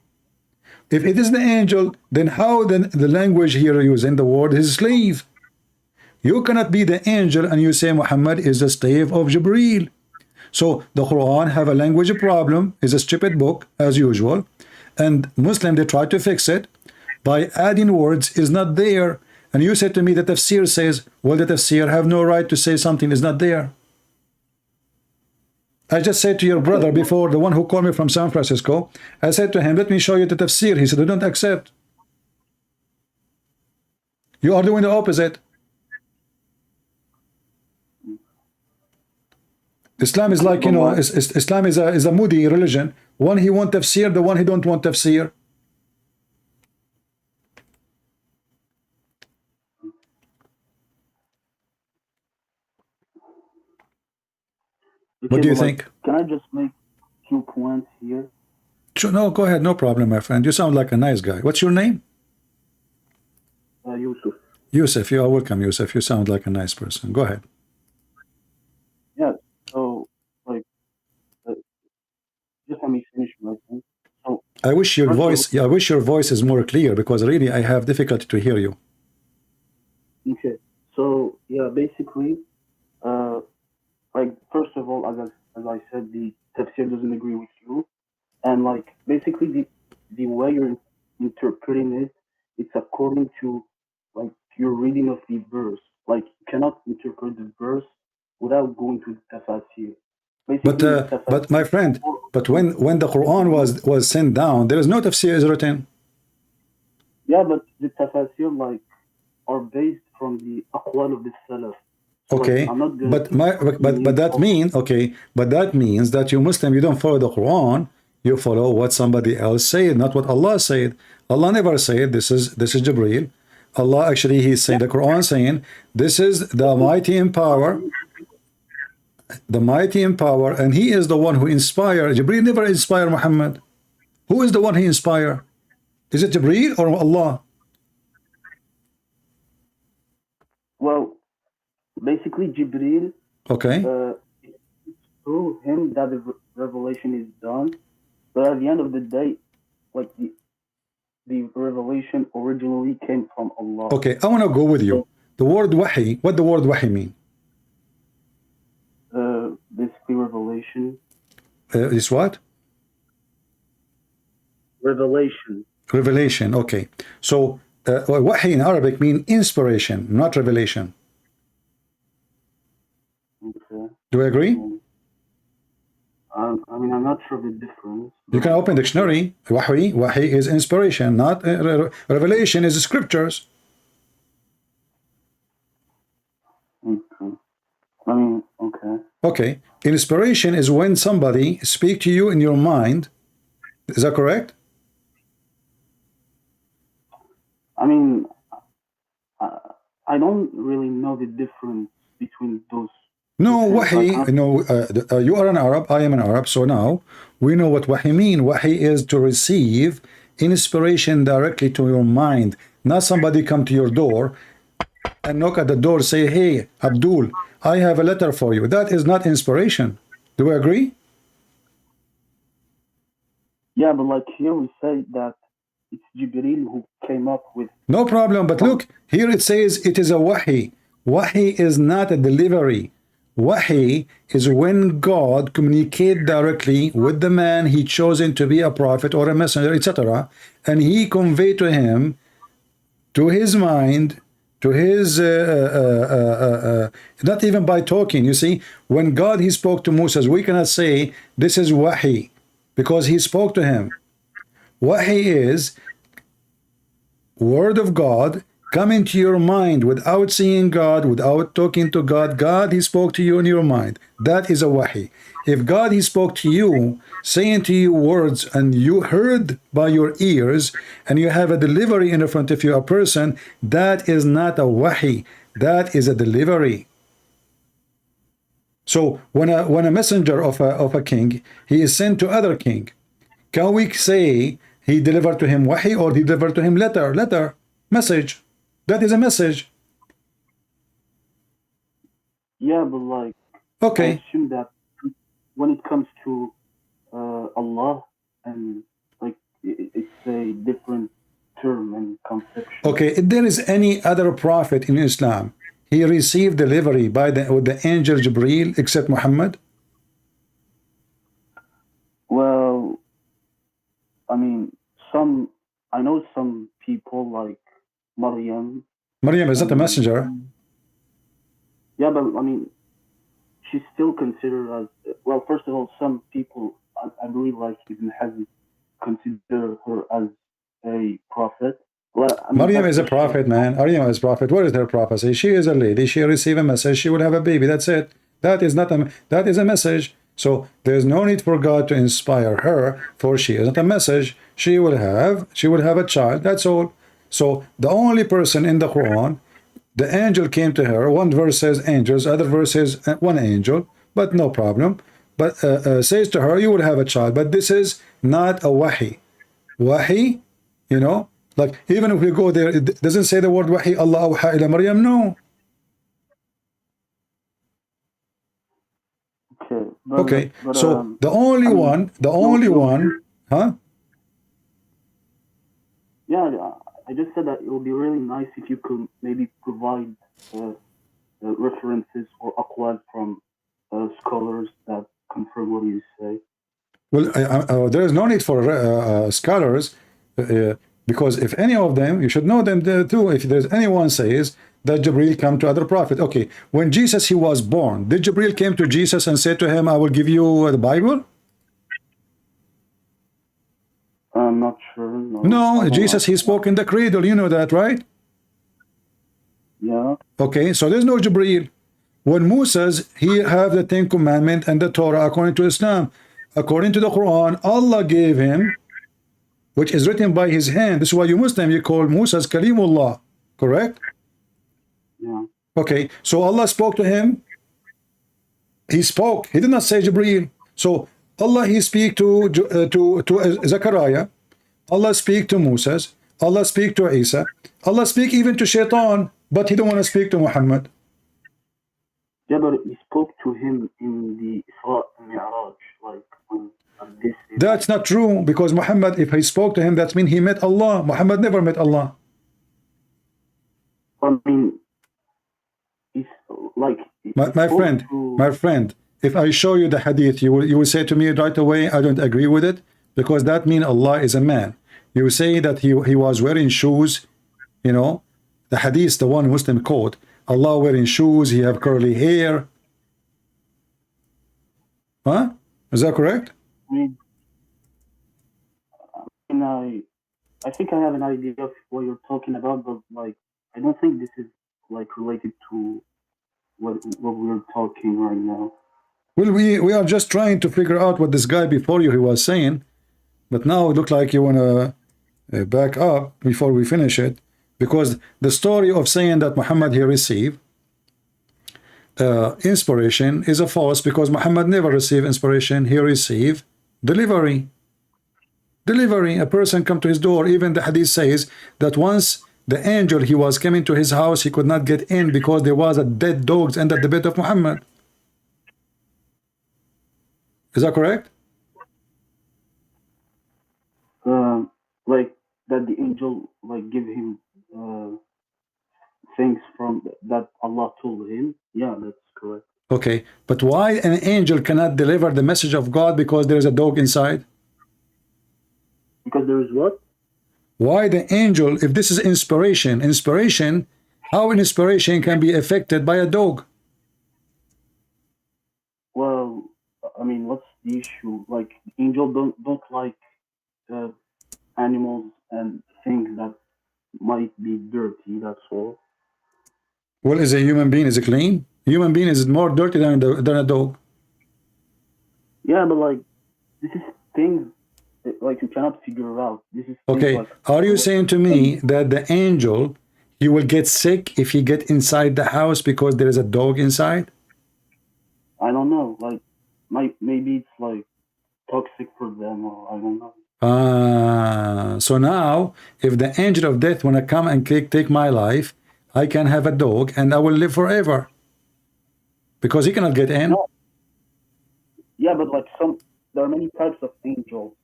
If it is the angel, then how then the language here using the word his slave? You cannot be the angel and you say Muhammad is the slave of Jibreel. So the Quran have a language problem, is a stupid book as usual, and Muslim they try to fix it by adding words is not there. And you said to me that tafsir says, well, the tafsir have no right to say something is not there. I just said to your brother before, the one who called me from San Francisco, I said to him, let me show you the tafsir. He said, I don't accept. You are doing the opposite. Islam is like, you know, Islam is a moody religion. One he want tafsir, the one he don't want tafsir. What do you think? Can I just make 2 points here? Sure, no, go ahead, no problem, my friend. You sound like a nice guy. What's your name? Yusuf. Yusuf, you are welcome, Yusuf. You sound like a nice person. Go ahead. Yeah, so, like, just let me finish my thing. So, I wish your voice is more clear, because really I have difficulty to hear you. Okay, so, yeah, basically, like, first of all, as I said, the tafsir doesn't agree with you. And, like, basically, the way you're interpreting it, it's according to, like, your reading of the verse. Like, you cannot interpret the verse without going to the tafsir. But my friend, but when the Quran was sent down, there is no tafsir is written. Yeah, but the tafsir, like, are based from the aqwal of the salaf. So, okay, like, but that means that you Muslim, you don't follow the Quran, you follow what somebody else said, not what Allah said. Allah never said this is Jibreel. Allah actually, He's saying, the Quran saying, this is the mighty in power, and He is the one who inspired. Jibreel never inspired Muhammad. Who is the one He inspired? Is it Jibreel or Allah? Well, basically, Jibreel, okay, through him that the revelation is done, but at the end of the day, like, the revelation originally came from Allah. Okay, I want to go with you. The word wahi, what the word wahi mean? Basically, revelation. Is what? Revelation. Revelation, okay. So, wahi in Arabic mean inspiration, not revelation. Okay. Do you agree? I mean, I'm not sure the difference. You can open dictionary. Wahi is inspiration, not revelation is scriptures. Okay. I mean, okay. Okay. Inspiration is when somebody speak to you in your mind. Is that correct? I mean, I don't really know the difference between those. No, wahi, you are an Arab, I am an Arab, so now we know what wahi mean. Wahi is to receive inspiration directly to your mind, not somebody come to your door and knock at the door, say, hey, Abdul, I have a letter for you. That is not inspiration. Do we agree? Yeah, but like here we say that it's Jibreel who came up with. No problem, but look, here it says it is a wahi. Wahi is not a delivery. Wahi is when God communicates directly with the man He chosen to be a prophet or a messenger, etc., and He convey to him, to his mind, to his not even by talking. You see, when God He spoke to Moses, we cannot say this is wahi because He spoke to him. Wahi is word of God coming to your mind without seeing God, without talking to God. God, He spoke to you in your mind. That is a wahi. If God, He spoke to you, saying to you words, and you heard by your ears, and you have a delivery in front of you, a person, that is not a wahi. That is a delivery. So when a messenger of a king, he is sent to other king, can we say he delivered to him wahi or he delivered to him letter, message? That is a message. Yeah, but like, okay, I assume that when it comes to Allah, and like it's a different term and conception. Okay, if there is any other prophet in Islam, he received delivery with the angel Jibreel except Muhammad? Well, I mean, I know some people like Maryam. Maryam is not a messenger. Yeah, but I mean, she's still considered as, well, first of all, some people, I believe, like Ibn Hazm, consider her as a prophet. Well, I mean, Maryam is a prophet, man. Maryam is a prophet. What is her prophecy? She is a lady. She received a message. She will have a baby. That's it. That is not a, that is a message. So there is no need for God to inspire her, for she is not a message. She will have a child. That's all. So the only person in the Quran, the angel came to her. One verse says angels, other verse says one angel, but no problem. But says to her, you will have a child. But this is not a wahi. Wahi, you know, like even if we go there, it doesn't say the word wahi, Allah awha ila Maryam. No. Okay, so the only one, huh? Yeah, I just said that it would be really nice if you could maybe provide references or aqwal from scholars that confirm what you say. Well, there is no need for scholars, because if any of them, you should know them too. If there's anyone says that Jibreel come to other prophet. Okay, when Jesus he was born, did Jibreel came to Jesus and said to him, I will give you the Bible? I'm not sure. No, Jesus he spoke in the cradle. You know that, right? Yeah. Okay, so there's no Jibreel. When Moses he have the 10 Commandments and the Torah according to Islam, according to the Quran, Allah gave him, which is written by his hand. This is why you Muslim you call Moses Kalimullah, correct? Yeah. Okay, so Allah spoke to him. He spoke. He did not say Jibreel. So Allah he speak to Zakariah. Allah speak to Moses. Allah speak to Isa. Allah speak even to Shaitan, but he don't want to speak to Muhammad. Yeah, but he spoke to him in the Isra and Mi'raj, like on this. That's not true, because Muhammad, if he spoke to him, that means he met Allah. Muhammad never met Allah. I mean, it's like my friend, if I show you the hadith, you will say to me right away, I don't agree with it, because that means Allah is a man. You say that he was wearing shoes, you know, the hadith, the one Muslim quote, Allah wearing shoes, he have curly hair. Huh? Is that correct? I think I have an idea of what you're talking about, but like I don't think this is like related to what we're talking right now. Well, we are just trying to figure out what this guy before you he was saying, but now it looks like you want to back up before we finish it, because the story of saying that Muhammad he received inspiration is a false, because Muhammad never received inspiration. He received delivery. A person come to his door. Even the hadith says that once the angel he was coming to his house, he could not get in because there was a dead dogs under the bed of Muhammad. Is that correct? Like that the angel like give him things from that Allah told him. Yeah, that's correct. Okay, but why an angel cannot deliver the message of God because there is a dog inside? Because there is what? Why the angel, if this is inspiration, how an inspiration can be affected by a dog? Well, I mean, what's the issue? Like, angels don't like animals and things that might be dirty, that's all. Well, is a human being, is it clean? A human being is more dirty than a dog. Yeah, but like, this is things like you cannot figure out. This is okay. Like, are you saying to me that the angel he will get sick if he get inside the house because there is a dog inside? I don't know. Like, maybe it's like toxic for them, or I don't know. So now, if the angel of death wanna come and take my life, I can have a dog and I will live forever because he cannot get in. No. Yeah, but like there are many types of angels.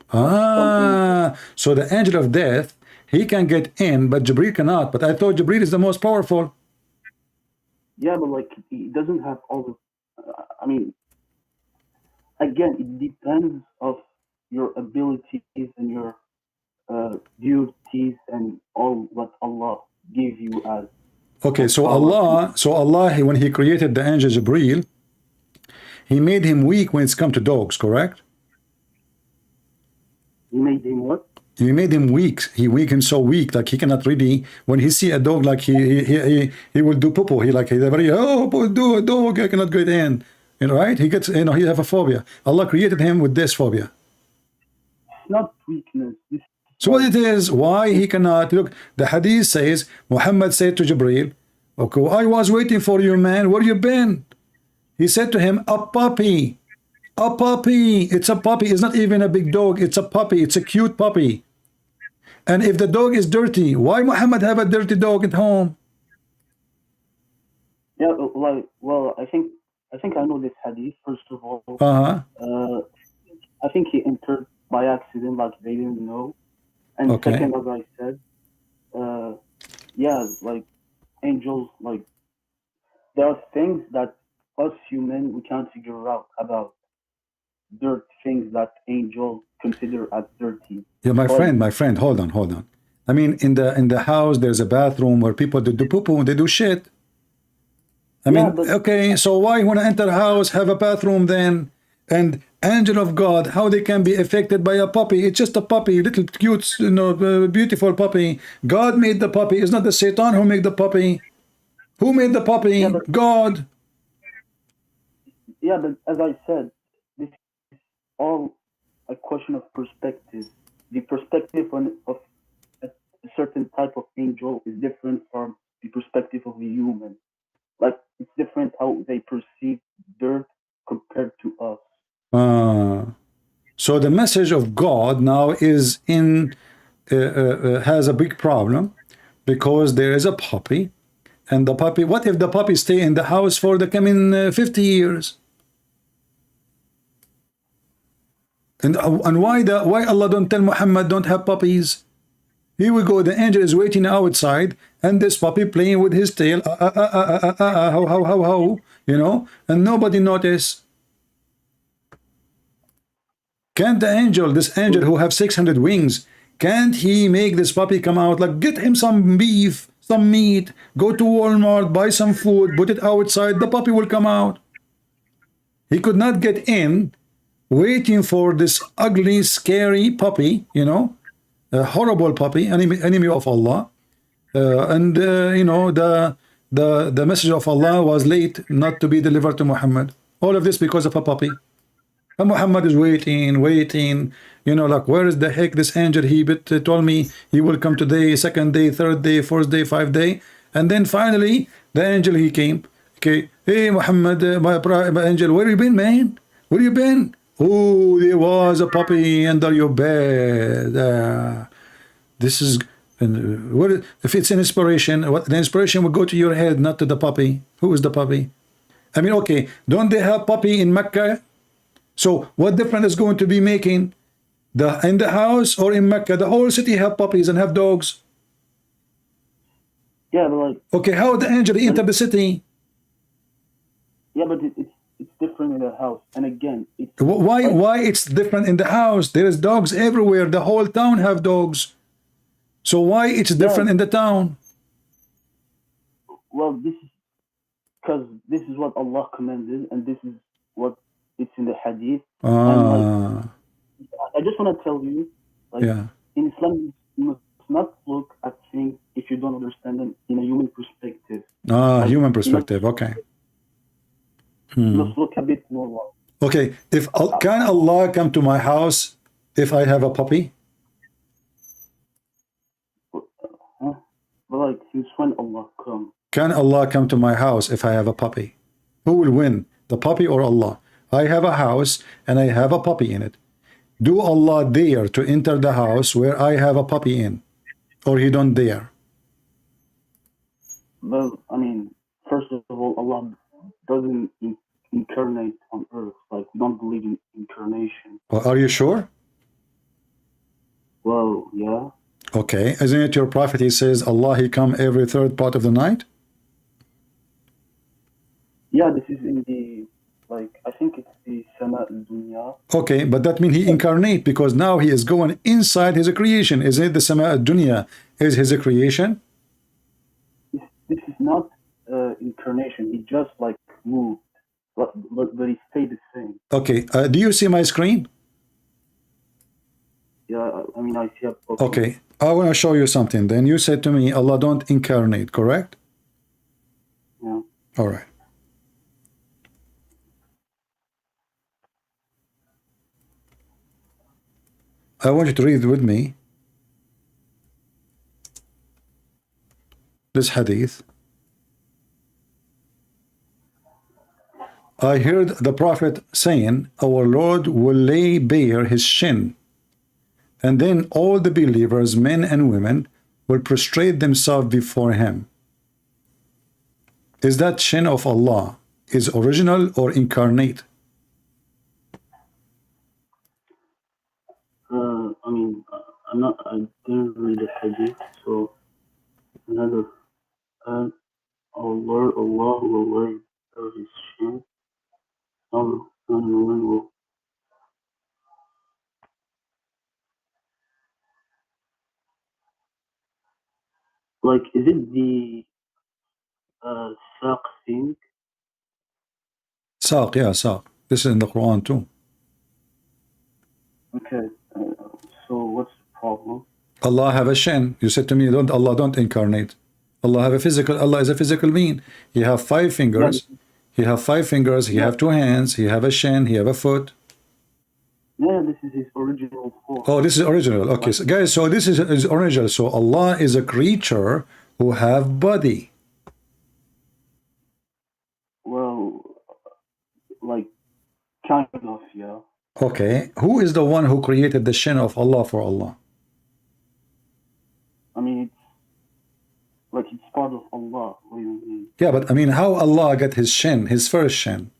So the angel of death, he can get in, but Jibreel cannot. But I thought Jibreel is the most powerful. Yeah, but like he doesn't have all the. I mean, again, it depends of your abilities and your duties and all what Allah gave you as. Okay, so Allah, when He created the angel Jibreel, He made him weak when it's come to dogs, correct? He made him what? He made him weak. He weakened so weak, like he cannot really. When he see a dog, like he will do poo. He like he very do a dog. I cannot get in. You know, right? He gets he have a phobia. Allah created him with this phobia. It's not weakness. So what it is? Why he cannot look? The hadith says Muhammad said to Jibreel, "Okay, I was waiting for you, man. Where you been?" He said to him, "A puppy." A puppy. It's a puppy. It's not even a big dog. It's a puppy. It's a cute puppy. And if the dog is dirty, why Muhammad have a dirty dog at home? Yeah, well, I think I know this hadith. First of all, I think he entered by accident, like they didn't know. And second, as I said, yeah, like angels, like there are things that us human we can't figure out about. Dirt things that angels consider as dirty. Yeah, my friend, hold on. I mean, in the house, there's a bathroom where people do poo-poo and they do shit. I mean, okay, so why when I enter a house have a bathroom then? And angel of God, how they can be affected by a puppy? It's just a puppy, little cute, you know, beautiful puppy. God made the puppy. It's not the Satan who made the puppy. Who made the puppy? Yeah, God. Yeah, but as I said, this is all a question of perspective. The perspective of a certain type of angel is different from the perspective of a human. Like, it's different how they perceive dirt compared to us. So the message of God now is in has a big problem because there is a puppy, and the puppy. What if the puppy stay in the house for the coming 50 years? And why Allah don't tell Muhammad don't have puppies? Here we go. The angel is waiting outside, and this puppy playing with his tail. How, you know, and nobody notice. Can't the angel, this angel who have 600 wings, can't he make this puppy come out? Like, get him some beef, some meat, go to Walmart, buy some food, put it outside, the puppy will come out. He could not get in, waiting for this ugly, scary puppy, you know, a horrible puppy, enemy of Allah. You know, the message of Allah was late not to be delivered to Muhammad. All of this because of a puppy. And Muhammad is waiting, you know, like, where is the heck this angel? He told me he will come today, second day, third day, fourth day, 5th day. And then finally, the angel, he came. Okay, hey, Muhammad, my angel, where you been, man? Where you been? Oh, there was a puppy under your bed. This is, what if it's an inspiration? What the inspiration will go to your head, not to the puppy. Who is the puppy? I mean, okay, don't they have puppy in Mecca? So what difference is going to be making in the house or in Mecca? The whole city have puppies and have dogs. Yeah, but like, okay, how the angel enter the city? Yeah, but it's different in the house. And again, it's why it's different in the house? There is dogs everywhere. The whole town have dogs. So why it's different in the town? Well, this is because this is what Allah commanded, and this is what it's in the hadith. And like, I just want to tell you, like, in Islam, you must not look at things if you don't understand them in a human perspective. Like, human perspective, okay. Let's look a bit more. Okay, can Allah come to my house if I have a puppy? Well, like, since when Allah come? Can Allah come to my house if I have a puppy? Who will win, the puppy or Allah? I have a house and I have a puppy in it. Do Allah dare to enter the house where I have a puppy in? Or He don't dare? Well, I mean, first of all, Allah doesn't incarnate on earth. Like, we don't believe in incarnation. Well, are you sure? Well, yeah. Okay, isn't it your prophet? He says Allah, He come every third part of the night? Yeah, this is in the, like, I think it's the Sama al-Dunya. Okay, but that means He incarnate, because now He is going inside His creation. Isn't it the Sama al-Dunya is His creation? This is not incarnation. He just, like, moved. but it stayed the same. Okay, do you see my screen? Yeah, I mean, I see. Okay, I want to show you something. Then you said to me, Allah don't incarnate, correct? Yeah. All right. I want you to read with me this hadith. I heard the Prophet saying, our Lord will lay bare his shin, and then all the believers, men and women, will prostrate themselves before him. Is that shin of Allah is original or incarnate? I mean, I didn't read the hadith, so another. Our Lord, Allah will lay bare his shin. And women will. Like, is it the saq thing? Saq, yeah, saq. This is in the Quran too. Okay, so what's the problem? Allah have a shin. You said to me, Allah don't incarnate. Allah have a physical. Allah is a physical being. He have 5 fingers. Yeah. He have 5 fingers. He have 2 hands. He have a shin. He have a foot. Yeah, this is his original form. Oh, this is original. Okay, so guys, so this is original. So Allah is a creature who have body. Well, like, kind of, yeah. Okay, who is the one who created the shin of Allah for Allah? I mean, it's part of Allah. What do you mean? Yeah, but I mean, how Allah got his shin, his first shin?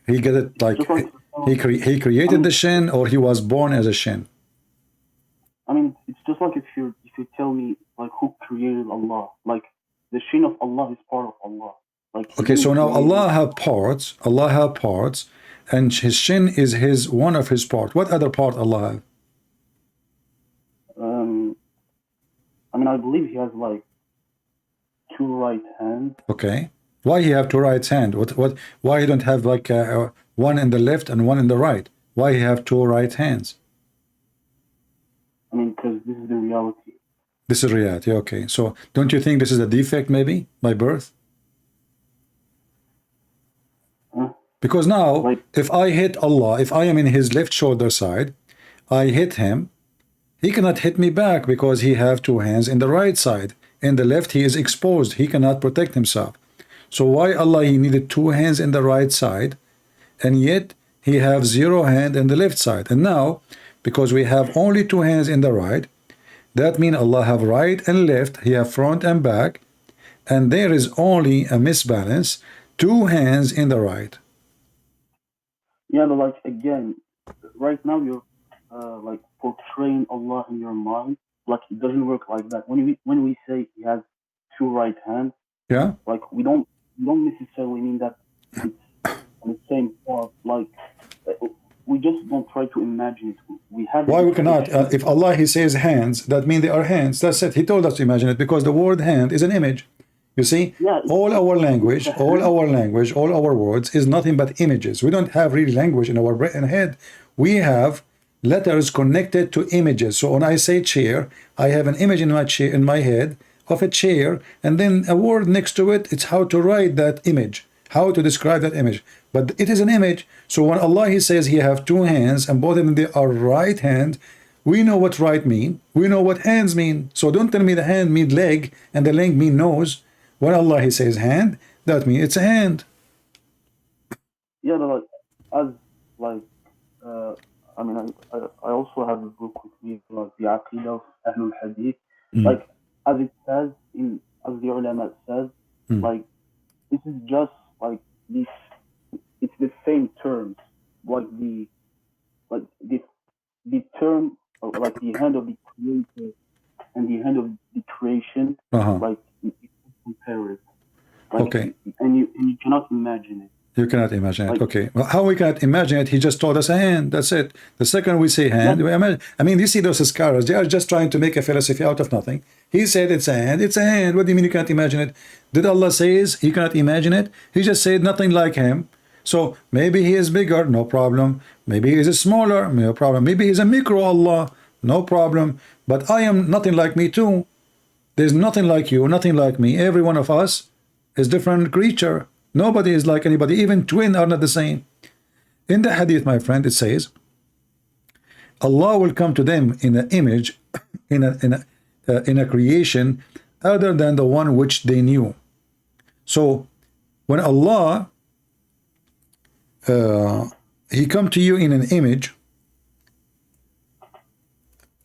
He got it like he created the shin, or he was born as a shin? I mean, it's just like if you tell me like who created Allah, like the shin of Allah is part of Allah. Like, okay, so now Allah have parts. Allah have parts, and his shin is one of his part. What other part Allah have? I mean, I believe he has like 2 right hands. Okay, why he have 2 right hands? Why he don't have like one in the left and one in the right? Why he have 2 right hands? I mean, because this is the reality. This is reality. Okay, so don't you think this is a defect maybe by birth? Because now, if I hit Allah, if I am in his left shoulder side, I hit him, he cannot hit me back because he have 2 hands in the right side. In the left, he is exposed. He cannot protect himself. So why Allah, he needed 2 hands in the right side, and yet he have 0 hand in the left side. And now, because we have only 2 hands in the right, that means Allah have right and left, he have front and back, and there is only a misbalance, 2 hands in the right. Yeah, but like, again, right now you're like portraying Allah in your mind. Like, it doesn't work like that. When we say he has 2 right hands, yeah, like we don't necessarily mean that it's on the same part. Like, we just don't try to imagine it. We have. Why we cannot? If Allah he says hands, that means they are hands. That's it. He told us to imagine it because the word hand is an image. You see, yeah, all our language, all our words is nothing but images. We don't have real language in our brain and head. We have letters connected to images. So when I say chair, I have an image in my chair, in my head of a chair, and then a word next to it. It's how to write that image, how to describe that image. But it is an image. So when Allah he says he have 2 hands and both of them they are right hand, we know what right mean. We know what hands mean. So don't tell me the hand mean leg and the leg mean nose. When Allah he says hand, that means it's a hand. Yeah, but like I mean, I also have a book with me, like the Aqidah of Ahlul Hadith. Like, as it says as the ulama says, like, this is just like this. It's the same terms, like the term, like the hand of the creator and the hand of the creation, like you compare it. Like, okay. And you cannot imagine it. You cannot imagine it. Okay. Well, how we cannot imagine it? He just told us a hand. That's it. The second we say hand, we imagine. I mean, you see those scholars, they are just trying to make a philosophy out of nothing. He said it's a hand. It's a hand. What do you mean you can't imagine it? Did Allah say he cannot imagine it? He just said nothing like him. So maybe he is bigger, no problem. Maybe he is smaller, no problem. Maybe he's a micro Allah, no problem. But I am nothing like me too. There's nothing like you, nothing like me. Every one of us is different creature. Nobody is like anybody. Even twins are not the same. In the hadith, my friend, it says, Allah will come to them in an image, in a creation other than the one which they knew. So when Allah he come to you in an image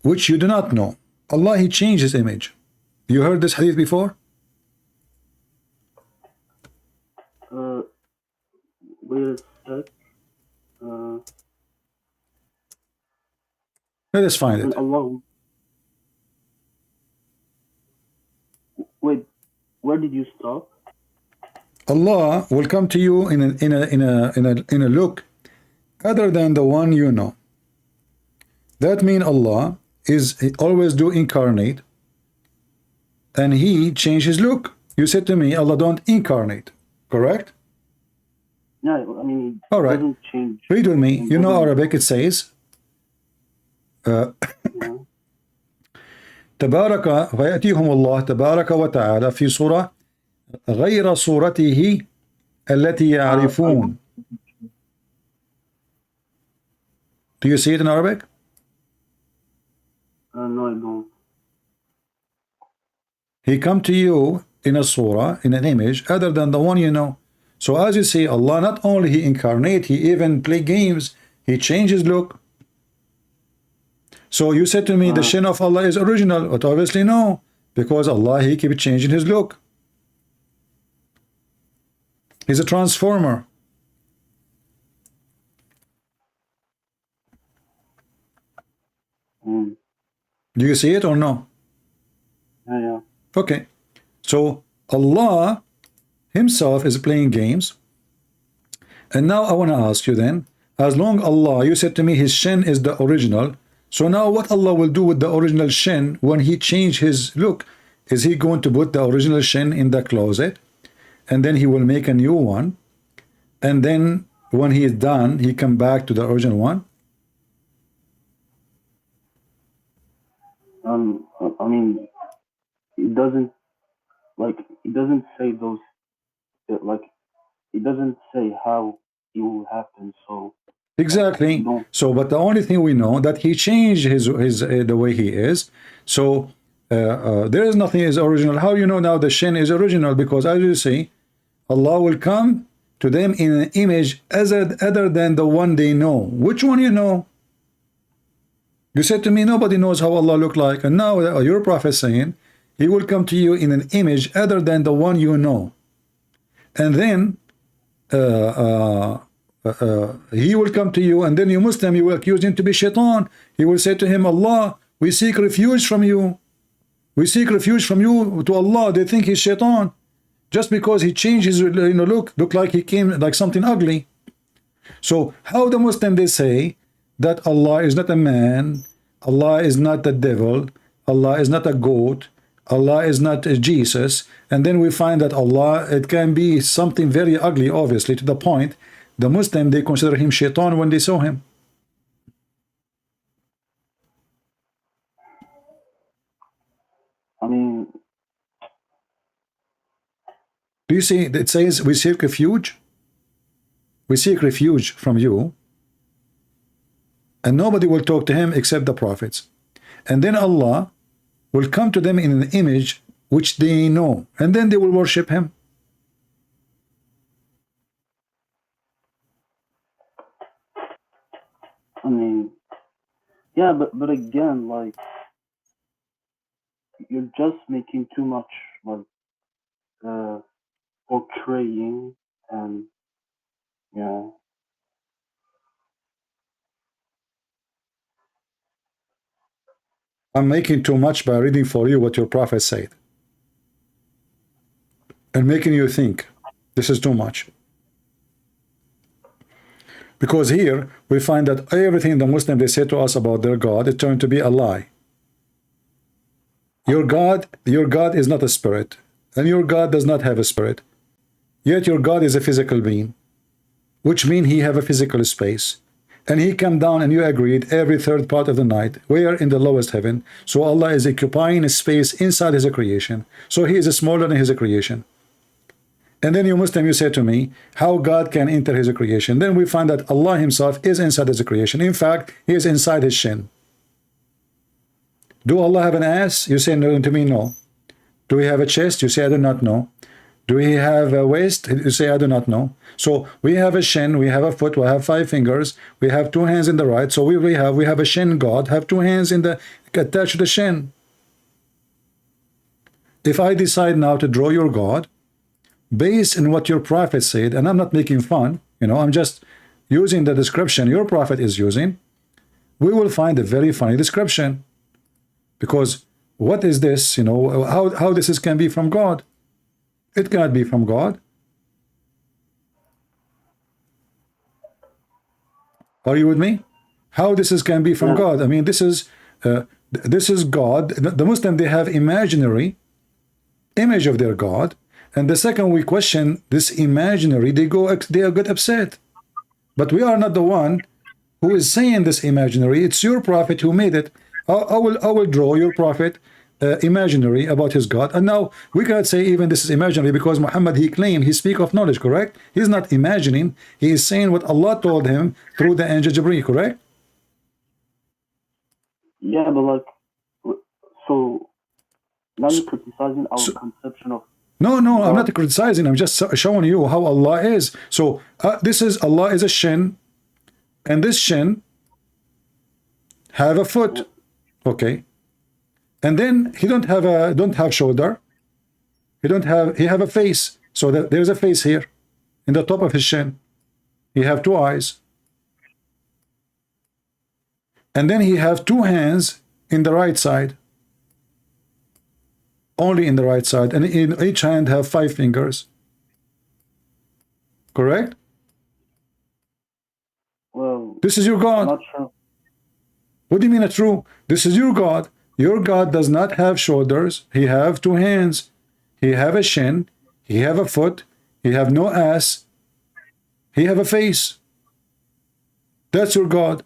which you do not know, Allah, he changed his image. You heard this hadith before? Wait a sec. Let us find it. Allah. Wait, where did you stop? Allah will come to you in a look other than the one you know. That means Allah he always do incarnate, and he changed his look. You said to me, Allah don't incarnate, correct? No, I mean, all right. Doesn't change. Read with me. You know Arabic. It says, تبارك فيأتيهم الله تبارك وتعالى في صورة غير صورته التي يعرفون. Do you see it in Arabic? No, I don't. He come to you in a surah, in an image other than the one you know. So as you see, Allah not only he incarnate, he even play games, he changes look. So you said to me the shin of Allah is original, but obviously no, because Allah he keep changing his look. He's a transformer. Do you see it or no? Yeah. Okay. So Allah himself is playing games. And now I want to ask you then, as long Allah, you said to me his shin is the original. So now what Allah will do with the original shin when he change his look? Is he going to put the original shin in the closet and then he will make a new one, and then when he is done he come back to the original one? I mean, it doesn't say those, like, it doesn't say how it will happen. So exactly. So, but the only thing we know that he changed his the way he is. So there is nothing is original. How you know now the shin is original? Because as you see, Allah will come to them in an image other than the one they know. Which one you know? You said to me nobody knows how Allah look like, and now your prophet saying he will come to you in an image other than the one you know, and then he will come to you, and then you Muslim, you will accuse him to be shaitan. He will say to him, Allah, we seek refuge from you. We seek refuge from you to Allah. They think he's shaitan just because he changed his look like he came like something ugly. So how the Muslim they say that Allah is not a man, Allah is not the devil, Allah is not a goat, Allah is not Jesus, and then we find that Allah, it can be something very ugly, obviously, to the point the Muslim they consider him shaitan when they saw him. I mean, do you see it says we seek refuge? We seek refuge from you, and nobody will talk to him except the prophets. And then Allah will come to them in an image which they know, and then they will worship him. I mean, yeah, but again, like, you're just making too much, like, portraying, and yeah. I'm making too much by reading for you what your prophet said and making you think this is too much. Because here we find that everything the Muslim they say to us about their God is turned to be a lie. Your God is not a spirit, and your God does not have a spirit. Yet your God is a physical being. which means he have a physical space. And he come down, and you agreed, every third part of the night. We are in the lowest heaven. So Allah is occupying a space inside his creation. So he is smaller than his creation. And then you Muslim, you say to me, how God can enter his creation? Then we find that Allah himself is inside his creation. In fact, he is inside his shin. Do Allah have an ass? You say no to me, no. Do we have a chest? You say I do not know. Do we have a waist? You say I do not know. So we have a shin, we have a foot, we have 5 fingers, we have 2 hands in the right. So we have a shin God, have 2 hands in the attached to the shin. If I decide now to draw your God, based on what your prophet said, and I'm not making fun, you know, I'm just using the description your prophet is using, we will find a very funny description. Because what is this, you know, how this can be from God? It cannot be from God. Are you with me? How this can be from God? I mean, this is God. The Muslim, they have imaginary image of their God, and the second we question this imaginary, they get upset. But we are not the one who is saying this imaginary. It's your prophet who made it. I will draw your prophet imaginary about his God, and now we cannot say even this is imaginary because Muhammad, he claimed, he speak of knowledge, correct? He's not imagining, he is saying what Allah told him through the angel Jibreel, correct? Yeah, but like, so now you're criticizing our conception of no, I'm not criticizing, I'm just showing you how Allah is. So this is, Allah is a shin, and this shin have a foot, okay? And then he don't have shoulder. He have a face. So there's a face here in the top of his shin. He have 2 eyes. And then he have 2 hands in the right side. Only in the right side. And in each hand have 5 fingers. Correct? Well, this is your God. Not true. What do you mean not true? This is your God. Your God does not have shoulders. He have 2 hands. He have a shin. He have a foot. He have no ass. He have a face. That's your God.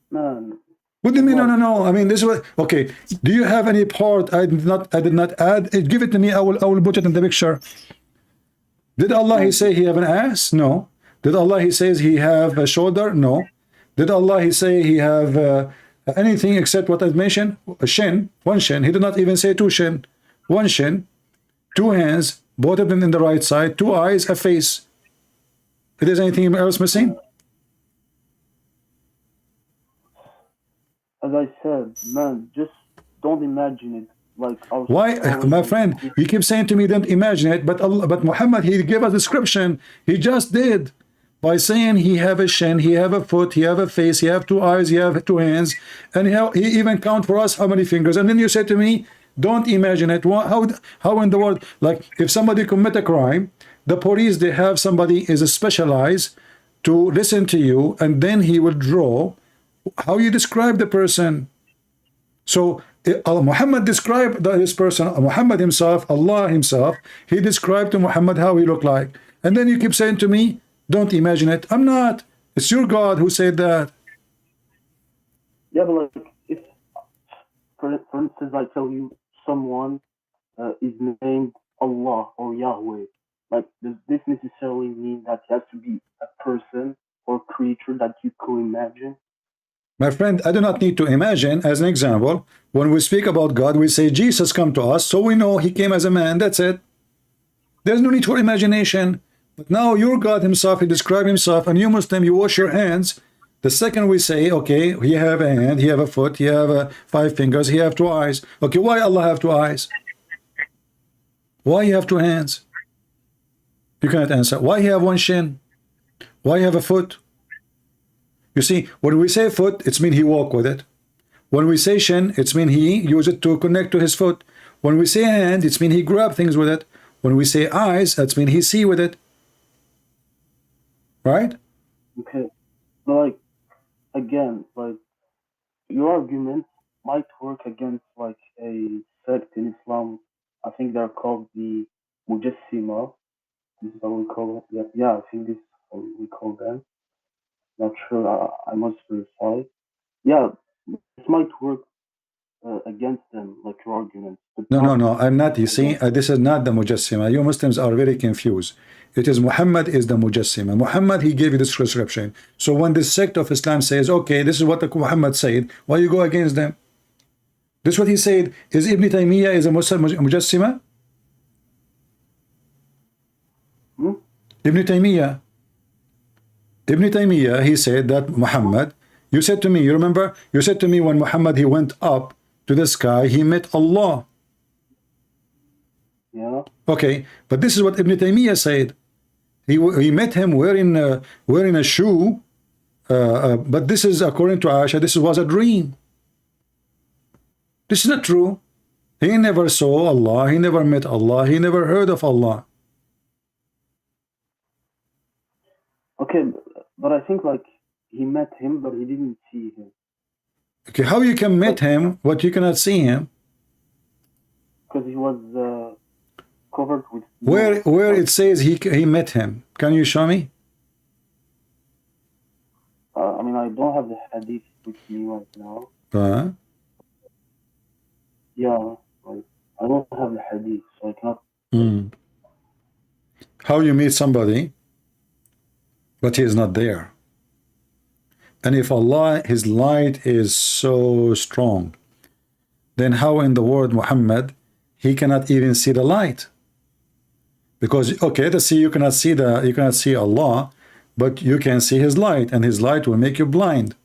Man. What do you mean? No. I mean, this is what. Okay. Do you have any part I did not add? Give it to me. I will put it in the picture. Did Allah he say he have an ass? No. Did Allah he says he have a shoulder? No. Did Allah he say he have anything except what I mentioned? A shin, 1 shin. He did not even say 2 shin. 1 shin, 2 hands, both of them in the right side, 2 eyes, a face. If there's anything else missing? As I said, man, just don't imagine it. Like why, my friend? You keep saying to me, don't imagine it, but Muhammad, he gave a description. He just did. By saying he have a shin, he have a foot, he have a face, he have 2 eyes, he have 2 hands, and he even count for us how many fingers. And then you say to me, don't imagine it. How in the world? Like if somebody commit a crime, the police, they have somebody is specialized to listen to you, and then he will draw how you describe the person. So Muhammad described this person, Muhammad himself, Allah himself, he described to Muhammad how he looked like. And then you keep saying to me, don't imagine it. I'm not. It's your God who said that. Yeah, but like, if, for instance, I tell you someone is named Allah or Yahweh, like, does this necessarily mean that he has to be a person or creature that you could imagine? My friend, I do not need to imagine. As an example, when we speak about God, we say Jesus come to us, so we know he came as a man. That's it. There's no need for imagination. But now your God himself, he described himself, and you Muslim, you wash your hands. The second we say, okay, he have a hand, he have a foot, he have 5 fingers, he have 2 eyes. Okay, why Allah have 2 eyes? Why he have 2 hands? You cannot answer. Why he have 1 shin? Why he have a foot? You see, when we say foot, it's mean he walk with it. When we say shin, it's mean he use it to connect to his foot. When we say hand, it's mean he grab things with it. When we say eyes, that's mean he see with it. Right? Okay. But like, again, like, your argument might work against like a sect in Islam. I think they're called the Mujassima, This is how we call it. Yeah, yeah, I think this is how we call them. Not sure. I must verify. Yeah, this might work against them, like your argument. But No, I'm not. You see, this is not the Mujassima. You Muslims are very confused. It is Muhammad is the Mujassima. Muhammad, he gave you this prescription. So when this sect of Islam says, okay, this is what Muhammad said, why you go against them? This is what he said. Is Ibn Taymiyyah is a Mujassima? Ibn Taymiyyah, he said that Muhammad, you said to me, you remember? You said to me when Muhammad, he went up to the sky, he met Allah. Yeah. Okay, but this is what Ibn Taymiyyah said. He met him wearing a shoe, but this is according to Aisha, this was a dream. This is not true. He never saw Allah, he never met Allah, he never heard of Allah. Okay, but I think like he met him, but he didn't see him. Okay, how you can meet him, but you cannot see him? Because he was covered with. Where it says he met him? Can you show me? I mean, I don't have the hadith with me right now. Yeah, like, I don't have the hadith, so I cannot. How you meet somebody, but he is not there? And if Allah, his light is so strong, then how in the world Muhammad, he cannot even see the light? Because okay, to see you cannot see Allah, but you can see his light, and his light will make you blind.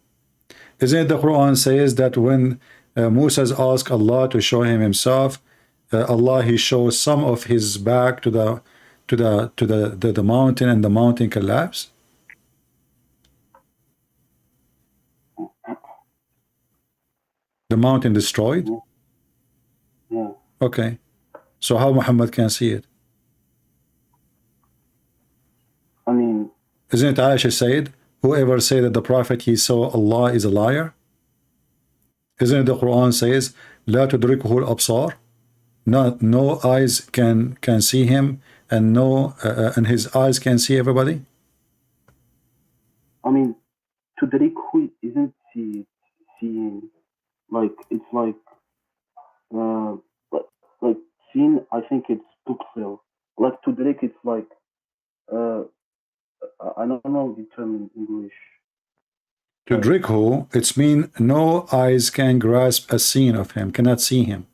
Isn't it the Quran says that when Moses asked Allah to show him himself, Allah he shows some of his back to the mountain, and the mountain collapsed? The mountain destroyed? Yeah. Okay. So how Muhammad can see it? I mean, isn't it Aisha said, whoever said that the Prophet he saw Allah is a liar? Isn't it the Quran says, لا تدركه الأبصار? No eyes can see him, and and his eyes can see everybody? I mean, tudrikhu isn't seeing. Like it's like seeing. I think it's tuksel. Like tudrik, it's like I don't know the term in English. Tudrikhu, it's mean no eyes can grasp a scene of him, cannot see him.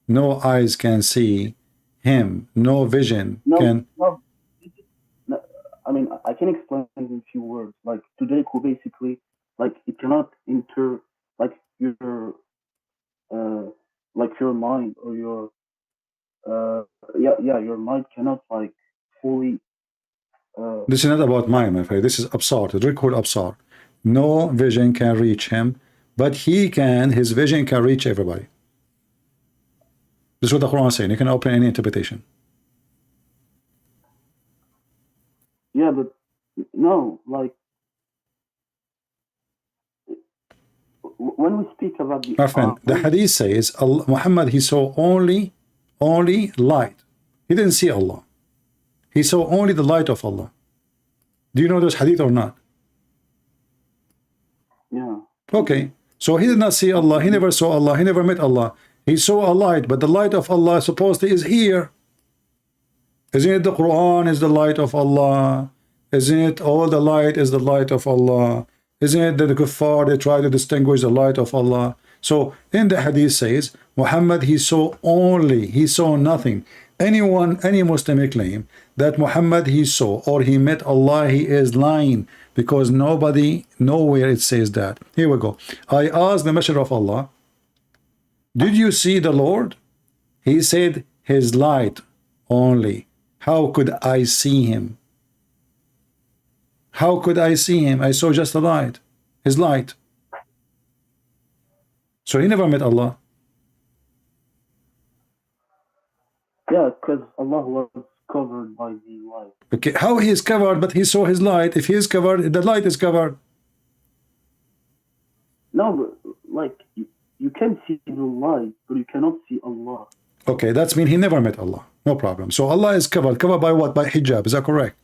No eyes can see him. No vision can. No, I mean, I can explain in a few words. Like tudrikhu, basically, like it cannot enter like your mind or your your mind cannot like fully. This is not about mind, my friend. This is absar. Tudrikhu absar. No vision can reach him, but he can. His vision can reach everybody. This is what the Quran is saying. You can open any interpretation. Yeah, but no, like when we speak about the. My friend, the hadith says Muhammad he saw only light. He didn't see Allah. He saw only the light of Allah. Do you know this hadith or not? Yeah. Okay, so he did not see Allah. He never saw Allah. He never met Allah. He saw a light, but the light of Allah supposedly is here. Isn't it the Quran is the light of Allah? Isn't it all the light is the light of Allah? Isn't it that the kuffar, they try to distinguish the light of Allah? So in the hadith says, Muhammad, he saw nothing. Any Muslim claim that Muhammad he saw or he met Allah, he is lying, because nowhere it says that. Here we go. I asked the Messenger of Allah, did you see the Lord? He said, his light only. How could I see him? How could I see him? I saw just the light, his light. So he never met Allah. Yeah, because Allah was covered by the light. Okay, how he is covered, but he saw his light? If he is covered, the light is covered. No, but like you can see the light, but you cannot see Allah. Okay, that's mean he never met Allah. No problem. So Allah is covered. Covered by what? By hijab. Is that correct?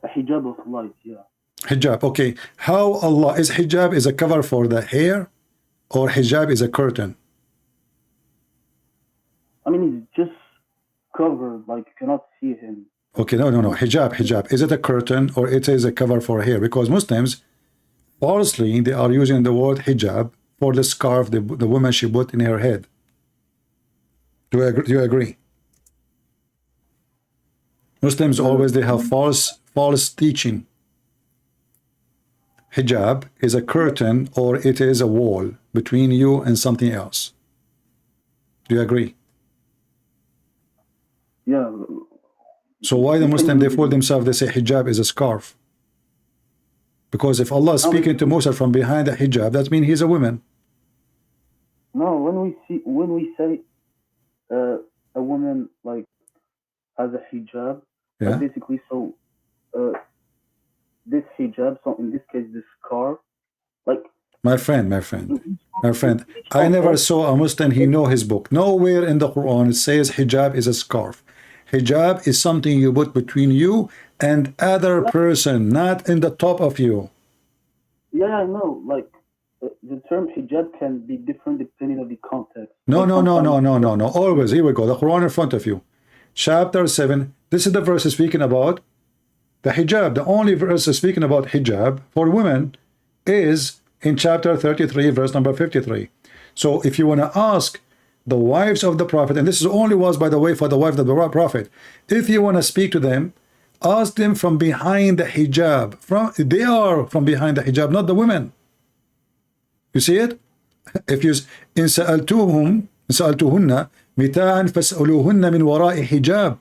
A hijab of light, yeah. Hijab. Okay. How Allah is hijab is a cover for the hair, or hijab is a curtain? I mean, it's just covered, like you cannot see him. Okay, no. Hijab. Is it a curtain or it is a cover for hair? Because Muslims, falsely, they are using the word hijab for the scarf the woman she put in her head. Do you agree? Muslims always, they have false teaching. Hijab is a curtain or it is a wall between you and something else. Do you agree? Yeah. So why the Muslim, they fool themselves, they say hijab is a scarf? Because if Allah is speaking to Musa from behind the hijab, that means he's a woman. No, when we say a woman like has a hijab, yeah, basically, so this hijab, so in this case this scarf, like my friend, I never saw a Muslim, he know his book. Nowhere in the Quran it says hijab is a scarf. Hijab is something you put between you and other person, not in the top of you. Yeah, I know. Like the term hijab can be different depending on the context. No. Always, here we go. The Quran in front of you. Chapter 7. This is the verse speaking about the hijab. The only verse speaking about hijab for women is in chapter 33, verse number 53. So if you want to ask the wives of the Prophet, and this is only was, by the way, for the wives of the Prophet, if you want to speak to them, ask them from behind the hijab. They are from behind the hijab, not the women. You see it? If you in sa'altuhunna mita'an fas'aluhunna min wara'i hijab.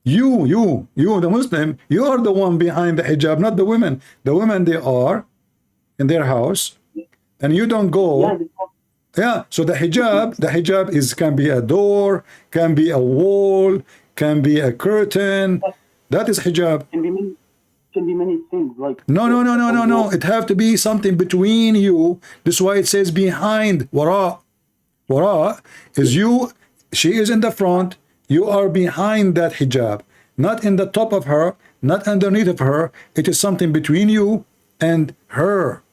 You, the Muslim, you are the one behind the hijab, not the women. The women, they are in their house, and you don't go. Yeah, so the hijab is can be a door, can be a wall, can be a curtain. That is hijab. Can be many things. Like no. It have to be something between you. This is why it says behind. Wara is you. She is in the front. You are behind that hijab, not in the top of her, not underneath of her. It is something between you and her.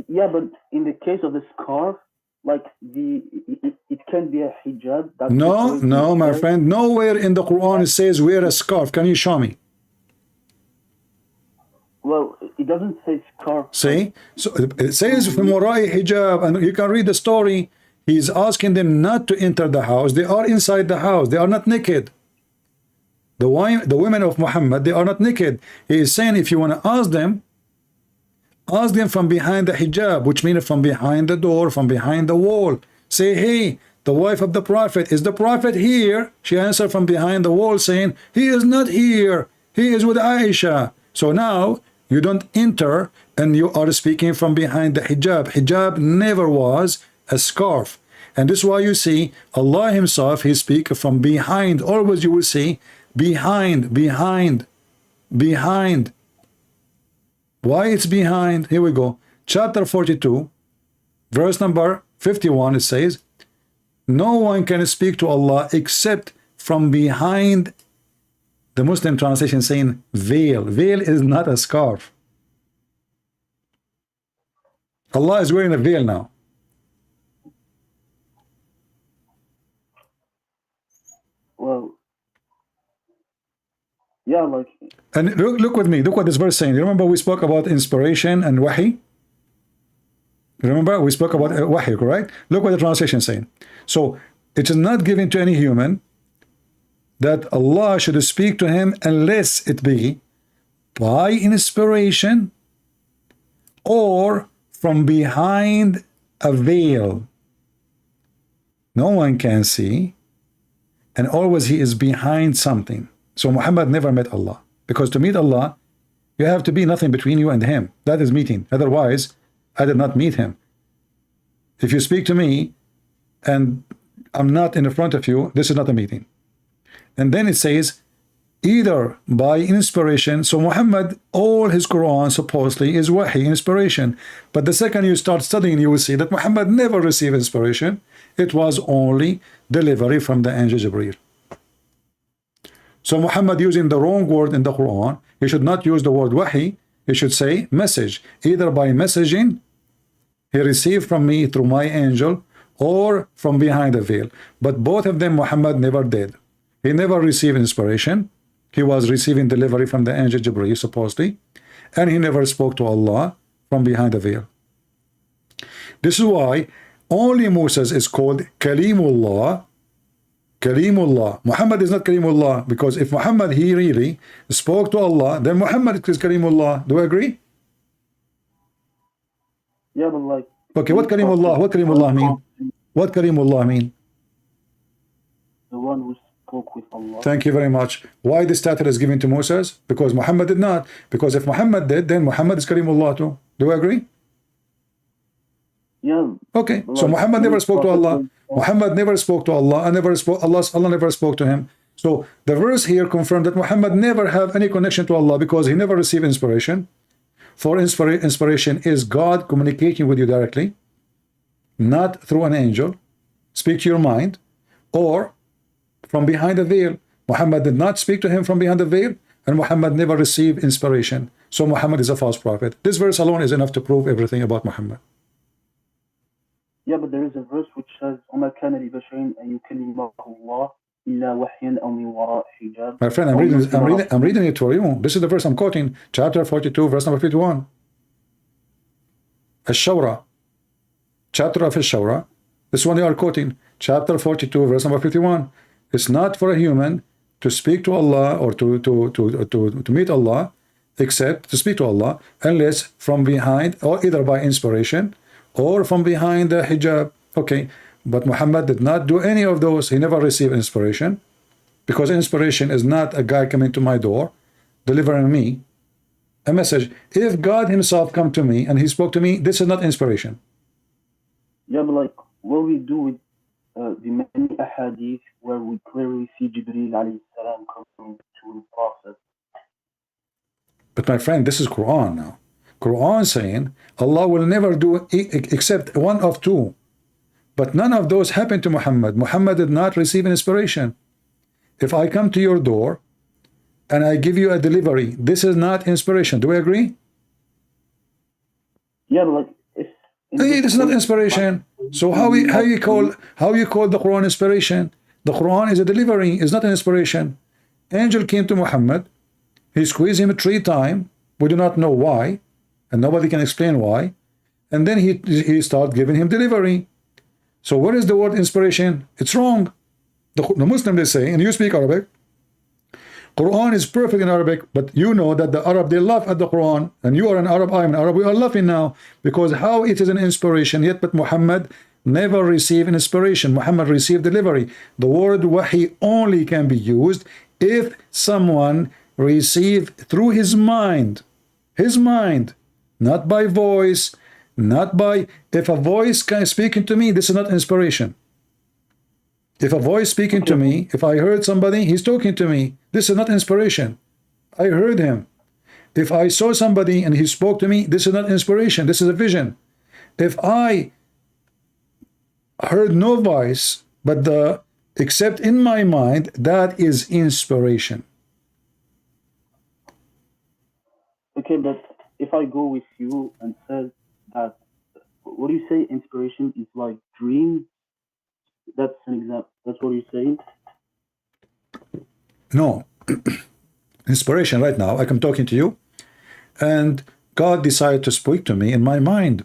Yeah, but in the case of the scarf, like it can be a hijab. No, my friend. Nowhere in the Quran it says wear a scarf. Can you show me? Well, it doesn't say scarf. See? So it says from wara'i hijab, and you can read the story. He's asking them not to enter the house. They are inside the house. They are not naked. The women of Muhammad, they are not naked. He is saying if you want to ask them from behind the hijab, which means from behind the door, from behind the wall. Say, hey, the wife of the Prophet, is the Prophet here? She answered from behind the wall saying, he is not here. He is with Aisha. So now you don't enter and you are speaking from behind the hijab. Hijab never was a scarf. And this is why you see Allah himself, he speaks from behind. Always you will see behind. Why it's behind? Here we go. Chapter 42, verse number 51, it says, no one can speak to Allah except from behind. The Muslim translation saying veil. Veil is not a scarf. Allah is wearing a veil now. Well, yeah, like. And look with me. Look what this verse is saying. You remember we spoke about inspiration and wahi? Remember we spoke about wahi, correct? Look what the translation is saying. So it is not given to any human that Allah should speak to him unless it be by inspiration or from behind a veil. No one can see, and always he is behind something. So Muhammad never met Allah, because to meet Allah you have to be nothing between you and him. That is meeting. Otherwise I did not meet him. If you speak to me and I'm not in front of you, this is not a meeting. And then it says either by inspiration. So Muhammad, all his Quran supposedly is wahi, inspiration. But the second you start studying, you will see that Muhammad never received inspiration. It was only delivery from the angel Jibreel. So Muhammad using the wrong word in the Quran, he should not use the word wahi, he should say message, either by messaging he received from me through my angel, or from behind the veil. But both of them Muhammad never did. He never received inspiration. He was receiving delivery from the angel Jibreel supposedly, and he never spoke to Allah from behind the veil. This is why only Moses is called Kalimullah. Kalimullah. Muhammad is not Kalimullah, because if Muhammad he really spoke to Allah, then Muhammad is Kalimullah. Do you agree? Yeah, but like. Okay, what Kalimullah? What Kalimullah mean? What Kalimullah mean? The one who spoke with Allah. Thank you very much. Why this title is given to Moses? Because Muhammad did not. Because if Muhammad did, then Muhammad is Kalimullah too. Do you agree? Yeah. Okay, so Muhammad never spoke to Allah. Muhammad never spoke to Allah, and never spoke. Allah never spoke to him. So the verse here confirmed that Muhammad never have any connection to Allah because he never received inspiration. For inspiration is God communicating with you directly, not through an angel. Speak to your mind, or from behind a veil. Muhammad did not speak to him from behind the veil, and Muhammad never received inspiration. So Muhammad is a false prophet. This verse alone is enough to prove everything about Muhammad. Yeah, but there is a verse which says, وَمَا كَانَ لِبَشَرٍ أَن يُكَلِّمَهُ اللَّهُ إِلَّا وَحْيًا أَوْ مِنْ وَرَاءِ حِجَابٍ. My friend, I'm reading it for you. This is the verse I'm quoting, chapter 42, verse number 51. Ash-Shawra, chapter of Ash-Shawra. This one you are quoting, chapter 42, verse number 51. It's not for a human to speak to Allah or to meet Allah, except to speak to Allah, unless from behind, or either by inspiration, or from behind the hijab. Okay, but Muhammad did not do any of those. He never received inspiration, because inspiration is not a guy coming to my door delivering me a message. If God himself come to me and he spoke to me, this is not inspiration. Yeah, but like what we do with the many ahadith where we clearly see Jibreel alayhi salam coming to the Prophet. But my friend, this is Quran now. Quran saying Allah will never do except one of two. But none of those happened to Muhammad. Muhammad did not receive an inspiration. If I come to your door and I give you a delivery, this is not inspiration. Do we agree? Yeah, but like hey, this is not inspiration. So how you call the Quran inspiration? The Quran is a delivery, it's not an inspiration. Angel came to Muhammad, he squeezed him 3 times. We do not know why, and nobody can explain why. And then he started giving him delivery. So where is the word inspiration? It's wrong. The Muslim, they say, and you speak Arabic, Quran is perfect in Arabic, but you know that the Arab, they laugh at the Quran, and you are an Arab, I am an Arab, we are laughing now, because how it is an inspiration, yet but Muhammad never received an inspiration. Muhammad received delivery. The word wahi only can be used if someone received through his mind, not by voice, not by, if a voice can speaking to me, this is not inspiration. If a voice speaking to me, if I heard somebody, he's talking to me, this is not inspiration. I heard him. If I saw somebody and he spoke to me, this is not inspiration, this is a vision. If I heard no voice, but except in my mind, that is inspiration. Okay, but if I go with you and say that, what do you say inspiration is like dreams? That's an example. That's what you're saying? No. Inspiration right now, like I'm talking to you, and God decided to speak to me in my mind.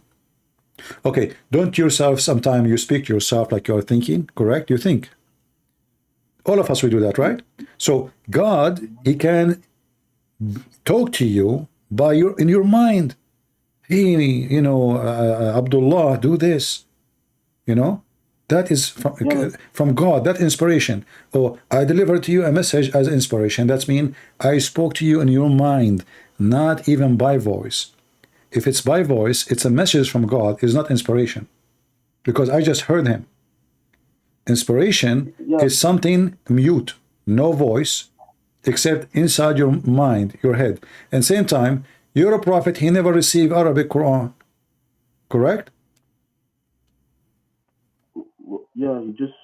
Okay, don't yourself, sometimes you speak to yourself like you're thinking, correct? You think. All of us, we do that, right? So God, he can talk to you by in your mind. Hey, you know, Abdullah, do this. You know? That is from God, that inspiration. Or I delivered to you a message as inspiration. That means I spoke to you in your mind, not even by voice. If it's by voice, it's a message from God, it's not inspiration. Because I just heard him. Inspiration is something mute, no voice, except inside your mind, your head. And same time, you're a prophet, he never received Arabic Quran. Correct? Yeah, Yeah, he just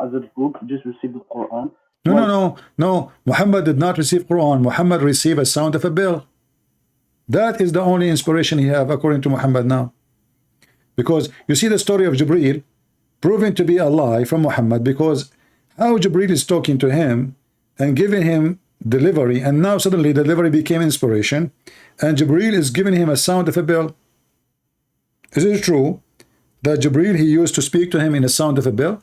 as a book, he just received the Quran. No. Muhammad did not receive Quran. Muhammad received a sound of a bell. That is the only inspiration he have according to Muhammad now. Because you see the story of Jibreel proven to be a lie from Muhammad, because how Jibreel is talking to him and giving him delivery, and now suddenly delivery became inspiration, and Jibreel is giving him a sound of a bell. Is it true that Jibreel, he used to speak to him in a sound of a bell?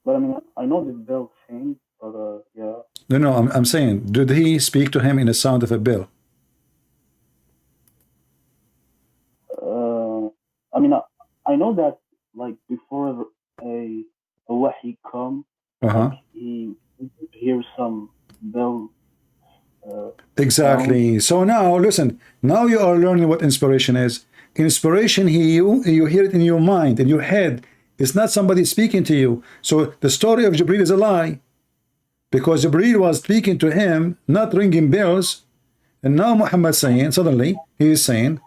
But I mean, I know the bell thing, but yeah. No, I'm saying, did he speak to him in a sound of a bell? I mean, I know that like before a wahi come, like, he hears some bell. Exactly. So now listen, now you are learning what inspiration is. Inspiration, you hear it in your mind, in your head. It's not somebody speaking to you. So the story of Jibreel is a lie, because Jibreel was speaking to him, not ringing bells. And now Muhammad saying, suddenly he is saying,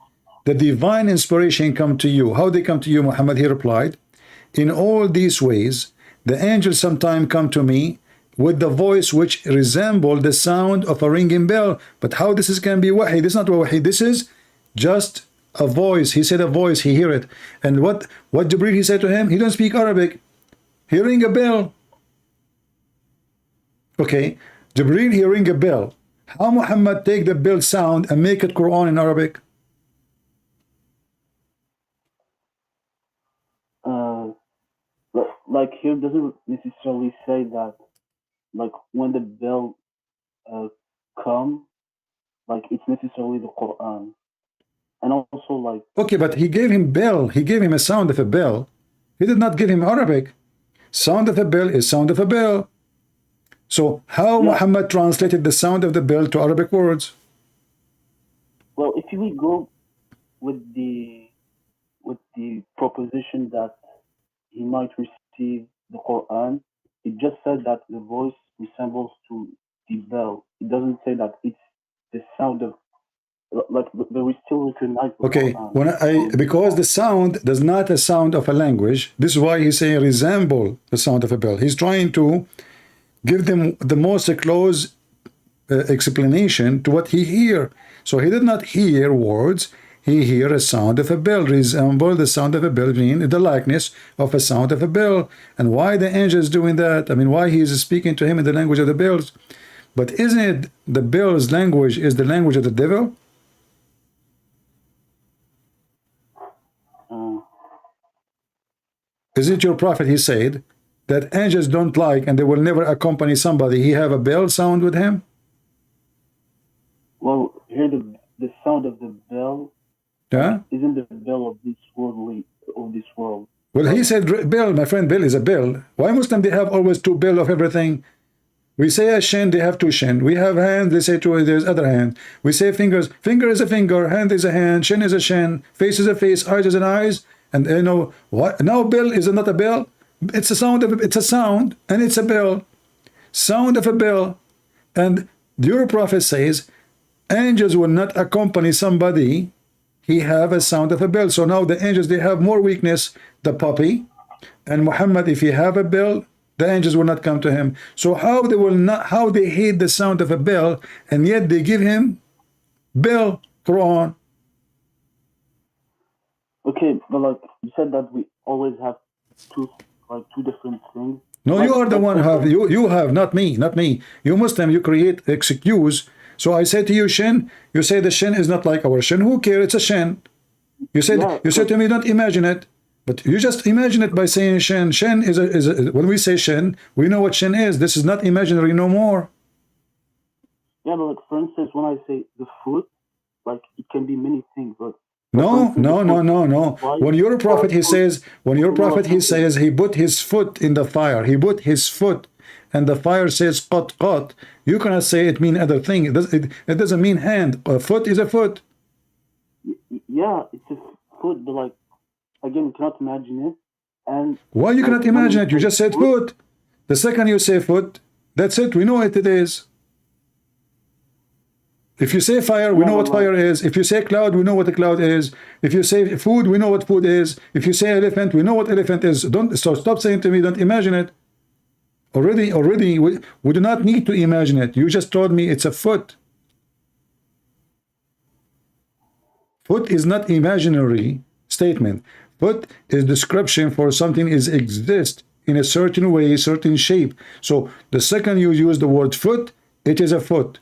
the divine inspiration come to you. How they come to you, Muhammad? He replied, in all these ways, the angels sometimes come to me with the voice which resemble the sound of a ringing bell. But how this is can be wahi? This is not wahi. This is just a voice. He said a voice, he hear it. And what Jibreel he said to him? He don't speak Arabic. He ring a bell. Okay, Jibreel he ring a bell. How Muhammad take the bell sound and make it Quran in Arabic? Like here doesn't necessarily say that, like when the bell come, like it's necessarily the Quran. And also like, okay, but he gave him bell, he gave him a sound of a bell. He did not give him Arabic. Sound of a bell is sound of a bell. So how Muhammad translated the sound of the bell to Arabic words? Well, if we go with the proposition that he might receive the Quran, it just said that the voice resembles to the bell. It doesn't say that it's the sound of, like, but we still recognize the okay, Quran. Because the sound does not a sound of a language. This is why he's saying resemble the sound of a bell. He's trying to give them the most close explanation to what he hear. So he did not hear words. He hear a sound of a bell, resemble the sound of a bell, mean the likeness of a sound of a bell. And why the angel is doing that? I mean, why he is speaking to him in the language of the bells? But isn't it the bell's language is the language of the devil? Is it your prophet, he said, that angels don't like and they will never accompany somebody? He have a bell sound with him? Well, here the sound of the bell isn't the bell of this world. Well, he said bell, my friend, bell is a bell. Why Muslim they have always two bell of everything? We say a shin, they have two shin. We have hands, they say two, there's other hand. We say fingers, finger is a finger, hand is a hand, shin is a shin, face is a face, eyes is an eyes. And you know what? Now bell is not a bell. It's a sound of it's a sound and it's a bell. Sound of a bell. And your prophet says angels will not accompany somebody. He have a sound of a bell. So now the angels they have more weakness, the puppy. And Muhammad, if he have a bell, the angels will not come to him. So how they will not, how they hate the sound of a bell, and yet they give him bell, Quran. Okay, but like you said that we always have two different things. No, like, you are the one who have you have, not me. You Muslim, you create excuse. So I say to you, shin, you say the shin is not like our shin. Who cares? It's a shin. You said you said to me, don't imagine it. But you just imagine it by saying shin. Shin is a when we say shin, we know what shin is. This is not imaginary no more. Yeah, but like for instance, when I say the foot, like it can be many things, but no. When your prophet he says, he put his foot in the fire. He put his foot, and the fire says qat. You cannot say it mean other thing. It doesn't mean hand. A foot is a foot. Yeah, it's a foot, but like again, you cannot imagine it. And why you cannot imagine it? You just said foot. The second you say foot, that's it. We know what it is. If you say fire, we know what fire is. If you say cloud, we know what a cloud is. If you say food, we know what food is. If you say elephant, we know what elephant is. So stop saying to me, don't imagine it. Already, we do not need to imagine it. You just told me it's a foot. Foot is not imaginary statement. Foot is description for something is exist in a certain way, certain shape. So the second you use the word foot, it is a foot.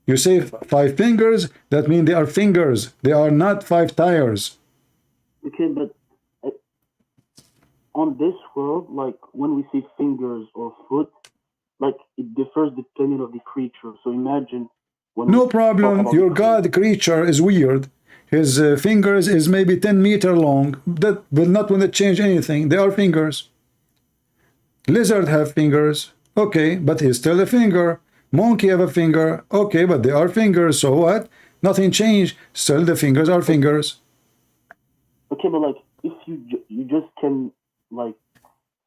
You say 5 fingers, that means they are fingers. They are not 5 tires. Okay, but on this world, like when we say fingers or foot, like it differs depending on the creature. So imagine when no problem. Your God creature is weird. His fingers is maybe 10 meters long. That will not want to change anything. They are fingers. Lizard have fingers. Okay, but he's still a finger. Monkey have a finger. Okay, but they are fingers. So what? Nothing changed. Still the fingers are fingers. Okay, but like if you just can like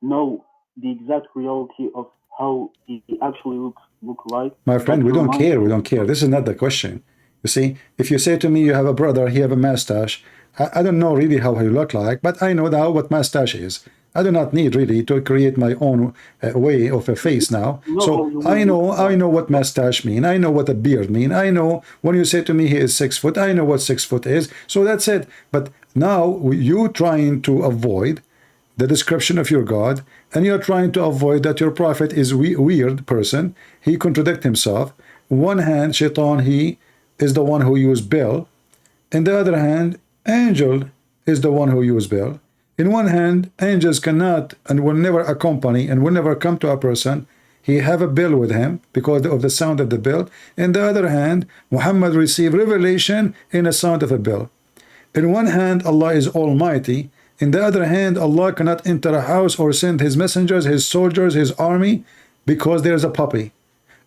know the exact reality of how he actually look like. My friend, we don't care. We don't care. This is not the question. You see, if you say to me you have a brother, he have a mustache, I don't know really how he look like, but I know now what mustache is. I do not need really to create my own way of a face now. So I know what mustache mean. I know what a beard mean. I know when you say to me he is 6 foot, I know what 6 foot is. So that's it. But now you trying to avoid the description of your God, and you're trying to avoid that your prophet is weird person. He contradict himself. On one hand, Shaitan, he is the one who used Bill. In the other hand, angel is the one who used Bill. In one hand, angels cannot and will never accompany and will never come to a person. He have a bell with him because of the sound of the bell. In the other hand, Muhammad received revelation in the sound of a bell. In one hand, Allah is almighty. In the other hand, Allah cannot enter a house or send his messengers, his soldiers, his army because there's a puppy.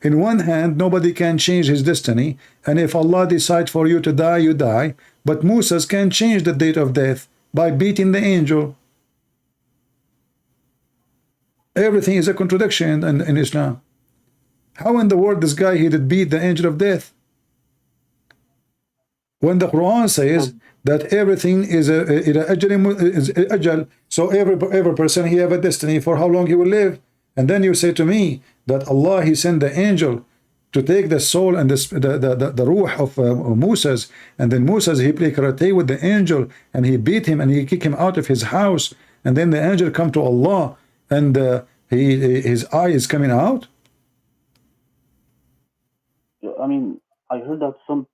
In one hand, nobody can change his destiny. And if Allah decides for you to die, you die. But Moses can change the date of death by beating the angel. Everything is a contradiction in Islam. How in the world this guy he did beat the angel of death? When the Quran says that everything is ajal, so every person he have a destiny for how long he will live. And then you say to me that Allah he sent the angel to take the soul and the ruh of Moses, and then Moses he played karate with the angel and he beat him and he kicked him out of his house, and then the angel come to Allah and his eye is coming out. I mean, I heard that some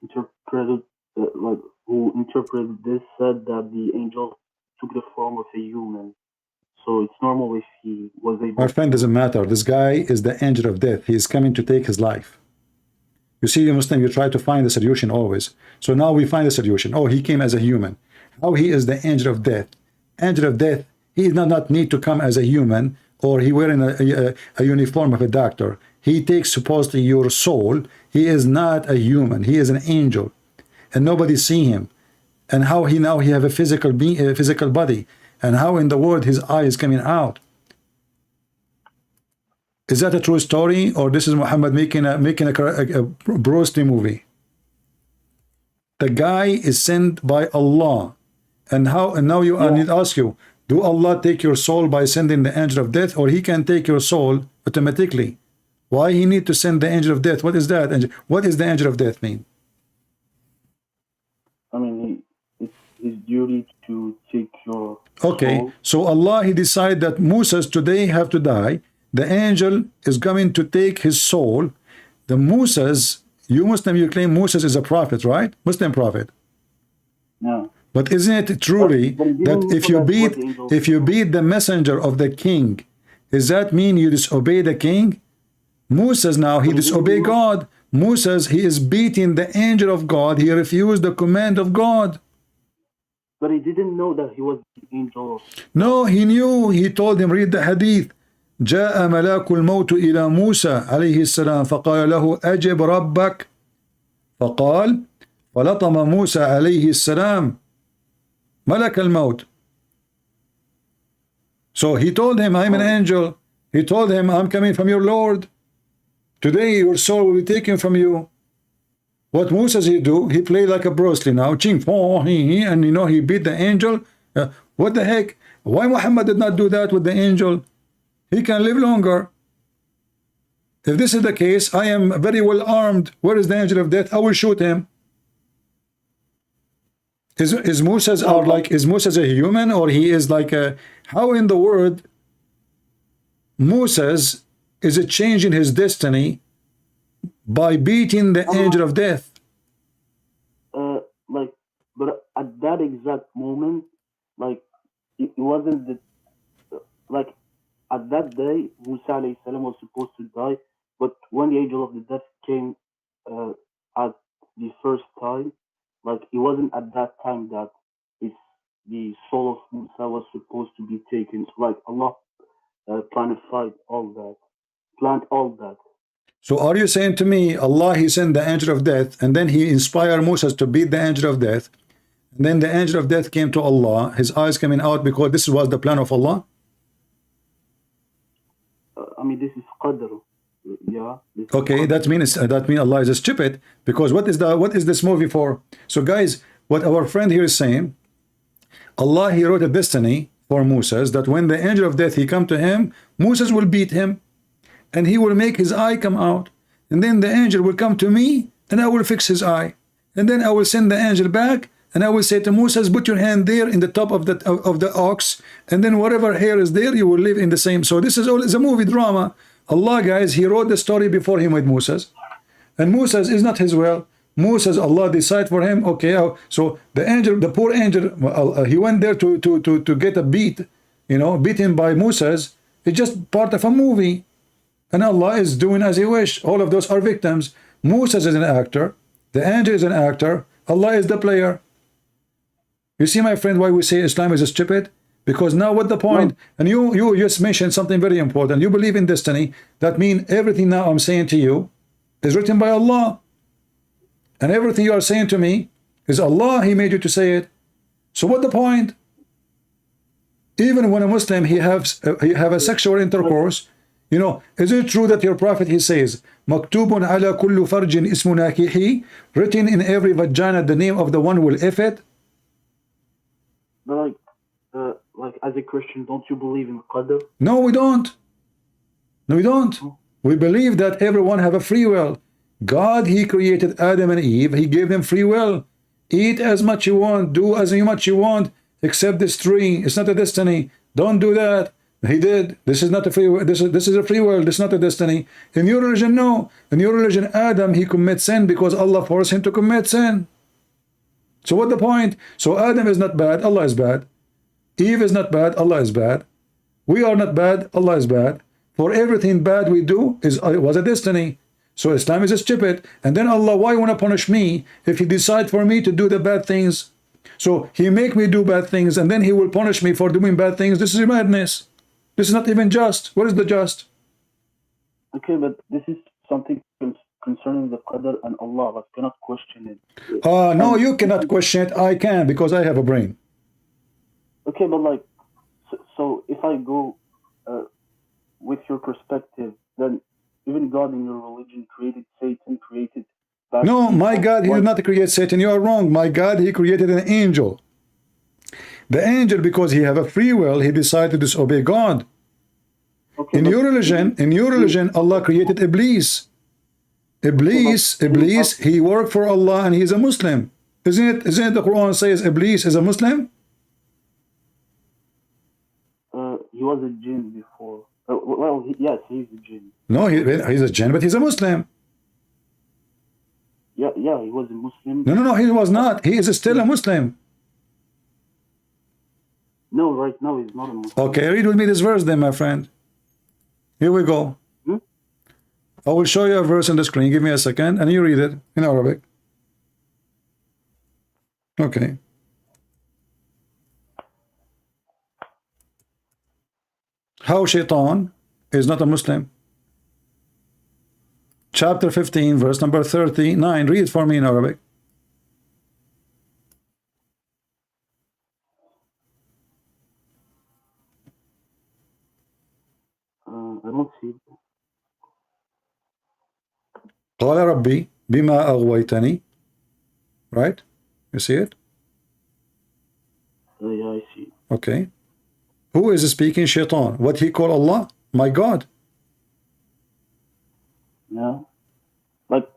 interpreted like who interpreted this said that the angel took the form of a human. So it's normal if he was able. My friend, doesn't matter. This guy is the angel of death. He is coming to take his life. You see, you Muslim, you try to find the solution always. So now we find the solution. Oh, he came as a human. How he is the angel of death? Angel of death, he does not need to come as a human or he wearing a uniform of a doctor. He takes supposedly your soul. He is not a human. He is an angel, and nobody see him. And how he now he have a physical body. And how in the world his eye is coming out? Is that a true story, or this is Muhammad making a Bruce Lee movie? The guy is sent by Allah, and how? And now I need to ask you: do Allah take your soul by sending the angel of death, or He can take your soul automatically? Why He need to send the angel of death? What is that? What is the angel of death mean? I mean, it's his duty to take your okay soul. So Allah he decided that Moses today have to die. The angel is coming to take his soul. The Moses, you Muslim, you claim Moses is a prophet, right? Muslim prophet. No. But isn't it truly that if you beat the messenger of the king, does that mean you disobey the king? Moses now he disobeyed God. Moses he is beating the angel of God. He refused the command of God. But he didn't know that he was the angel. No, he knew. He told him, read the hadith. جاء ملاك الموت إلى موسى عليه السلام فقال له أجب ربك فقال فلطم موسى عليه السلام ملك الموت. So he told him, I'm an angel. He told him, I'm coming from your Lord. Today your soul will be taken from you. What Moses he do? He played like a Bruce Lee now, ching, and you know he beat the angel. What the heck? Why Muhammad did not do that with the angel? He can live longer. If this is the case, I am very well armed. Where is the angel of death? I will shoot him. Is Moses or like is Moses a human, or he is like a, how in the world Moses is it changing his destiny by beating the angel of death? Like, but at that exact moment, like, it wasn't the, like, at that day, Musa alayhi salam was supposed to die, but when the angel of the death came at the first time, like, it wasn't at that time that the soul of Musa was supposed to be taken. So, like, Allah planified all that, planned all that. So are you saying to me, Allah, he sent the angel of death, and then he inspired Moses to beat the angel of death, and then the angel of death came to Allah, his eyes coming out because this was the plan of Allah? I mean, this is qadr. Yeah. Okay, that means Allah is stupid, because what is this movie for? So guys, what our friend here is saying, Allah, he wrote a destiny for Moses that when the angel of death he come to him, Moses will beat him and he will make his eye come out, and then the angel will come to me and I will fix his eye, and then I will send the angel back and I will say to Moses, put your hand there in the top of the ox, and then whatever hair is there, you will live in the same. So this is all is a movie drama. Allah, guys, he wrote the story before him with Moses, and Moses is not his will. Moses, Allah decide for him. Okay, so the angel, the poor angel, he went there to get a beat, you know, beaten by Moses. It's just part of a movie, and Allah is doing as he wish. All of those are victims. Moses is an actor, the angel is an actor, Allah is the player. You see, my friend, why we say Islam is stupid? Because now what the point? And you just mentioned something very important. You believe in destiny. That means everything now I'm saying to you is written by Allah. And everything you are saying to me is Allah, he made you to say it. So what the point? Even when a Muslim, he have a sexual intercourse, you know, is it true that your prophet, he says, Maktubun ala kullu farjin ismu nakihi, written in every vagina the name of the one who will if it? But like as a Christian, don't you believe in qadr? No, we don't. No, we don't. We believe that everyone have a free will. God, he created Adam and Eve. He gave them free will. Eat as much you want, do as much you want, except this tree. It's not a destiny. Don't do that. He did. This is not a free will. This is a free will. This is not a destiny. In your religion, no. In your religion, Adam, he commits sin because Allah forced him to commit sin. So what the point? So Adam is not bad, Allah is bad. Eve is not bad, Allah is bad. We are not bad, Allah is bad. For everything bad we do was a destiny. So Islam is stupid. And then Allah, why want to punish me if he decide for me to do the bad things? So he make me do bad things and then he will punish me for doing bad things. This is madness. This is not even just. What is the just? Okay, but this is something concerning the qadr and Allah. I cannot question it. No, you cannot question it. I can, because I have a brain. Okay, but like, so if I go with your perspective, then even God in your religion created Satan, created bad No, people. my God, he did not create Satan. You are wrong. My God, he created an angel. The angel, because he have a free will, he decided to disobey God. Okay, in your religion, Allah created Iblis. Iblis, he worked for Allah and he is a Muslim. Isn't it the Quran says Iblis is a Muslim? He was a jinn before. Well, yes, he's a jinn. No, he's a jinn, but he's a Muslim. Yeah, he was a Muslim. No, he was not. He is still a Muslim. No, right now he's not a Muslim. Okay, read with me this verse then, my friend. Here we go. I will show you a verse on the screen. Give me a second, and you read it in Arabic. Okay. How Shaitan is not a Muslim. Chapter 15, verse number 39. Read it for me in Arabic. I don't see it. قال ربي بما أغويتني. Right? You see it? Yeah, I see. Okay. Who is speaking? Shaitan. What he call Allah? My God. Yeah. But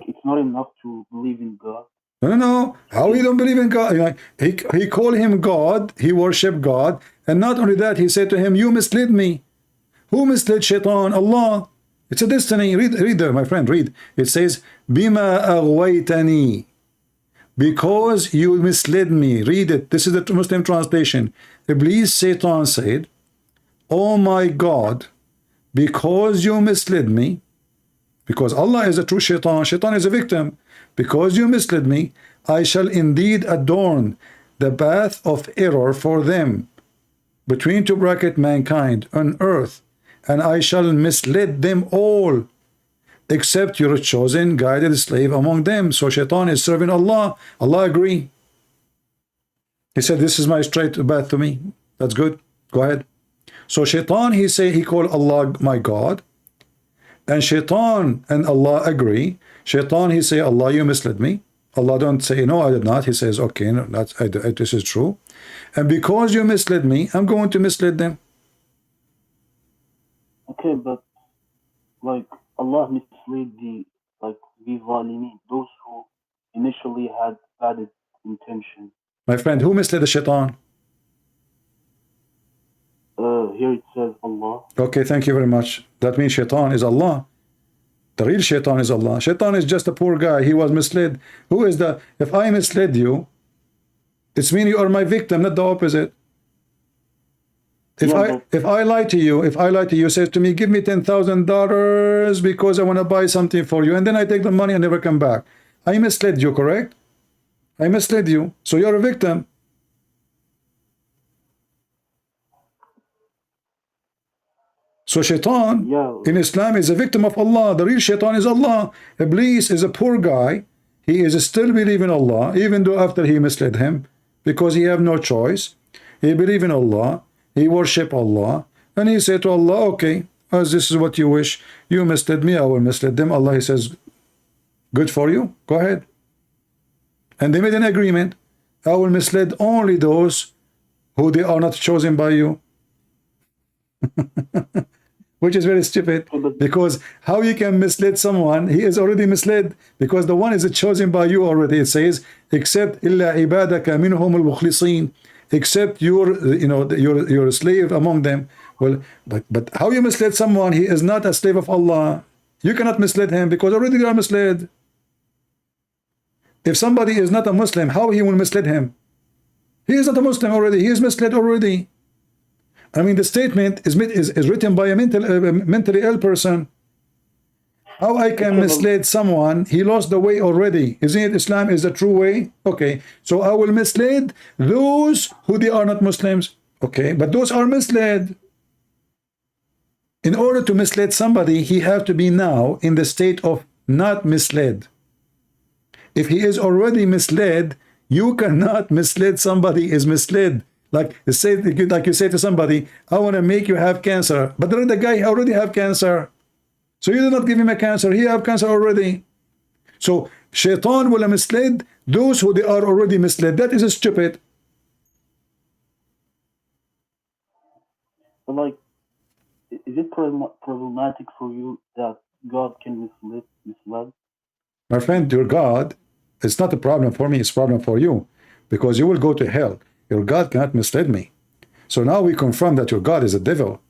it's not enough to believe in God. No. How he don't believe in God? He called him God. He worship God. And not only that, he said to him, you misled me. Who misled Shaitan? Allah. It's a destiny. Read there, my friend. Read. It says, Bima aghwaytani. Because you misled me. Read it. This is the Muslim translation. Iblis, Satan said, oh my God, because you misled me, because Allah is a true Shaitan, Shaitan is a victim, because you misled me, I shall indeed adorn the path of error for them, between two bracket mankind on earth, and I shall mislead them all, except your chosen guided slave among them. So Shaitan is serving Allah. Allah agree. He said, this is my straight path to me. That's good. Go ahead. So Shaitan, he called Allah my God. And Shaitan and Allah agree. Shaitan, he say, Allah, you misled me. Allah don't say, no, I did not. He says, okay, no, this is true. And because you misled me, I'm going to mislead them. Okay, but like Allah misled the zalimin, those who initially had bad intentions. My friend, who misled the Shaitan? Here it says Allah. Okay, thank you very much. That means Shaitan is Allah. The real Shaitan is Allah. Shaitan is just a poor guy. He was misled. Who is the... If I misled you, it's mean you are my victim, not the opposite. If I lie to you, says to me, give me $10,000 because I want to buy something for you, and then I take the money and never come back. I misled you, correct? I misled you. So you're a victim. So Shaitan in Islam is a victim of Allah. The real Shaitan is Allah. Iblis is a poor guy. He is still believing Allah, even though after he misled him, because he have no choice. He believe in Allah. He worship Allah. And he said to Allah, okay, as this is what you wish, you misled me, I will mislead them. Allah, he says, good for you. Go ahead. And they made an agreement. I will mislead only those who they are not chosen by you. Which is very stupid, because how you can mislead someone? He is already misled, because the one is chosen by you already. It says, except illa ibadaka minhum al-mukhlisin, except your slave among them. Well, but how you misled someone? He is not a slave of Allah. You cannot mislead him, because already you are misled. If somebody is not a Muslim, how he will mislead him? He is not a Muslim already. He is misled already. I mean, the statement is written by a mentally ill person. How I can mislead someone? He lost the way already. Isn't it Islam is the true way? Okay, so I will mislead those who they are not Muslims. Okay, but those are misled. In order to mislead somebody, he has to be now in the state of not misled. If he is already misled, you cannot mislead somebody is misled. Like you say to somebody, I want to make you have cancer, but the guy already have cancer. So you do not give him a cancer, he have cancer already. So Shaitan will mislead those who they are already misled. That is stupid. But like, is it problematic for you that God can mislead? My friend, your God, it's not a problem for me, it's a problem for you, because you will go to hell. Your God cannot mislead me. So now we confirm that your God is a devil,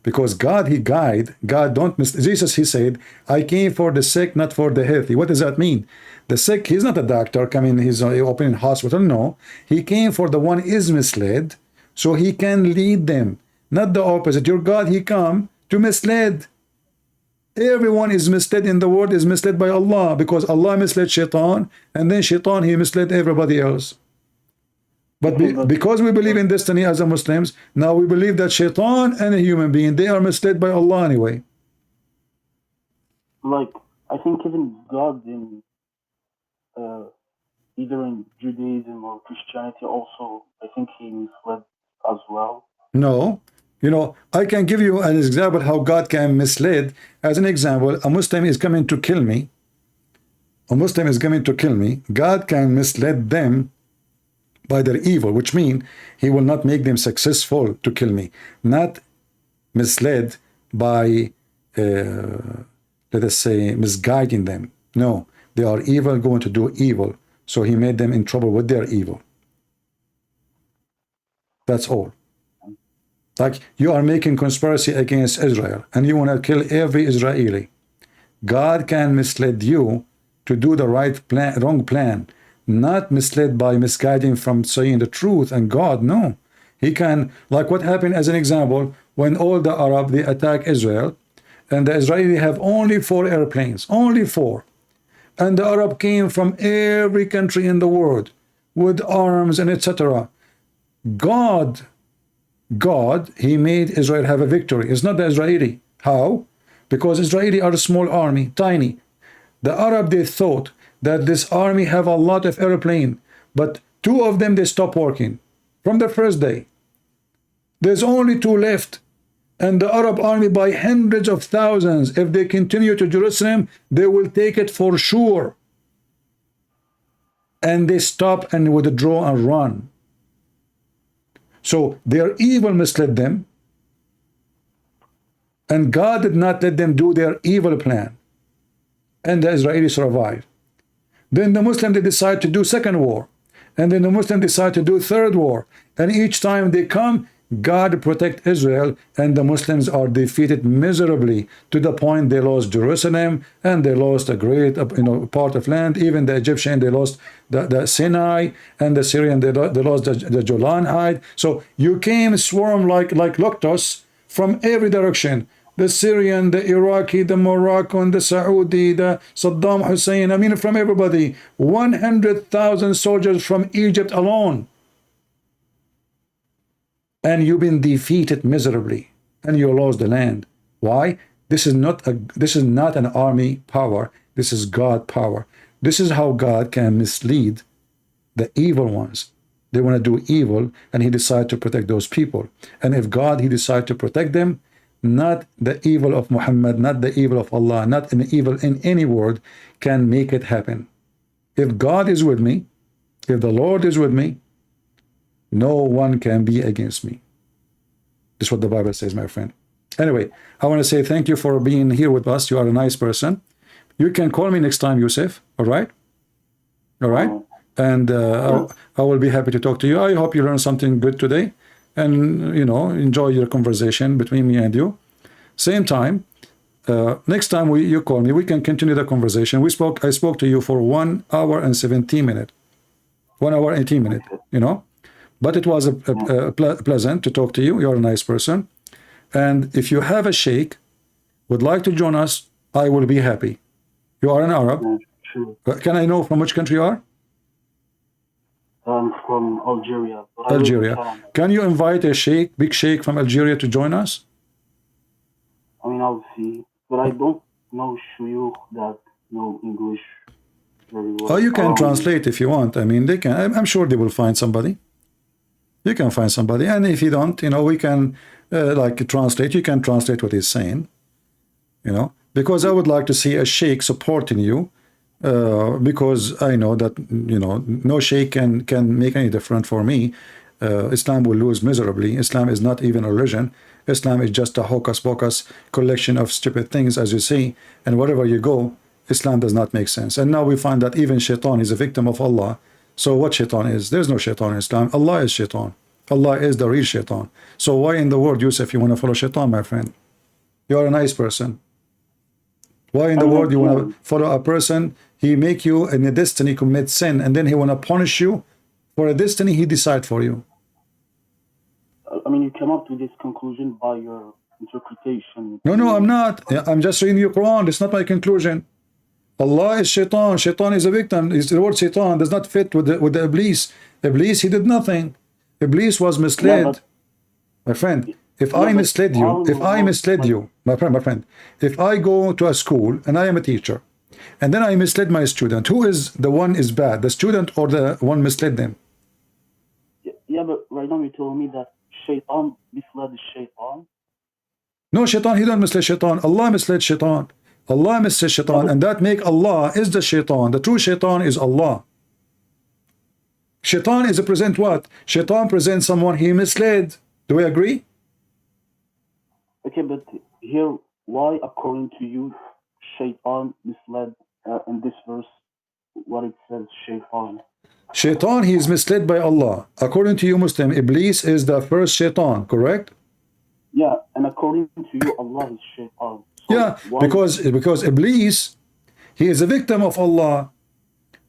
because God, he guide. God don't mislead. Jesus, he said, I came for the sick, not for the healthy. What does that mean? The sick, he's not a doctor coming, he's opening hospital. No, he came for the one is misled, so he can lead them, not the opposite. Your God, he come to mislead. Everyone is misled in the world is misled by Allah, because Allah misled Shaitan, and then Shaitan, he misled everybody else. But because we believe in destiny as a Muslims, now we believe that Shaitan and a human being, they are misled by Allah anyway. Like, I think even God in either in Judaism or Christianity also, I think he misled as well. No, You know, I can give you an example how God can mislead. As an example, a Muslim is coming to kill me. A Muslim is coming to kill me. God can mislead them by their evil, which means he will not make them successful to kill me. Not misled by, let us say, misguiding them. No, they are evil, going to do evil. So he made them in trouble with their evil. That's all. Like you are making conspiracy against Israel and you want to kill every Israeli. God can mislead you to do the right plan, wrong plan, not misled by misguiding from saying the truth and God. No, he can, like what happened as an example when all the Arab they attack Israel and the Israeli have only 4 airplanes, only 4, and the Arab came from every country in the world with arms and etc. God, he made Israel have a victory. It's not the Israeli. How? Because Israeli are a small army, tiny. The Arab, they thought that this army have a lot of airplane, but 2 of them, they stop working from the first day. There's only 2 left. And the Arab army by hundreds of thousands, if they continue to Jerusalem, they will take it for sure. And they stop and withdraw and run. So their evil misled them, and God did not let them do their evil plan, and the Israelis survived. Then the Muslims, they decide to do second war, and then the Muslims decide to do third war, and each time they come, God protect Israel, and the Muslims are defeated miserably to the point they lost Jerusalem and they lost a great part of land. Even the Egyptian, they lost the Sinai, and the Syrian, they lost the Golan Heights. So you came swarm like locusts from every direction. The Syrian, the Iraqi, the Moroccan, the Saudi, the Saddam Hussein, I mean from everybody. 100,000 soldiers from Egypt alone. And you've been defeated miserably, and you lost the land. Why? This is not an army power. This is God power. This is how God can mislead the evil ones. They want to do evil, and he decides to protect those people. And if God, he decides to protect them, not the evil of Muhammad, not the evil of Allah, not an evil in any world can make it happen. If God is with me, if the Lord is with me, no one can be against me. This is what the Bible says, my friend. Anyway, I want to say thank you for being here with us. You are a nice person. You can call me next time, Yusuf. All right? All right? And I will be happy to talk to you. I hope you learned something good today. And, you know, enjoy your conversation between me and you. Same time, next time you call me, we can continue the conversation. I spoke to you for 1 hour and 17 minutes. 1 hour, 18 minutes, you know. But it was pleasant to talk to you. You're a nice person. And if you have a sheikh, would like to join us, I will be happy. You are an Arab. Sure. Can I know from which country you are? I'm from Algeria. Algeria. Can you invite a sheikh, big sheikh from Algeria to join us? I mean, I'll see. But I don't know shuyukh that know English very well. Oh, you can translate if you want. I mean, they can. I'm sure they will find somebody. You can find somebody, and if you don't, you know, we can like translate. You can translate what he's saying, you know, because I would like to see a sheikh supporting you, because I know that, you know, no sheikh can make any difference for me. Islam will lose miserably. Islam is not even a religion. Islam is just a hocus pocus collection of stupid things, as you see, and wherever you go, Islam does not make sense. And now we find that even shaitan is a victim of Allah. So what shaitan is? There's no shaitan in Islam. Allah is shaitan. Allah is the real shaitan. So why in the world, Yusuf, you want to follow shaitan, my friend? You are a nice person. Why in the world you want to follow a person? He make you in a destiny commit sin, and then he want to punish you for a destiny he decide for you. I mean, you come up to this conclusion by your interpretation. No, I'm not. I'm just reading your Quran. It's not my conclusion. Allah is shaitan. Shaitan is a victim. The word shaitan does not fit with the Iblis. Iblis, he did nothing. Iblis was misled. My friend, if I misled you, my friend, if I go to a school and I am a teacher, and then I misled my student, who is the one is bad, the student or the one misled them? Yeah, but right now you told me that shaitan misled the shaitan? No, shaitan, he don't mislead shaitan. Allah misled shaitan. Allah misled shaitan, and that make Allah is the shaitan. The true shaitan is Allah. Shaitan is a present what? Shaitan presents someone he misled. Do we agree? Okay, but here, why, according to you, shaitan misled in this verse? What it says, shaitan. Shaitan, he is misled by Allah. According to you, Muslim, Iblis is the first shaitan, correct? Yeah, and according to you, Allah is shaitan. So yeah, because Iblis, he is a victim of Allah.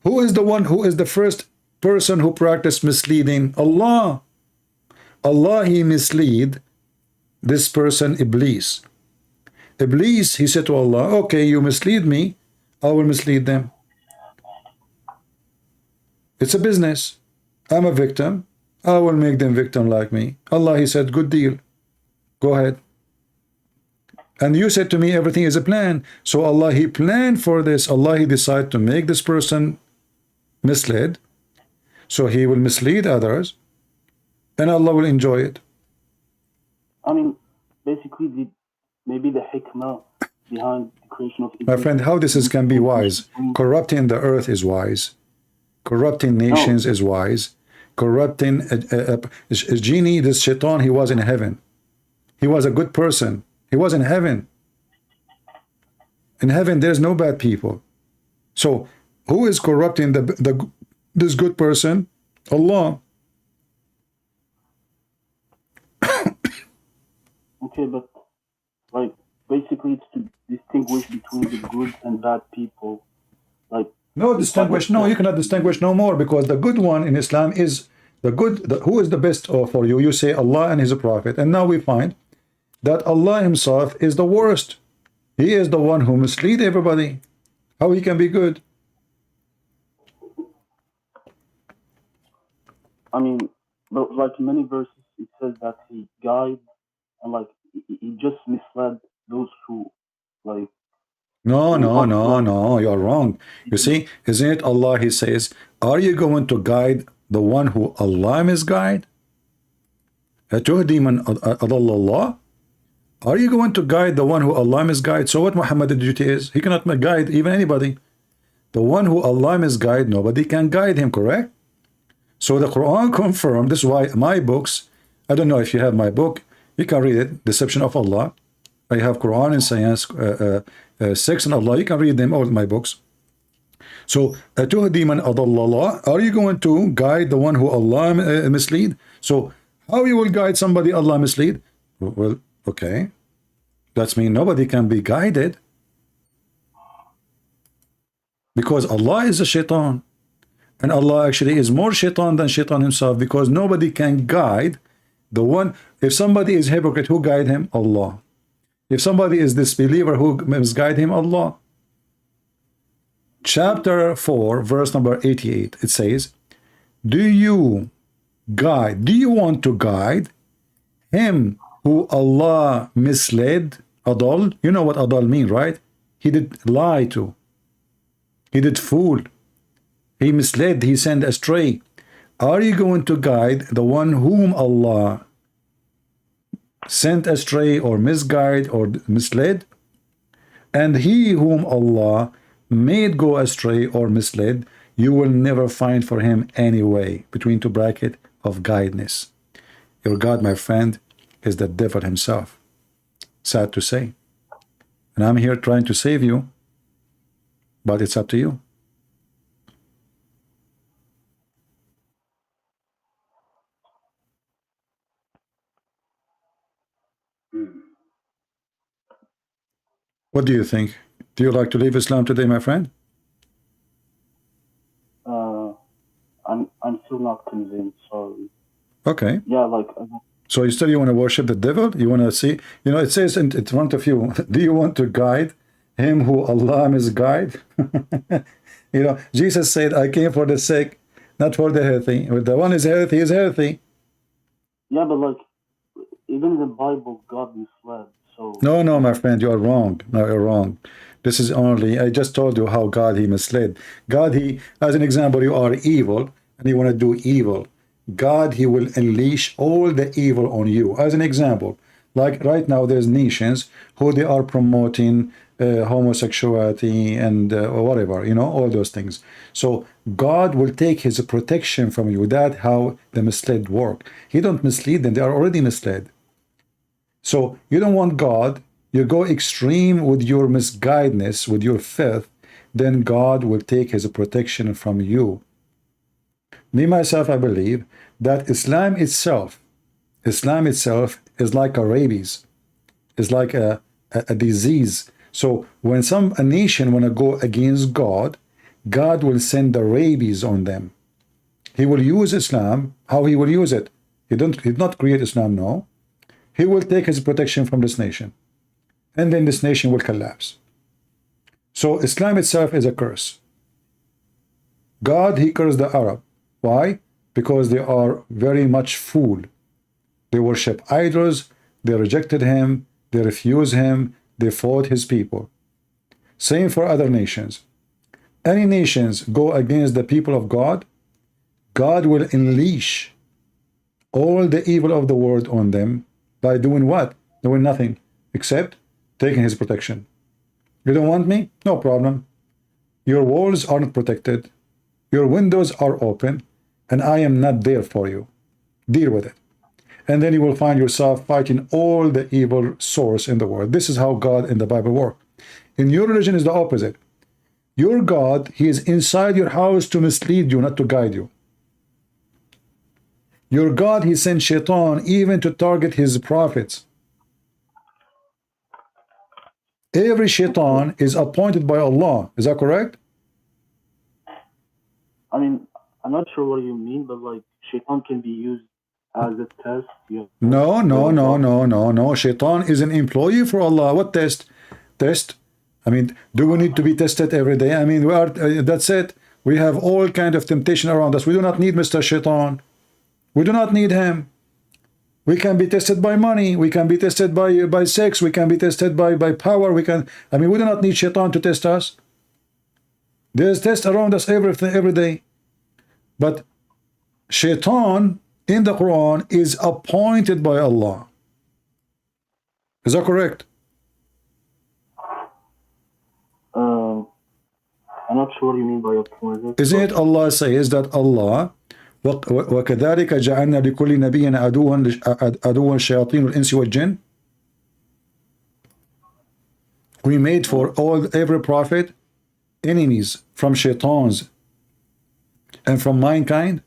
Who is the one who is the first person who practiced misleading? Allah. Allah, he mislead this person, Iblis. Iblis, he said to Allah, okay, you mislead me, I will mislead them. It's a business. I'm a victim. I will make them victim like me. Allah, he said, good deal. Go ahead. And you said to me, everything is a plan. So Allah, he planned for this. Allah, he decided to make this person misled. So he will mislead others. And Allah will enjoy it. I mean, basically, maybe the hikmah behind the creation of... My friend, how this can be wise? Corrupting the earth is wise. Corrupting nations is wise. Corrupting a genie, this shaitan, he was in heaven. He was a good person. He was in heaven. In heaven, there's no bad people. So, who is corrupting this good person? Allah. Okay, but like basically, it's to distinguish between the good and bad people. Like no distinguish. No, you cannot distinguish no more, because the good one in Islam is the good. Who is the best for you? You say Allah and His Prophet, and now we find that Allah Himself is the worst. He is the one who mislead everybody. How He can be good? I mean, but like in many verses, it says that He guides, and like He just misled those who like. No, you are wrong. You see, isn't it Allah? He says, are you going to guide the one who Allah misguide? أَتُهْدِي مَنْ أَضَلَّ اللَّهِ? Are you going to guide the one who Allah misguide? So what Muhammad's duty is? He cannot guide even anybody. The one who Allah misguide, nobody can guide him, correct? So the Quran confirmed, this is why my books, I don't know if you have my book, you can read it, Deception of Allah. I have Quran and Science, Sex and Allah, you can read them, all my books. So, أَتُهْدِي مَنْ أَضَلَّ اللَّهِ? Are you going to guide the one who Allah mislead? So, how you will guide somebody Allah mislead? Well, okay. That means nobody can be guided. Because Allah is a shaitan. And Allah actually is more shaitan than shaitan himself, because nobody can guide the one. If somebody is hypocrite, who guide him? Allah. If somebody is disbeliever, who misguide him? Allah. Chapter 4, verse number 88, it says, do you want to guide him who Allah misled? Adal, you know what adal mean, right? He did lie to. He did fool. He misled, he sent astray. Are you going to guide the one whom Allah sent astray or misguide or misled? And he whom Allah made go astray or misled, you will never find for him any way, between two brackets, of guidance. Your God, my friend, is the devil himself. Sad to say. And I'm here trying to save you, but it's up to you. What do you think? Do you like to leave Islam today, my friend? I'm still not convinced. Sorry. Okay. Yeah, like. So you want to worship the devil? You want to see? You know, it says in front of you. Do you want to guide him who Allah misguide? You know, Jesus said, "I came for the sick, not for the healthy. If the one is healthy, is healthy." Yeah, but like, even in the Bible, God misled. So. No, my friend, you are wrong. No, you're wrong. This is only, I just told you how God, he misled. God, he, as an example, you are evil, and you want to do evil. God, he will unleash all the evil on you. As an example, like right now there's nations who they are promoting homosexuality and whatever, you know, all those things. So God will take his protection from you. That's how the misled work. He don't mislead them, they are already misled. So you don't want God, you go extreme with your misguidedness, with your filth, then God will take his protection from you. Me, myself, I believe that Islam itself is like a rabies, is like a disease. So when a nation want to go against God, God will send the rabies on them. He will use Islam. How he will use it? He did not create Islam, no. He will take his protection from this nation. And then this nation will collapse. So Islam itself is a curse. God, he cursed the Arab. Why? Because they are very much fooled. They worship idols, they rejected him, they refused him, they fought his people. Same for other nations. Any nations go against the people of God, God will unleash all the evil of the world on them by doing what? Doing nothing, except taking his protection. You don't want me? No problem. Your walls are not protected. Your windows are open, and I am not there for you. Deal with it. And then you will find yourself fighting all the evil source in the world. This is how God in the Bible works. In your religion is the opposite. Your God, he is inside your house to mislead you, not to guide you. Your God, he sent Shaitan even to target his prophets. Every Shaitan is appointed by Allah. Is that correct? I mean, I'm not sure what you mean, but like Shaitan can be used as a test. No. Shaitan is an employee for Allah. What test? Test? I mean, do we need to be tested every day? I mean, we are. That's it. We have all kind of temptation around us. We do not need Mr. Shaitan. We do not need him. We can be tested by money. We can be tested by sex. We can be tested by power. We do not need Shaitan to test us. There's tests around us every day. But Shaitan in the Quran is appointed by Allah. Is that correct? I'm not sure what you mean by appointed. Isn't it Allah says that Allah وَكَذَلِكَ جَعَلْنَا لِكُلِّ نَبِيٍّ عَدُوًّا شَيَاطِينُ الْإِنسِ وَالْجِنِّ. We made for every prophet enemies from shaitans and from mankind.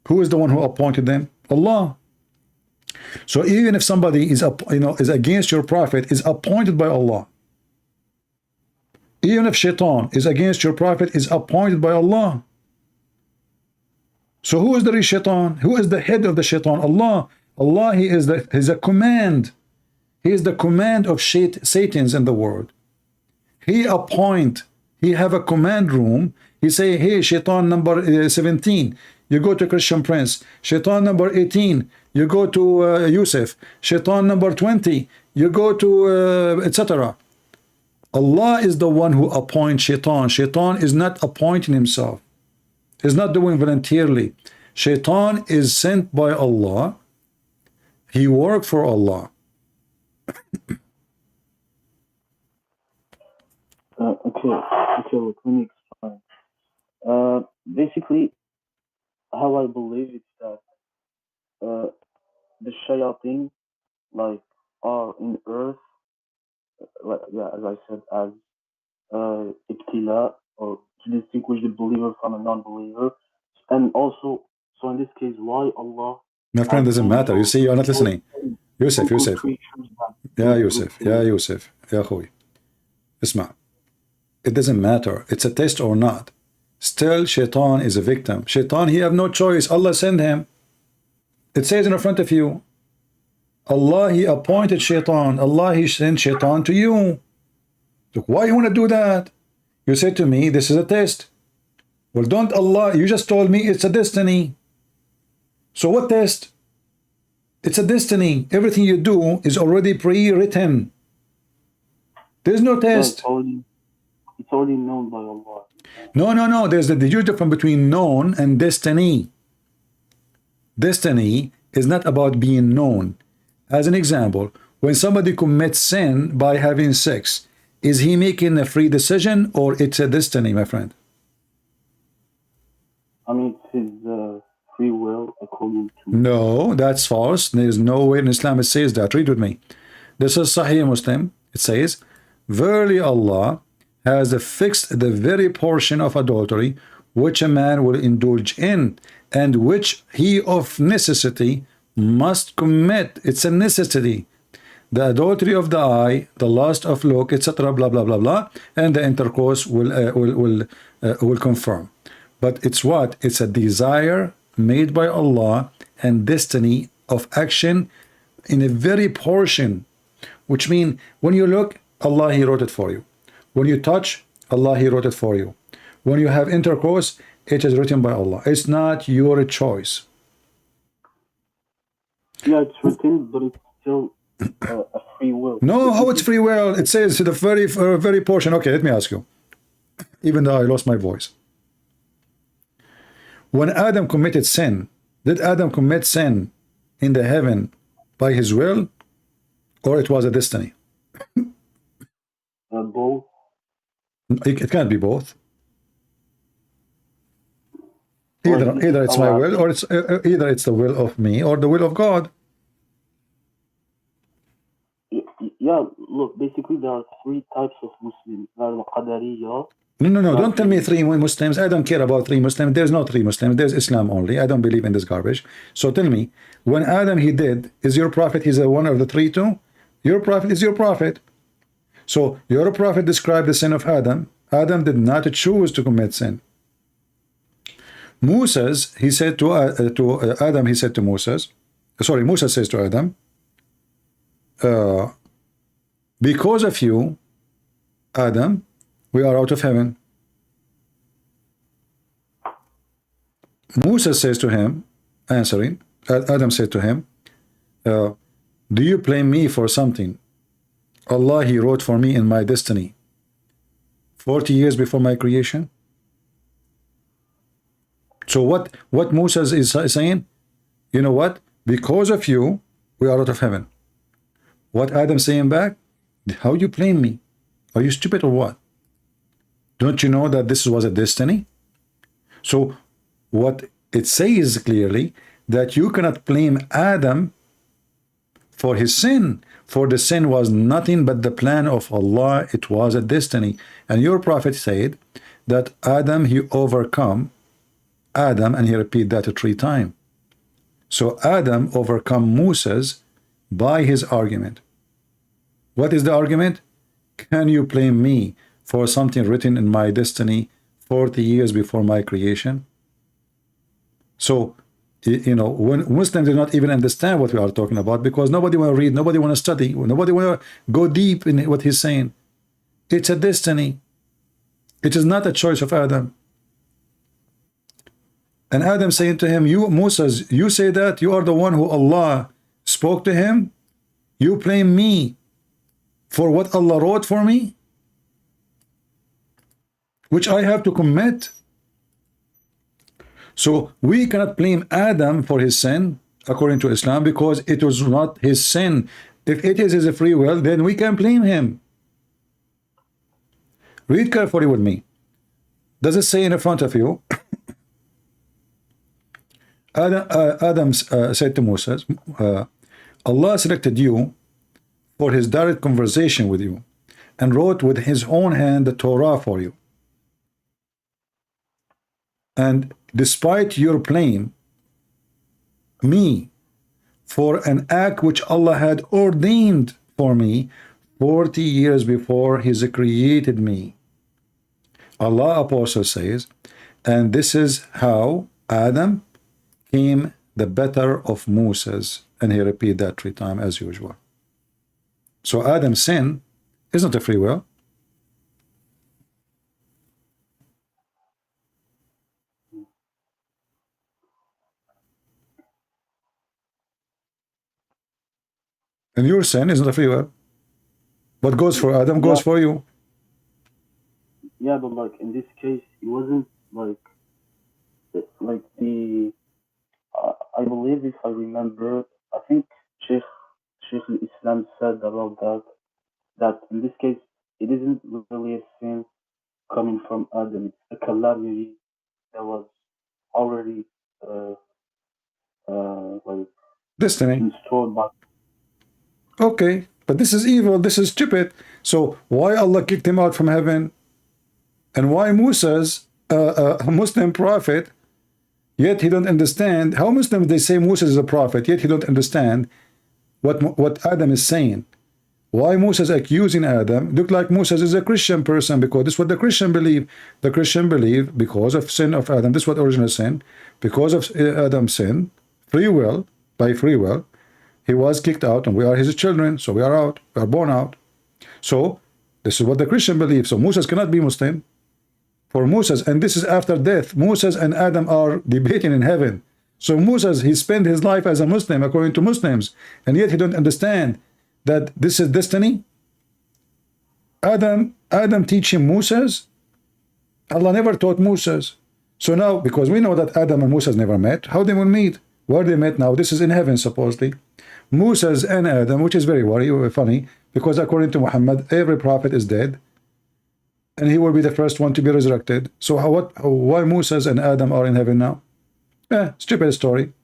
Who is the one who appointed them? Allah. So even if somebody is against your prophet, is appointed by Allah. Even if Shaitan is against your prophet, is appointed by Allah. So who is the real Shaitan? Who is the head of the Shaitan? Allah. Allah, he is a command. He is the command of Satans in the world. He have a command room. He say, hey, Shaitan number 17, you go to Christian Prince. Shaitan number 18, you go to Yusuf. Shaitan number 20, you go to etc. Allah is the one who appoints Shaitan. Shaitan is not appointing himself. He's not doing voluntarily. Shaitan is sent by Allah. He worked for Allah. Okay, look, let me explain. Basically, how I believe is that the shayateen, are in earth, as I said, as ibtila, or to distinguish the believer from a non-believer, and also, so in this case, why Allah... My friend, doesn't matter. You see, you're not listening. Yusuf. Yeah, Yusuf. Ya Khoy. Isma. It doesn't matter. It's a test or not. Still, Shaitan is a victim. Shaitan, he have no choice. Allah sent him. It says in front of you. Allah, he appointed Shaitan. Allah, he sent Shaitan to you. Look, why you want to do that? You say to me, this is a test. Well, don't Allah, you just told me it's a destiny. So what test? It's a destiny. Everything you do is already pre-written. There's no test. It's already known by Allah. No. There's the difference between known and destiny. Destiny is not about being known. As an example, when somebody commits sin by having sex, is he making a free decision or it's a destiny, my friend? I mean, it's his free will according to... No, that's false. There is no way in Islam it says that. Read with me. This is Sahih Muslim. It says, verily Allah has fixed the very portion of adultery which a man will indulge in, and which he of necessity must commit. It's a necessity. The adultery of the eye, the lust of look, etc., blah blah blah blah, and the intercourse will confirm. But it's what? It's a desire made by Allah and destiny of action in a very portion, which means when you look, Allah He wrote it for you. When you touch, Allah He wrote it for you. When you have intercourse, it is written by Allah. It's not your choice. Yeah, it's written, but it's still a free will. No, how it's free will? It says the very portion. Okay, let me ask you. Even though I lost my voice. When Adam committed sin, did Adam commit sin in the heaven by his will, or it was a destiny? Both. It can't be both. Either it's my will, or it's either it's the will of me or the will of God. Yeah, look, basically there are three types of Muslims. There are the Qadariyah. No, don't tell me three Muslims. I don't care about three Muslims. There's no three Muslims. There's Islam only. I don't believe in this garbage. So tell me, when Adam he did, is your prophet, he's one of the three too? Your prophet is your prophet. So your prophet described the sin of Adam. Adam did not choose to commit sin. Moses, he said to Adam, he said to Moses, sorry, Moses says to Adam, because of you, Adam, we are out of heaven. Moses says to him, answering, Adam said to him, do you blame me for something Allah He wrote for me in my destiny 40 years before my creation? So what Moses is saying, you know what? Because of you, we are out of heaven. What Adam saying back? How you blame me? Are you stupid or what? Don't you know that this was a destiny? So what it says clearly that you cannot blame Adam for his sin, for the sin was nothing but the plan of Allah. It was a destiny. And your prophet said that Adam he overcome Adam, and he repeat that 3 times. So Adam overcome Moses by his argument. What is the argument? Can you blame me for something written in my destiny 40 years before my creation? So, you know, when Muslims do not even understand what we are talking about, because nobody want to read, nobody want to study, nobody want to go deep in what he's saying. It's a destiny. It is not a choice of Adam. And Adam saying to him, you, Moses, you say that you are the one who Allah spoke to him. You blame me for what Allah wrote for me, which I have to commit. So we cannot blame Adam for his sin according to Islam, because it was not his sin. If it is his free will, then we can blame him. Read carefully with me. Does it say in front of you? Adam said to Moses, Allah selected you for his direct conversation with you and wrote with his own hand the Torah for you. And despite your blame me for an act which Allah had ordained for me 40 years before he created me. Allah Apostle says, and this is how Adam came the better of Moses, and he repeat that 3 times as usual. So Adam's sin is not a free will. And your sin is not a free will. What goes for Adam goes for you. Yeah, but like in this case, it wasn't like the I believe, if I remember, I think Sheikh Islam said about that in this case, it isn't really a sin coming from Adam. It's a calamity that was already like Destiny. installed by. Okay, but this is evil, this is stupid. So why Allah kicked him out from heaven? And why Musa's a Muslim prophet, yet he don't understand how Muslims, they say Musa is a prophet, yet he don't understand what Adam is saying. Why Musa is accusing Adam? Look like Musa is a Christian person, because this is what the Christian believe. The Christian believe because of sin of Adam, this is what original sin, because of Adam's sin, free will, by free will, he was kicked out, and we are his children, so we are out, we are born out. So this is what the Christian believe. So Musa cannot be Muslim. For Musa, and this is after death, Musa and Adam are debating in heaven. So Musa, he spent his life as a Muslim according to Muslims, and yet he don't understand that this is destiny. Adam teaching Musa's. Allah never taught Musa's. So now, because we know that Adam and Musa never met, how they will meet? Where they met now? This is in heaven supposedly. Musa's and Adam, which is very funny, because according to Muhammad, every prophet is dead, and he will be the first one to be resurrected. So why Musa's and Adam are in heaven now? Stupid story.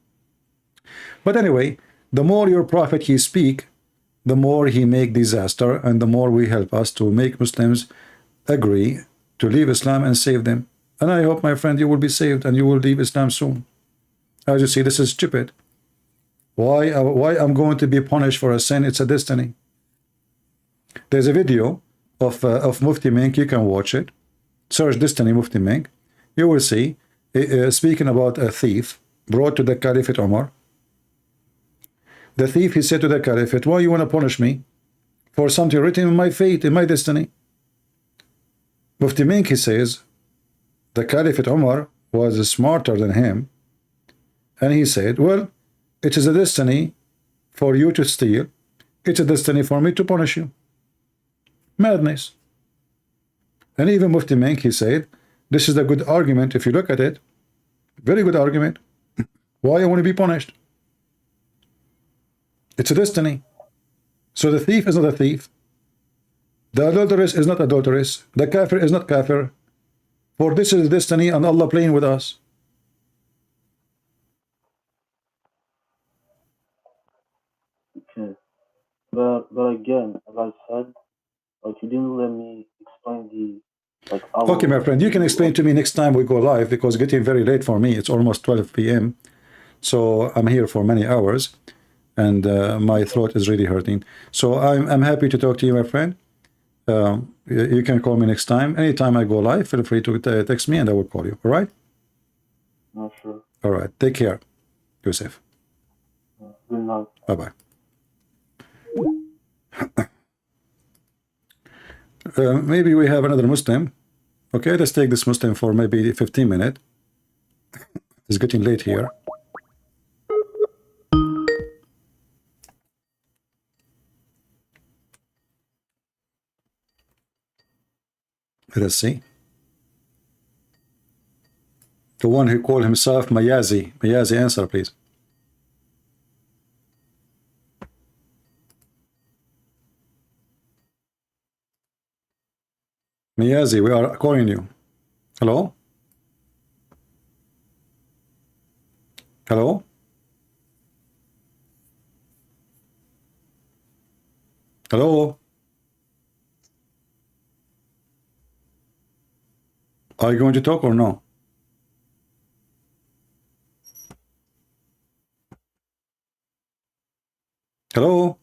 But anyway, the more your prophet he speak, the more he make disaster, and the more we help us to make Muslims agree to leave Islam and save them. And I hope, my friend, you will be saved and you will leave Islam soon. As you see, this is stupid. Why I'm going to be punished for a sin? It's a destiny. There's a video of Mufti Menk, you can watch it. Search Destiny Mufti Menk. You will see, speaking about a thief brought to the Caliphate Umar. The thief, he said to the Caliphate, why you want to punish me for something written in my fate, in my destiny? Mufti Menk, he says, the Caliphate Umar was smarter than him, and he said, well, it is a destiny for you to steal, it's a destiny for me to punish you. Madness. And even Mufti Menk, he said, this is a good argument. If you look at it, very good argument. Why I want to be punished? It's a destiny. So the thief is not a thief, the adulteress is not adulteress, the kafir is not kafir, for this is destiny and Allah playing with us. Okay, but again, as I said, like, you didn't let me explain the, like, okay, my friend, you can explain to me next time we go live, because it's getting very late for me. It's almost 12 p.m. So I'm here for many hours, and my throat is really hurting. So I'm happy to talk to you, my friend. You can call me next time. Anytime I go live, feel free to text me and I will call you. All right? Not sure. All right. Take care. Yusuf. Good night. Bye-bye. Maybe we have another Muslim. Okay, let's take this Muslim for maybe 15 minutes. It's getting late here. Let's see. The one who called himself Mayazi. Mayazi, answer, please. Mayazi, we are calling you. Hello? Hello? Hello? Are you going to talk or no? Hello?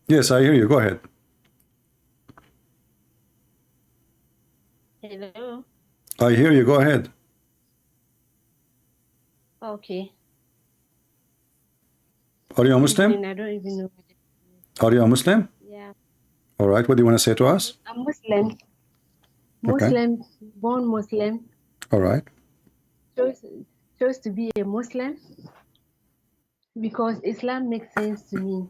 Yes, I hear you. Go ahead. Hello. I hear you. Go ahead. Okay. Are you a Muslim? I don't even know. Are you a Muslim? Yeah. All right. What do you want to say to us? I'm Muslim. Okay. Muslim, born Muslim. All right. Chose to be a Muslim because Islam makes sense to me.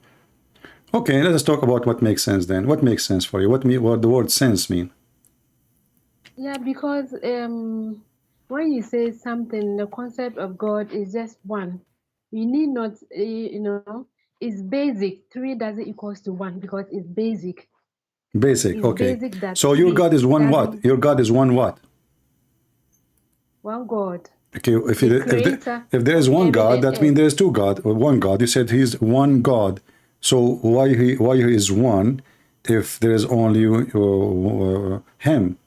Okay, let us talk about what makes sense then. What makes sense for you? What the word sense mean? Yeah, because when you say something, the concept of God is just one. You need not, it's basic. 3 doesn't equals to 1 because it's basic. Basic, It's okay. basic that So your 3 God is one what? doesn't Your God is one what? one God. Okay, The creator if there is of one heaven God, and that earth. means there is 2 God or 1 God. You said he's one God. So why he is one if there is only him?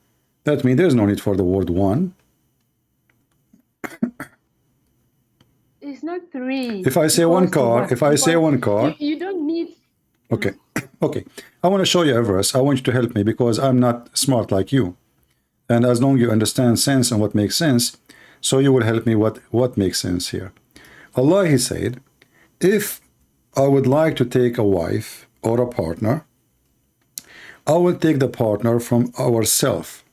That means there is no need for the word one. It's not 3 If I say one equals to car, 1 if I say because one car, you don't need. okay, okay. I want to show you a verse. I want you to help me because I'm not smart like you. And as long as you understand sense and what makes sense, so you will help me what makes sense here. Allah, he said, if I would like to take a wife or a partner, I will take the partner from ourself.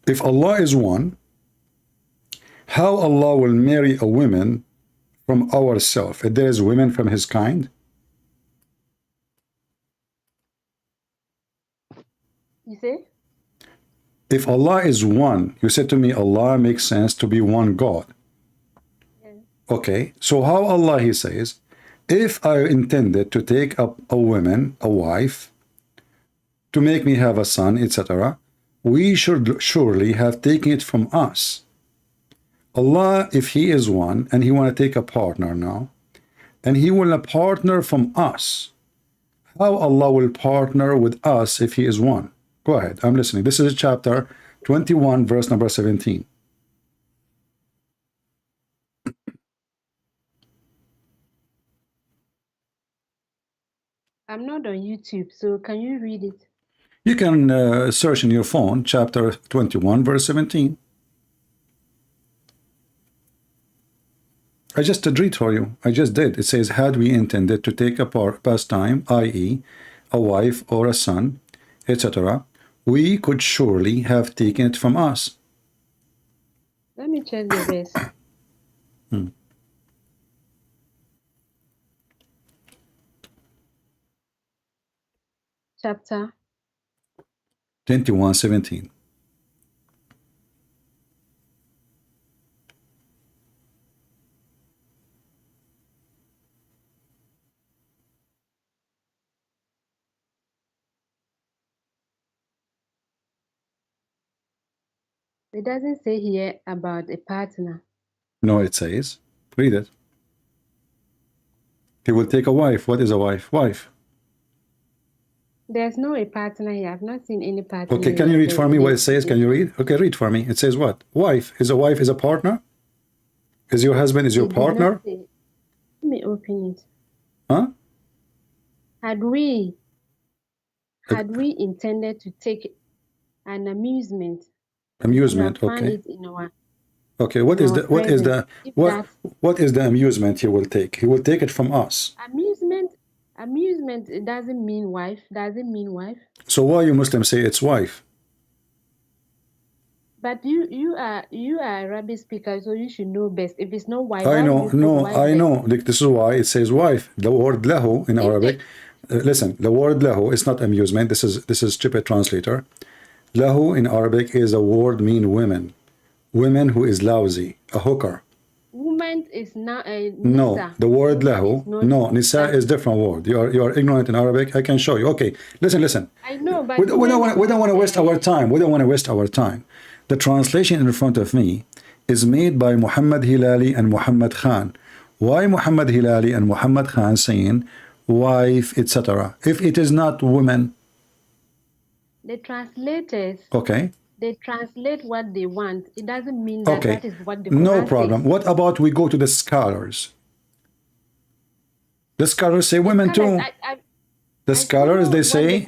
If Allah is one, how Allah will marry a woman from ourself? If there is women from his kind? You say? If Allah is one, you said to me, Allah makes sense to be one God. Yeah. Okay, so how Allah, he says, if I intended to take up a woman, a wife, to make me have a son, etc., we should surely have taken it from us. Allah, if he is one, and he want to take a partner now, and he will a partner from us, how Allah will partner with us if he is one? Go ahead, I'm listening. This is chapter 21, verse number 17. I'm not on YouTube, so can you read it? You can search in your phone, chapter 21, verse 17. I just did read for you. I just did. It says, had we intended to take a pastime, i.e., a wife or a son, etc., we could surely have taken it from us. Let me check the verse. Chapter 21:17. It doesn't say here about a partner. No, it says, read it. He will take a wife. What is a wife? Wife. There's no a partner here. I've not seen any partner. Okay, can you read for me what it says? Can you read? Okay, read for me. It says what? Wife. Is a wife is a partner? Is your husband is your partner? Let me open it. Huh? Had we intended to take an amusement, Amusement, we have found okay. it in our Okay, what is the amusement he will take? He will take it from us. amusement it doesn't mean wife. Doesn't mean wife. So why you Muslims say it's wife? But you are Arabic speaker, so you should know best. If it's not wife, I know, no, I know. This is why it says wife. The word lahu in Arabic. Listen, the word lahu is not amusement. This is stupid translator. Lahu in Arabic is a word mean women. Women who is lousy, a hooker. Woman is not a nisa. No, the word lahu. No, nisa is different word. You are ignorant in Arabic. I can show you. Okay, listen. I know, but we don't want to waste our time. We don't want to waste our time. The translation in front of me is made by Muhammad Hilali and Muhammad Khan. Why Muhammad Hilali and Muhammad Khan saying wife, etc.? If it is not women. The translators. Okay. They translate what they want. It doesn't mean that that is what the Quran no problem. says. What about we go to the scholars? The scholars say women too. The scholars, they say,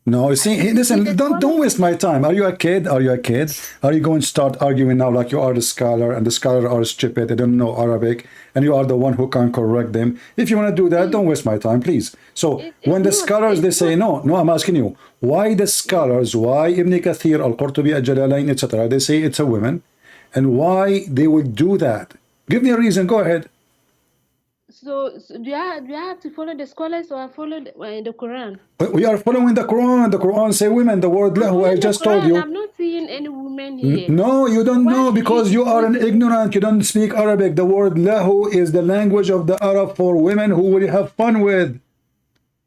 no, see, listen, don't waste my time. Are you a kid? Are you a kid? Are you going to start arguing now like you are the scholar and the scholar are stupid, they don't know Arabic, and you are the one who can correct them? If you want to do that, don't waste my time, please. So when the scholars, they say, no, I'm asking you, why the scholars, why Ibn Kathir, Al-Qurtubi, Al-Jalalain, etc., they say it's a woman, and why they would do that? Give me a reason, go ahead. So do I have to follow the scholars or follow the Quran? We are following the Quran. The Quran say women. The word lahu, I just told you. I'm not seeing any women here. No, you don't know because you are an ignorant. You don't speak Arabic. The word lahu is the language of the Arab for women who will have fun with.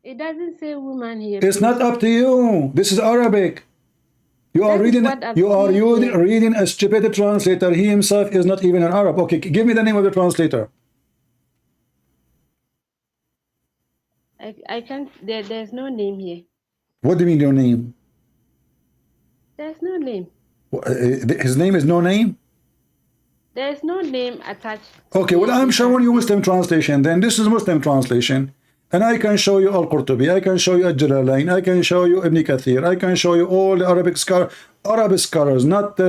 It doesn't say woman here. It's not up to you. This is Arabic. You are reading. You are reading a stupid translator. He himself is not even an Arab. Okay, give me the name of the translator. I can't. There's no name here. What do you mean no name? There's no name. His name is no name? There's no name attached. Okay, well, I'm showing you Muslim translation. Then this is Muslim translation. And I can show you Al-Qurtubi. I can show you Al-Jalalain. I can show you Ibn Kathir. I can show you all the Arabic scholars, not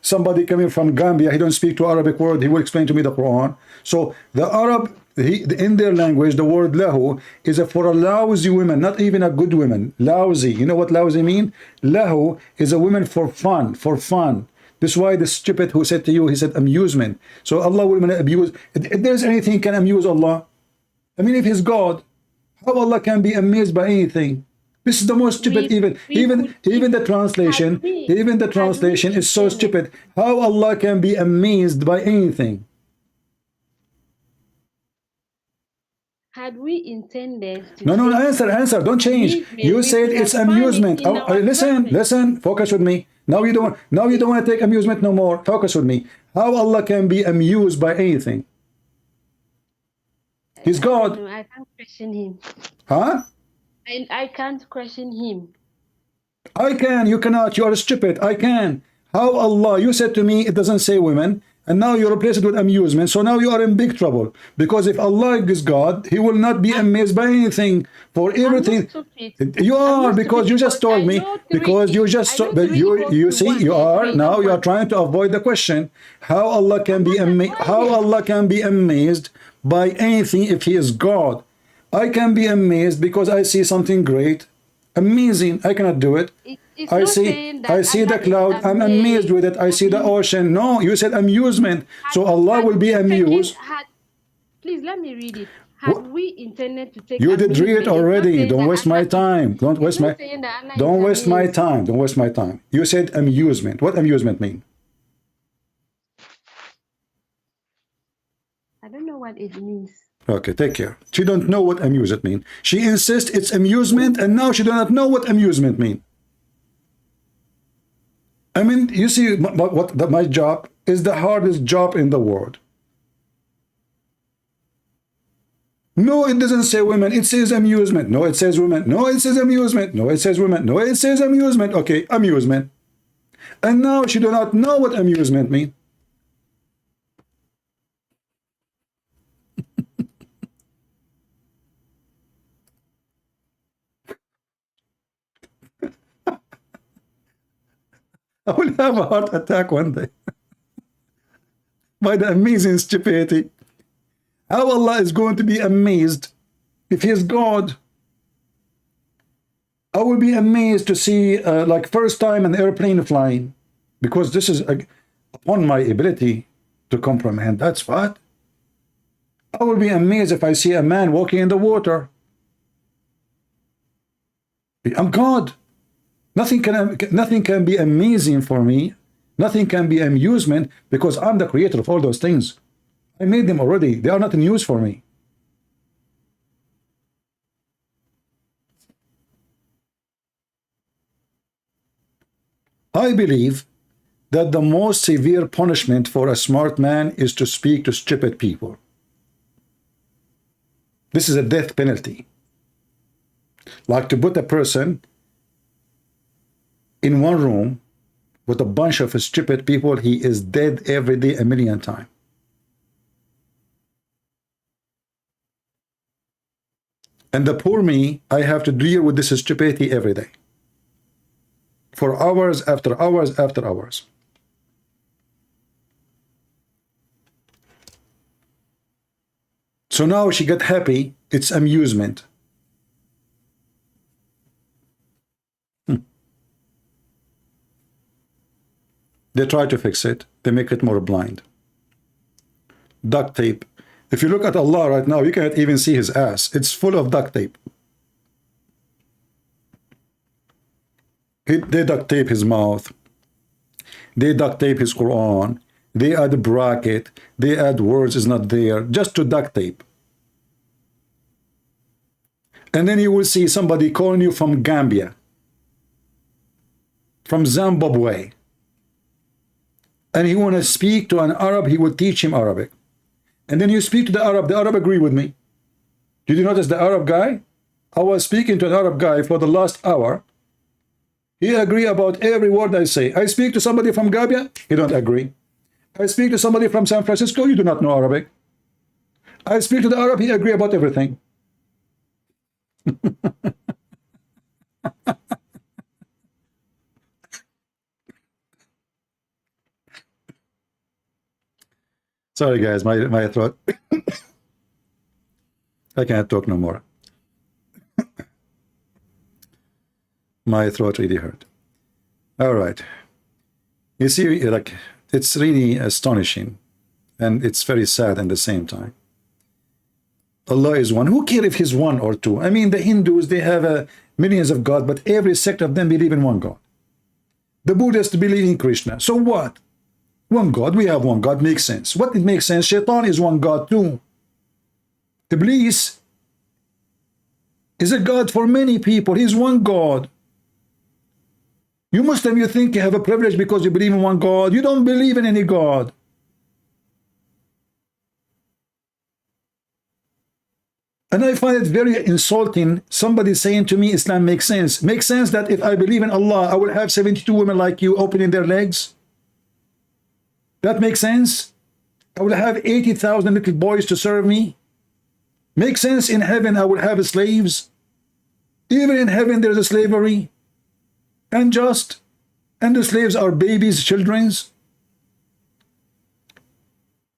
somebody coming from Gambia. He don't speak to Arabic word. He will explain to me the Quran. So the Arab, in their language, the word lahu is for a lousy woman, not even a good woman. Lousy. You know what lousy mean? Lahu is a woman for fun, This is why the stupid who said to you, he said amusement. So Allah will abuse. If there's anything can amuse Allah, I mean, if he's God, how Allah can be amazed by anything? This is the most stupid. Even the translation is so stupid. How Allah can be amazed by anything? Had we intended to No, answer, don't change. You said it's amusement. Listen, focus with me. Now you don't want to take amusement no more. Focus with me. How Allah can be amused by anything? He's God. I can't question him. Huh? I can't question him. I can. You cannot. You are stupid. I can. How Allah? You said to me it doesn't say women, and now you replace it with amusement. So now you are in big trouble. Because if Allah is God, He will not be amazed by anything. For everything. You are, because you just told me. Because you just you see you are now you are trying to avoid the question. How Allah can be amazed? How Allah can be amazed by anything if He is God? I can be amazed because I see something great, amazing. I cannot do it. I see the cloud. I'm amazed with it. I see the ocean. No, you said amusement. So Allah will be amused. Please let me read it. Had we intended to take you did read it already. Don't waste my time. Don't waste my time. Don't waste my time. You said amusement. What amusement mean? I don't know what it means. Okay, take care. She don't know what amusement mean. She insists it's amusement, and now she do not know what amusement mean. I mean, you see, my job is the hardest job in the world. No, it doesn't say women. It says amusement. No, it says women. No, it says amusement. No, it says women. No, it says amusement. Okay, amusement. And now she do not know what amusement mean. I will have a heart attack one day by the amazing stupidity. How Allah is going to be amazed if He is God? I will be amazed to see like first time an airplane flying, because this is upon my ability to comprehend. That's what. I will be amazed if I see a man walking in the water. I'm God. Nothing can be amazing for me. Nothing can be amusement, because I'm the creator of all those things. I made them already. They are not news for me. I believe that the most severe punishment for a smart man is to speak to stupid people. This is a death penalty. Like to put a person in one room with a bunch of stupid people, he is dead every day a million times. And the poor me, I have to deal with this stupidity every day. For hours after hours after hours. So now she got happy, it's amusement. They try to fix it. They make it more blind. Duct tape. If you look at Allah right now, you can't even see his ass. It's full of duct tape. They duct tape his mouth. They duct tape his Quran. They add a bracket. They add words is not there, just to duct tape. And then you will see somebody calling you from Gambia, from Zimbabwe, and he want to speak to an Arab, he will teach him Arabic. And then you speak to the Arab agree with me. Did you notice the Arab guy? I was speaking to an Arab guy for the last hour. He agree about every word I say. I speak to somebody from Gambia, he don't agree. I speak to somebody from San Francisco, you do not know Arabic. I speak to the Arab, he agree about everything. Sorry guys, my throat. I can't talk no more. My throat really hurt. All right. You see, like, it's really astonishing, and it's very sad at the same time. Allah is one. Who cares if he's one or two? I mean, the Hindus, they have millions of gods, but every sect of them believe in one God. The Buddhists believe in Krishna. So what? One God, we have one God, makes sense. What it makes sense? Shaitan is one God too. Iblis is a God for many people. He's one God. You Muslim, you think you have a privilege because you believe in one God. You don't believe in any God. And I find it very insulting, somebody saying to me, Islam makes sense. Makes sense that if I believe in Allah, I will have 72 women like you opening their legs? That makes sense? I will have 80,000 little boys to serve me? Makes sense in heaven I will have slaves? Even in heaven there is a slavery? And just? And the slaves are babies, children's?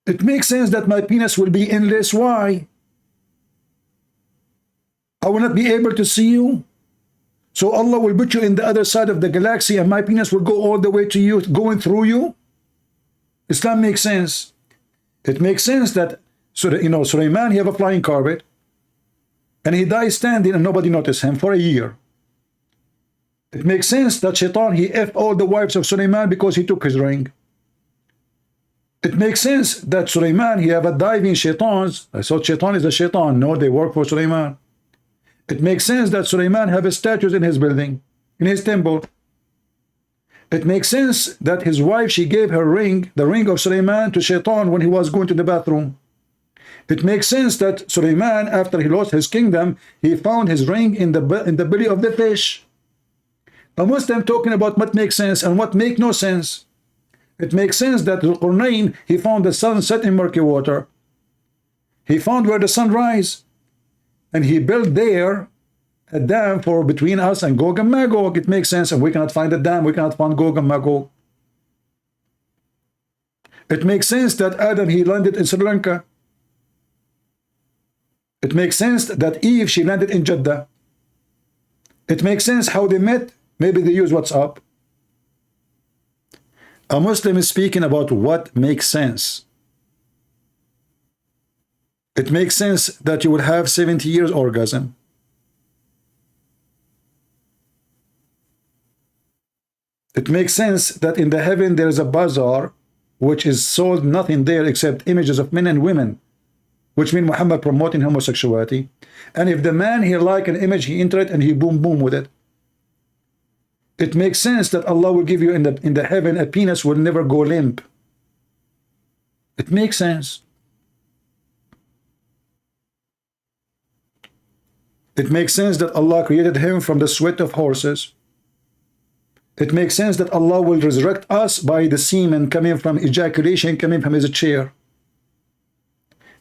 It makes sense that my penis will be endless. Why? I will not be able to see you. So Allah will put you in the other side of the galaxy and my penis will go all the way to you, going through you. Islam makes sense. It makes sense that, Sulaiman, he have a flying carpet and he dies standing and nobody noticed him for a year. It makes sense that Shaitan, he F all the wives of Sulaiman because he took his ring. It makes sense that Sulaiman, he have a diving shaitans. I thought Shaitan is a shaitan. No, they work for Sulaiman. It makes sense that Sulaiman have a statues in his building, in his temple. It makes sense that his wife, she gave her ring, the ring of Sulaiman, to Shaitan when he was going to the bathroom. It makes sense that Sulaiman, after he lost his kingdom, he found his ring in the belly of the fish. A Muslim talking about what makes sense and what make no sense. It makes sense that Qurnayn, he found the sun set in murky water. He found where the sun rise. And he built there a dam for between us and Gog and Magog. It makes sense, and we cannot find the dam, we cannot find Gog and Magog. It makes sense that Adam, he landed in Sri Lanka. It makes sense that Eve, she landed in Jeddah. It makes sense how they met. Maybe they use WhatsApp. A Muslim is speaking about what makes sense. It makes sense that you will have 70 years orgasm. It makes sense that in the heaven there is a bazaar which is sold nothing there except images of men and women, which mean Muhammad promoting homosexuality. And if the man he like an image, he enter it and he boom boom with it. It makes sense that Allah will give you in the heaven a penis will never go limp. It makes sense. It makes sense that Allah created him from the sweat of horses. It makes sense that Allah will resurrect us by the semen coming from ejaculation coming from his chair.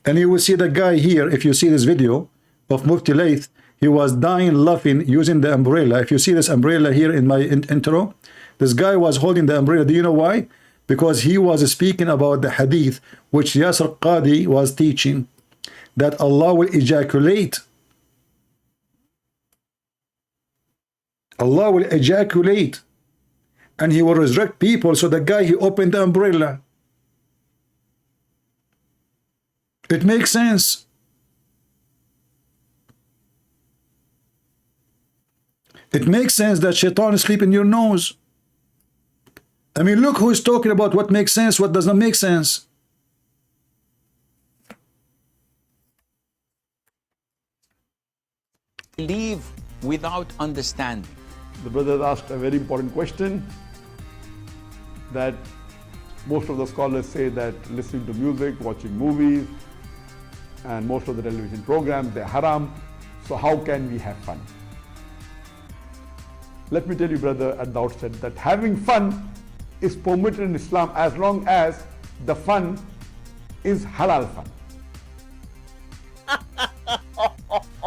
And you will see the guy here, if you see this video of Mufti Layth, he was dying laughing using the umbrella. If you see this umbrella here in my intro, this guy was holding the umbrella. Do you know why? Because he was speaking about the hadith which Yasir Qadi was teaching, that Allah will ejaculate. Allah will ejaculate and he will resurrect people. So the guy, he opened the umbrella. It makes sense. It makes sense that shaitan is sleeping in your nose. I mean, look who is talking about what makes sense, what does not make sense. Believe without understanding. The brother asked a very important question that most of the scholars say that listening to music, watching movies, and most of the television programs, they're haram. So how can we have fun? Let me tell you, brother, at the outset that having fun is permitted in Islam as long as the fun is halal fun.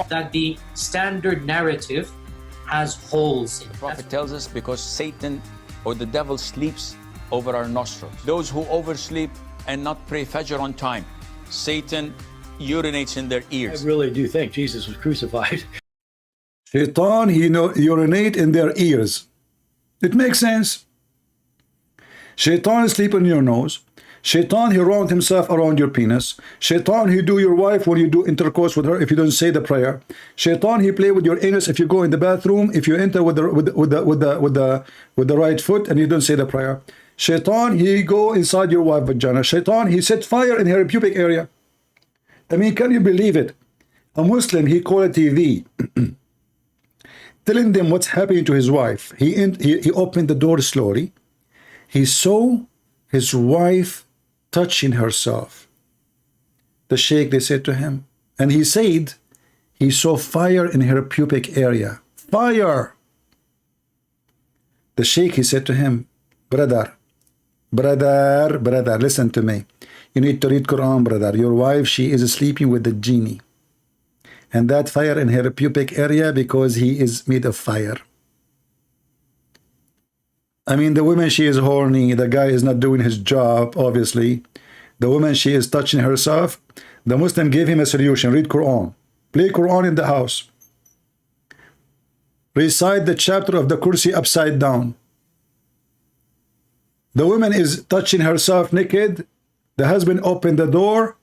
That the standard narrative has holes in it. The Prophet tells us because Satan or the devil sleeps over our nostrils. Those who oversleep and not pray Fajr on time, Satan urinates in their ears. I really do think Jesus was crucified. Shaitan, he urinate in their ears. It makes sense. Shaitan is sleeping in your nose. Shaitan, he round himself around your penis. Shaitan, he do your wife when you do intercourse with her if you don't say the prayer. Shaitan, he play with your anus if you go in the bathroom, if you enter with the right foot and you don't say the prayer. Shaitan, he go inside your wife vagina. Shaitan, he set fire in her pubic area. I mean, can you believe it? A Muslim, he call a TV, telling them what's happening to his wife. He opened the door slowly. He saw his wife touching herself. The sheikh, they said to him, and he said he saw fire in her pubic area. Fire! The sheikh, he said to him, brother, listen to me. You need to read Quran, brother. Your wife, she is sleeping with the genie. And that fire in her pubic area because he is made of fire. I mean, the woman, she is horny. The guy is not doing his job, obviously. The woman, she is touching herself. The Muslim gave him a solution. Read Quran. Play Quran in the house. Recite the chapter of the Kursi upside down. The woman is touching herself naked. The husband opened the door.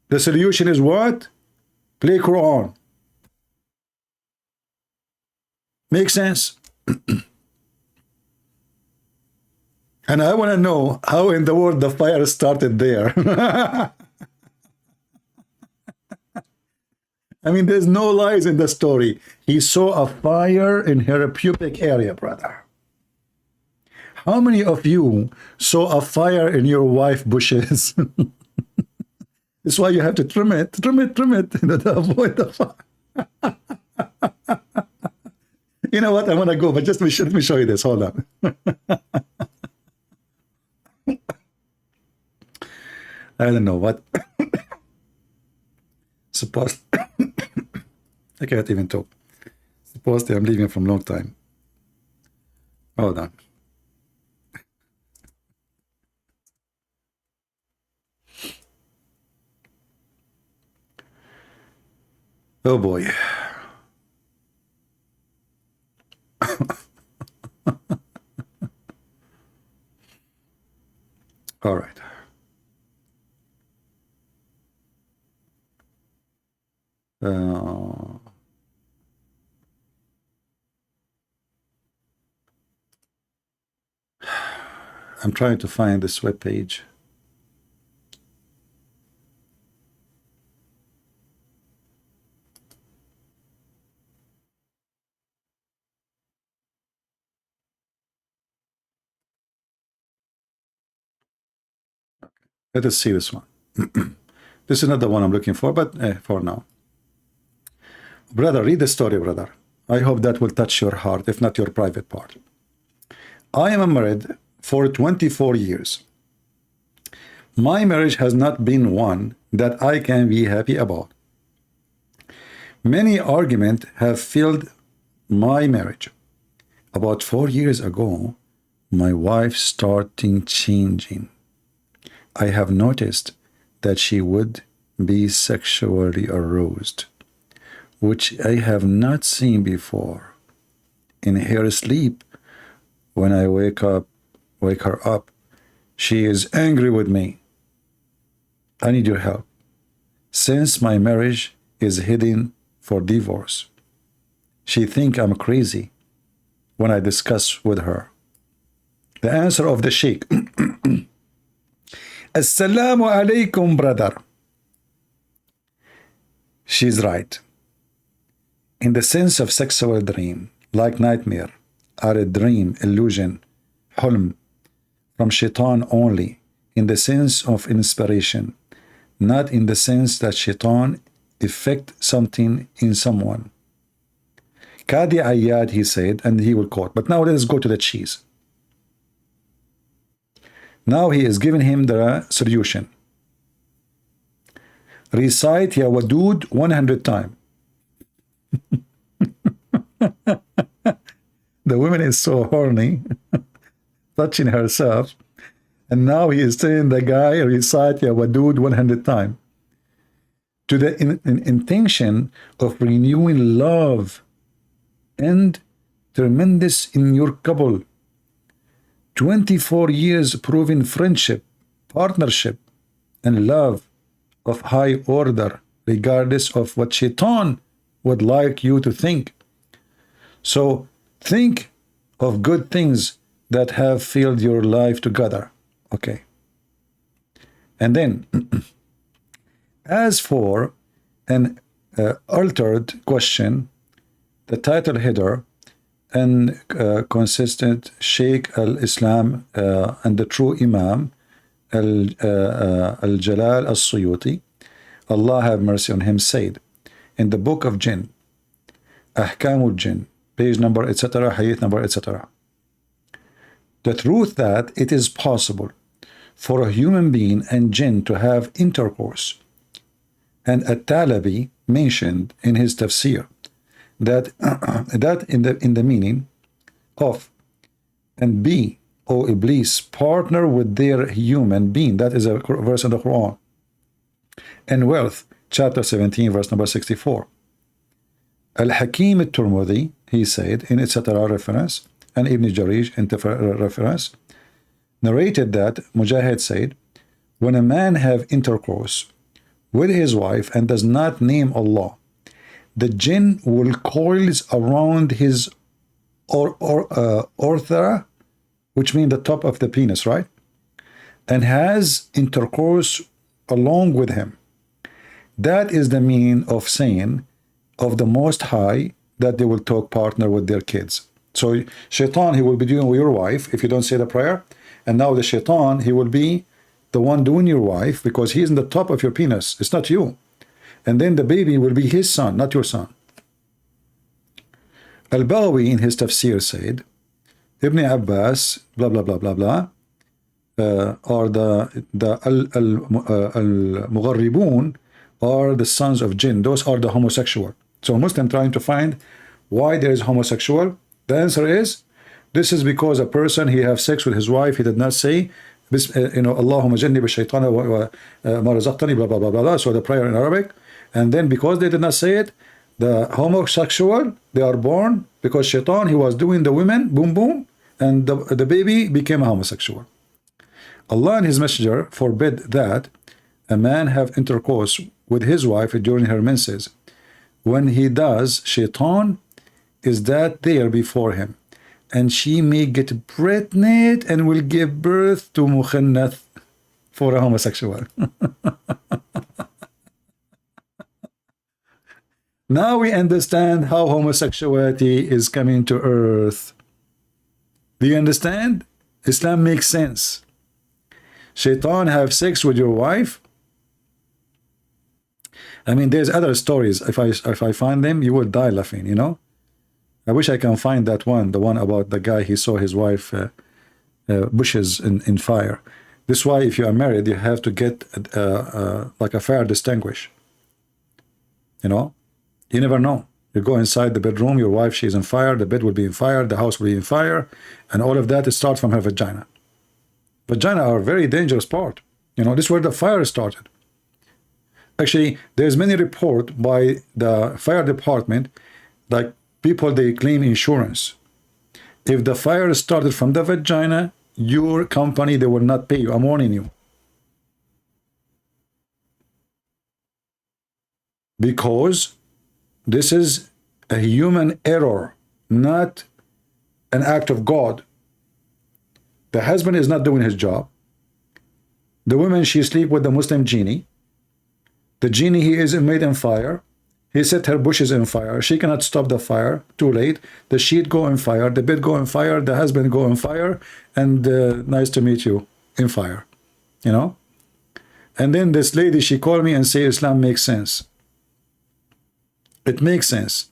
The solution is what? Play Quran. Makes sense? And I want to know how in the world the fire started there. I mean, there's no lies in the story. He saw a fire in her pubic area, brother. How many of you saw a fire in your wife bushes? That's why you have to trim it, to avoid the fire. You know what? I want to go, but just let me show you this. Hold on. I don't know what. Supposed. I can't even talk. Supposedly I'm leaving from long time. Hold on. Oh boy. All right. I'm trying to find this web page. Let us see this one. This is not the one I'm looking for, but for now. Brother, read the story, brother. I hope that will touch your heart, if not your private part. I am married for 24 years. My marriage has not been one that I can be happy about. Many arguments have filled my marriage. About 4 years ago, my wife started changing. I have noticed that she would be sexually aroused, which I have not seen before. In her sleep, when I wake her up, she is angry with me. I need your help. since my marriage is heading for divorce. She think I'm crazy when I discuss with her. The answer of the sheikh. Assalamu alaikum, brother. She's right. In the sense of sexual dream, like nightmare, are a dream, illusion, hulm, from shaitan only, in the sense of inspiration, not in the sense that shaitan effect something in someone. Qadi Ayyad, he said, and he will quote. But now let us go to the cheese. Now he is giving him the solution. Recite Ya Wadud 100 times. The woman is so horny, touching herself, and now he is telling the guy, recite Ya Wadud 100 times. To the intention of renewing love and tremendous in your couple. 24 years proving friendship, partnership, and love of high order, regardless of what shaitan would like you to think. So think of good things that have filled your life together. Okay. And then, as for an altered question, the title header and consistent Sheikh al-Islam and the true Imam al-Jalal al-Suyuti, Allah have mercy on him, said in the book of Jinn, Ahkamul Jinn, page number, etc., hadith number, etc., the truth that it is possible for a human being and jinn to have intercourse. And At-Talabi mentioned in his tafsir that in the meaning of and be, O Iblis, partner with their human being. That is a verse in the Quran. And wealth, chapter 17, verse number 64. Al-Hakim al-Turmudi, he said in etc. reference, and Ibn Jarij in reference, narrated that Mujahid said, when a man have intercourse with his wife and does not name Allah, the jinn will coils around his orthra, which means the top of the penis, right? And has intercourse along with him. That is the meaning of saying of the Most High that they will talk partner with their kids. So shaitan, he will be doing with your wife if you don't say the prayer. And now the shaitan, he will be the one doing your wife because he's in the top of your penis. It's not you. And then the baby will be his son, not your son. Al-Baghawi in his tafsir said, Ibn Abbas, blah, blah, blah, blah, blah, or the Al-Mugharribun are the sons of jinn. Those are the homosexual. So a Muslim trying to find why there is homosexual. The answer is, this is because a person, he have sex with his wife, he did not say, Allahumma janni bi shaytana wa ma razaqtani, blah, blah, blah, blah. So the prayer in Arabic. And then because they did not say it, the homosexual, they are born because shaitan, he was doing the women, boom, boom, and the baby became a homosexual. Allah and his messenger forbid that a man have intercourse with his wife during her menses. When he does, shaitan is that there before him, and she may get pregnant and will give birth to mukhannath, for a homosexual. Now we understand how homosexuality is coming to earth. Do you understand? Islam makes sense. Shaitan have sex with your wife. I mean, there's other stories. If I find them, you will die laughing, you know. I wish I can find that one, the one about the guy, he saw his wife bushes in fire. This is why if you are married, you have to get like a fire distinguish. You know, you never know. You go inside the bedroom, your wife, she's on fire, the bed will be in fire, the house will be in fire, and all of that starts from her vagina. Vagina are a very dangerous part. You know, this is where the fire started. Actually, there's many reports by the fire department, like people, they claim insurance. If the fire started from the vagina, your company, they will not pay you. I'm warning you. because this is a human error, not an act of God. The husband is not doing his job. The woman, she sleep with the Muslim genie. The genie, he is made in fire. He set her bushes in fire. She cannot stop the fire. Too late. The sheet go in fire. The bed go in fire. The husband go in fire. And nice to meet you in fire. You know? And then this lady, she called me and say Islam makes sense. It makes sense.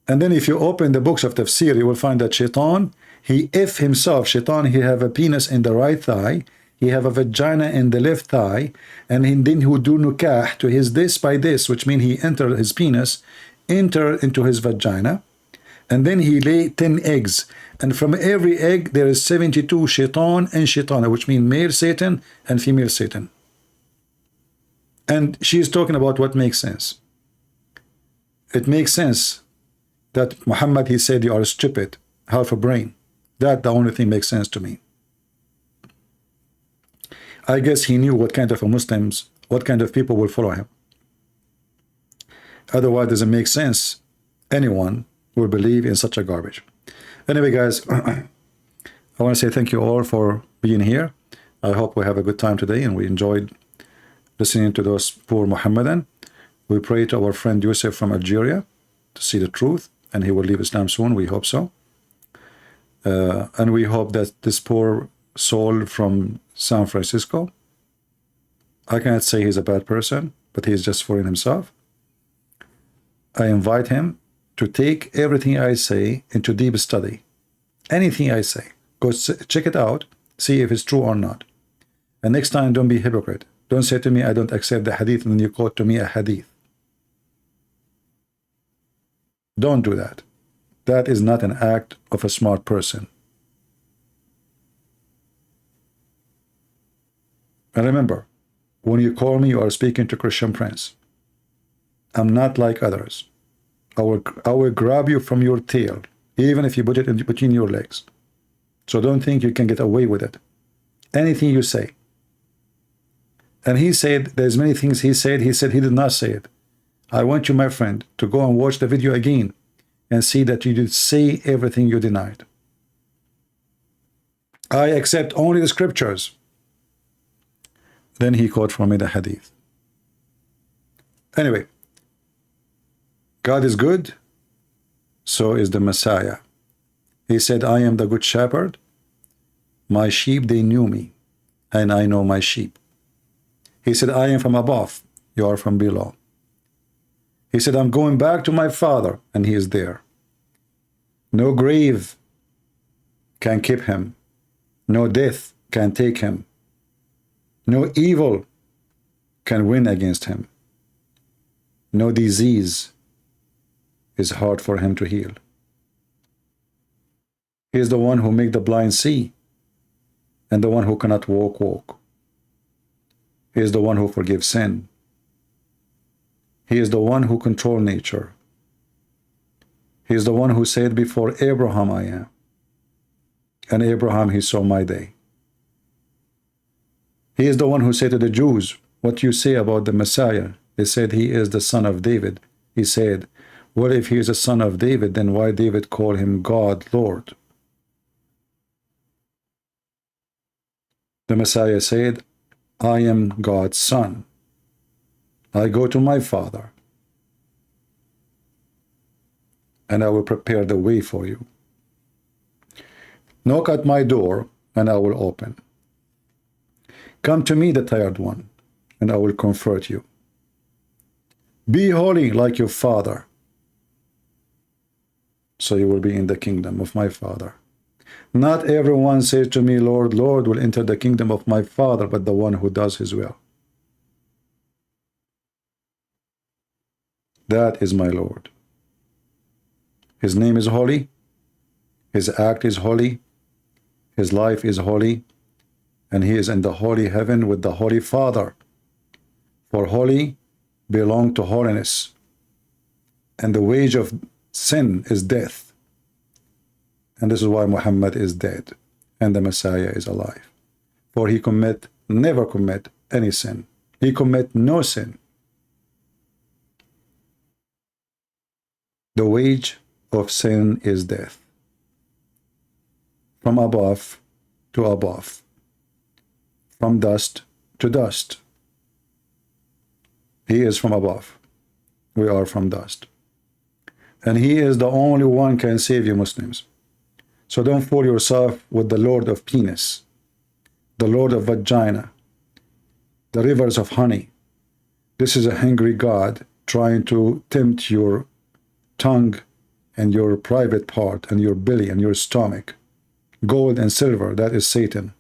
And then if you open the books of tafsir, you will find that Shaitan, he himself, Shaitan, he have a penis in the right thigh. He have a vagina in the left thigh, and then he would do nukah to his this by this, which means he enter his penis, enter into his vagina, and then he lay 10 eggs. And from every egg, there is 72 shaitan and shaitana, which means male Satan and female Satan. And she is talking about what makes sense. It makes sense that Muhammad, he said, you are stupid, half a brain. That the only thing makes sense to me. I guess he knew what kind of Muslims, what kind of people will follow him. Otherwise, it doesn't make sense. Anyone will believe in such a garbage. Anyway, guys, I want to say thank you all for being here. I hope we have a good time today and we enjoyed listening to those poor Mohammedan. We pray to our friend Yusuf from Algeria to see the truth, and he will leave Islam soon. We hope so. And we hope that this poor soul from San Francisco, I cannot say he's a bad person, but he's just fooling himself. I invite him to take everything I say into deep study. Anything I say, go check it out, see if it's true or not. And next time, don't be hypocrite. Don't say to me, I don't accept the hadith, and then you quote to me a hadith. Don't do that. That is not an act of a smart person. And remember, when you call me, you are speaking to Christian Prince. I'm not like others. I will grab you from your tail, even if you put it in between your legs. So don't think you can get away with it. Anything you say. And he said, there's many things he said he did not say it. I want you, my friend, to go and watch the video again and see that you did say everything you denied. I accept only the scriptures. Then he quoted for me the hadith. Anyway, God is good, so is the Messiah. He said, I am the good shepherd. My sheep, they knew me, and I know my sheep. He said, I am from above, you are from below. He said, I'm going back to my Father, and he is there. No grave can keep him. No death can take him. No evil can win against him. No disease is hard for him to heal. He is the one who makes the blind see, and the one who cannot walk. He is the one who forgives sin. He is the one who controls nature. He is the one who said, before Abraham I am. And Abraham, he saw my day. He is the one who said to the Jews, what you say about the Messiah? They said he is the son of David. He said, well, if he is a son of David, then why David call him God, Lord? The Messiah said, I am God's son. I go to my Father, and I will prepare the way for you. Knock at my door, and I will open. Come to me, the tired one, and I will comfort you. Be holy like your Father, so you will be in the kingdom of my Father. Not everyone says to me, Lord, Lord, will enter the kingdom of my Father, but the one who does his will. That is my Lord. His name is holy. His act is holy. His life is holy. And he is in the holy heaven with the Holy Father. For holy belong to holiness. And the wage of sin is death. And this is why Muhammad is dead and the Messiah is alive. For he never commit any sin. He commit no sin. The wage of sin is death. From above to above. From dust to dust. He is from above. We are from dust. And he is the only one can save you, Muslims. So don't fool yourself with the Lord of penis, the Lord of vagina, the rivers of honey. This is a hungry God trying to tempt your tongue and your private part and your belly and your stomach. Gold and silver, that is Satan.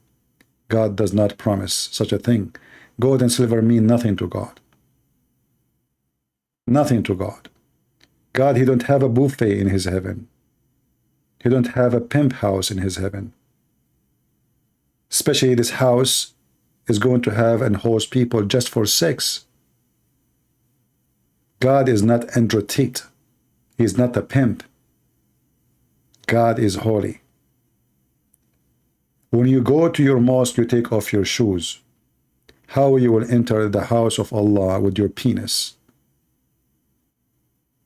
God does not promise such a thing. Gold and silver mean nothing to God. Nothing to God. God, he don't have a buffet in his heaven. He don't have a pimp house in his heaven. Especially this house is going to have and host people just for sex. God is not Andrew Tate. He is not a pimp. God is holy. When you go to your mosque, you take off your shoes. How you will enter the house of Allah with your penis?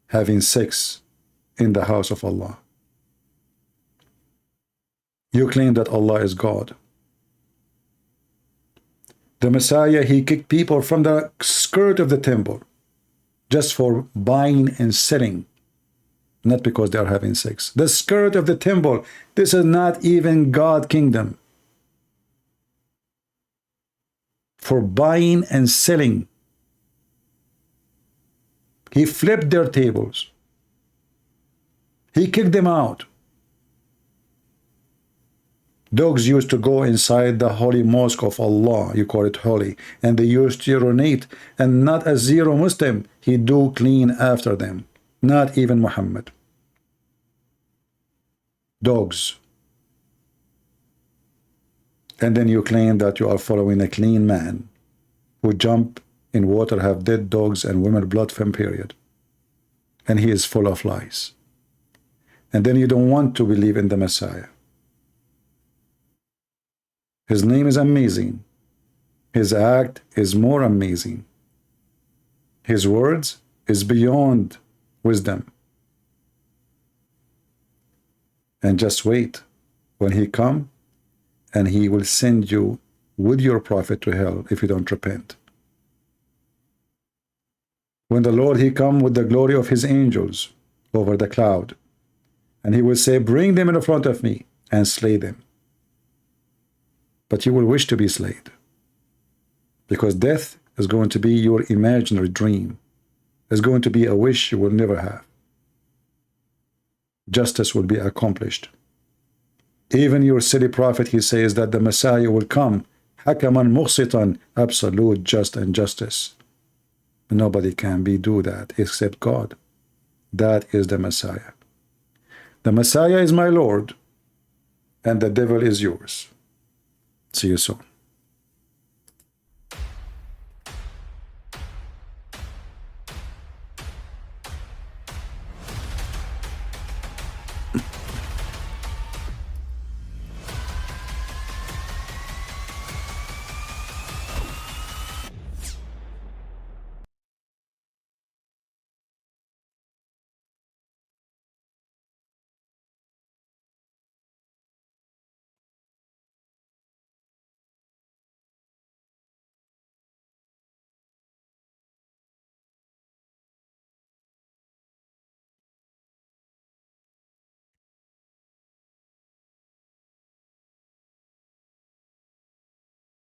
Having sex in the house of Allah. You claim that Allah is God. The Messiah, he kicked people from the skirt of the temple just for buying and selling, not because they are having sex. The skirt of the temple, this is not even God's kingdom. For buying and selling. He flipped their tables. He kicked them out. Dogs used to go inside the holy mosque of Allah, you call it holy, and they used to urinate, and not a zero Muslim, he do clean after them, not even Muhammad. Dogs. And then you claim that you are following a clean man who jump in water, have dead dogs and women blood from period. And he is full of lies. And then you don't want to believe in the Messiah. His name is amazing. His act is more amazing. His words is beyond wisdom. And just wait. When he come, and he will send you with your prophet to hell if you don't repent. When the Lord, he come with the glory of his angels over the cloud, and he will say, bring them in front of me and slay them. But you will wish to be slain, because death is going to be your imaginary dream. It's going to be a wish you will never have. Justice will be accomplished. Even your silly prophet, he says that the Messiah will come, hakaman muqsitan, absolute just and justice. Nobody can do that except God. That is the Messiah. The Messiah is my Lord, and the devil is yours. See you soon.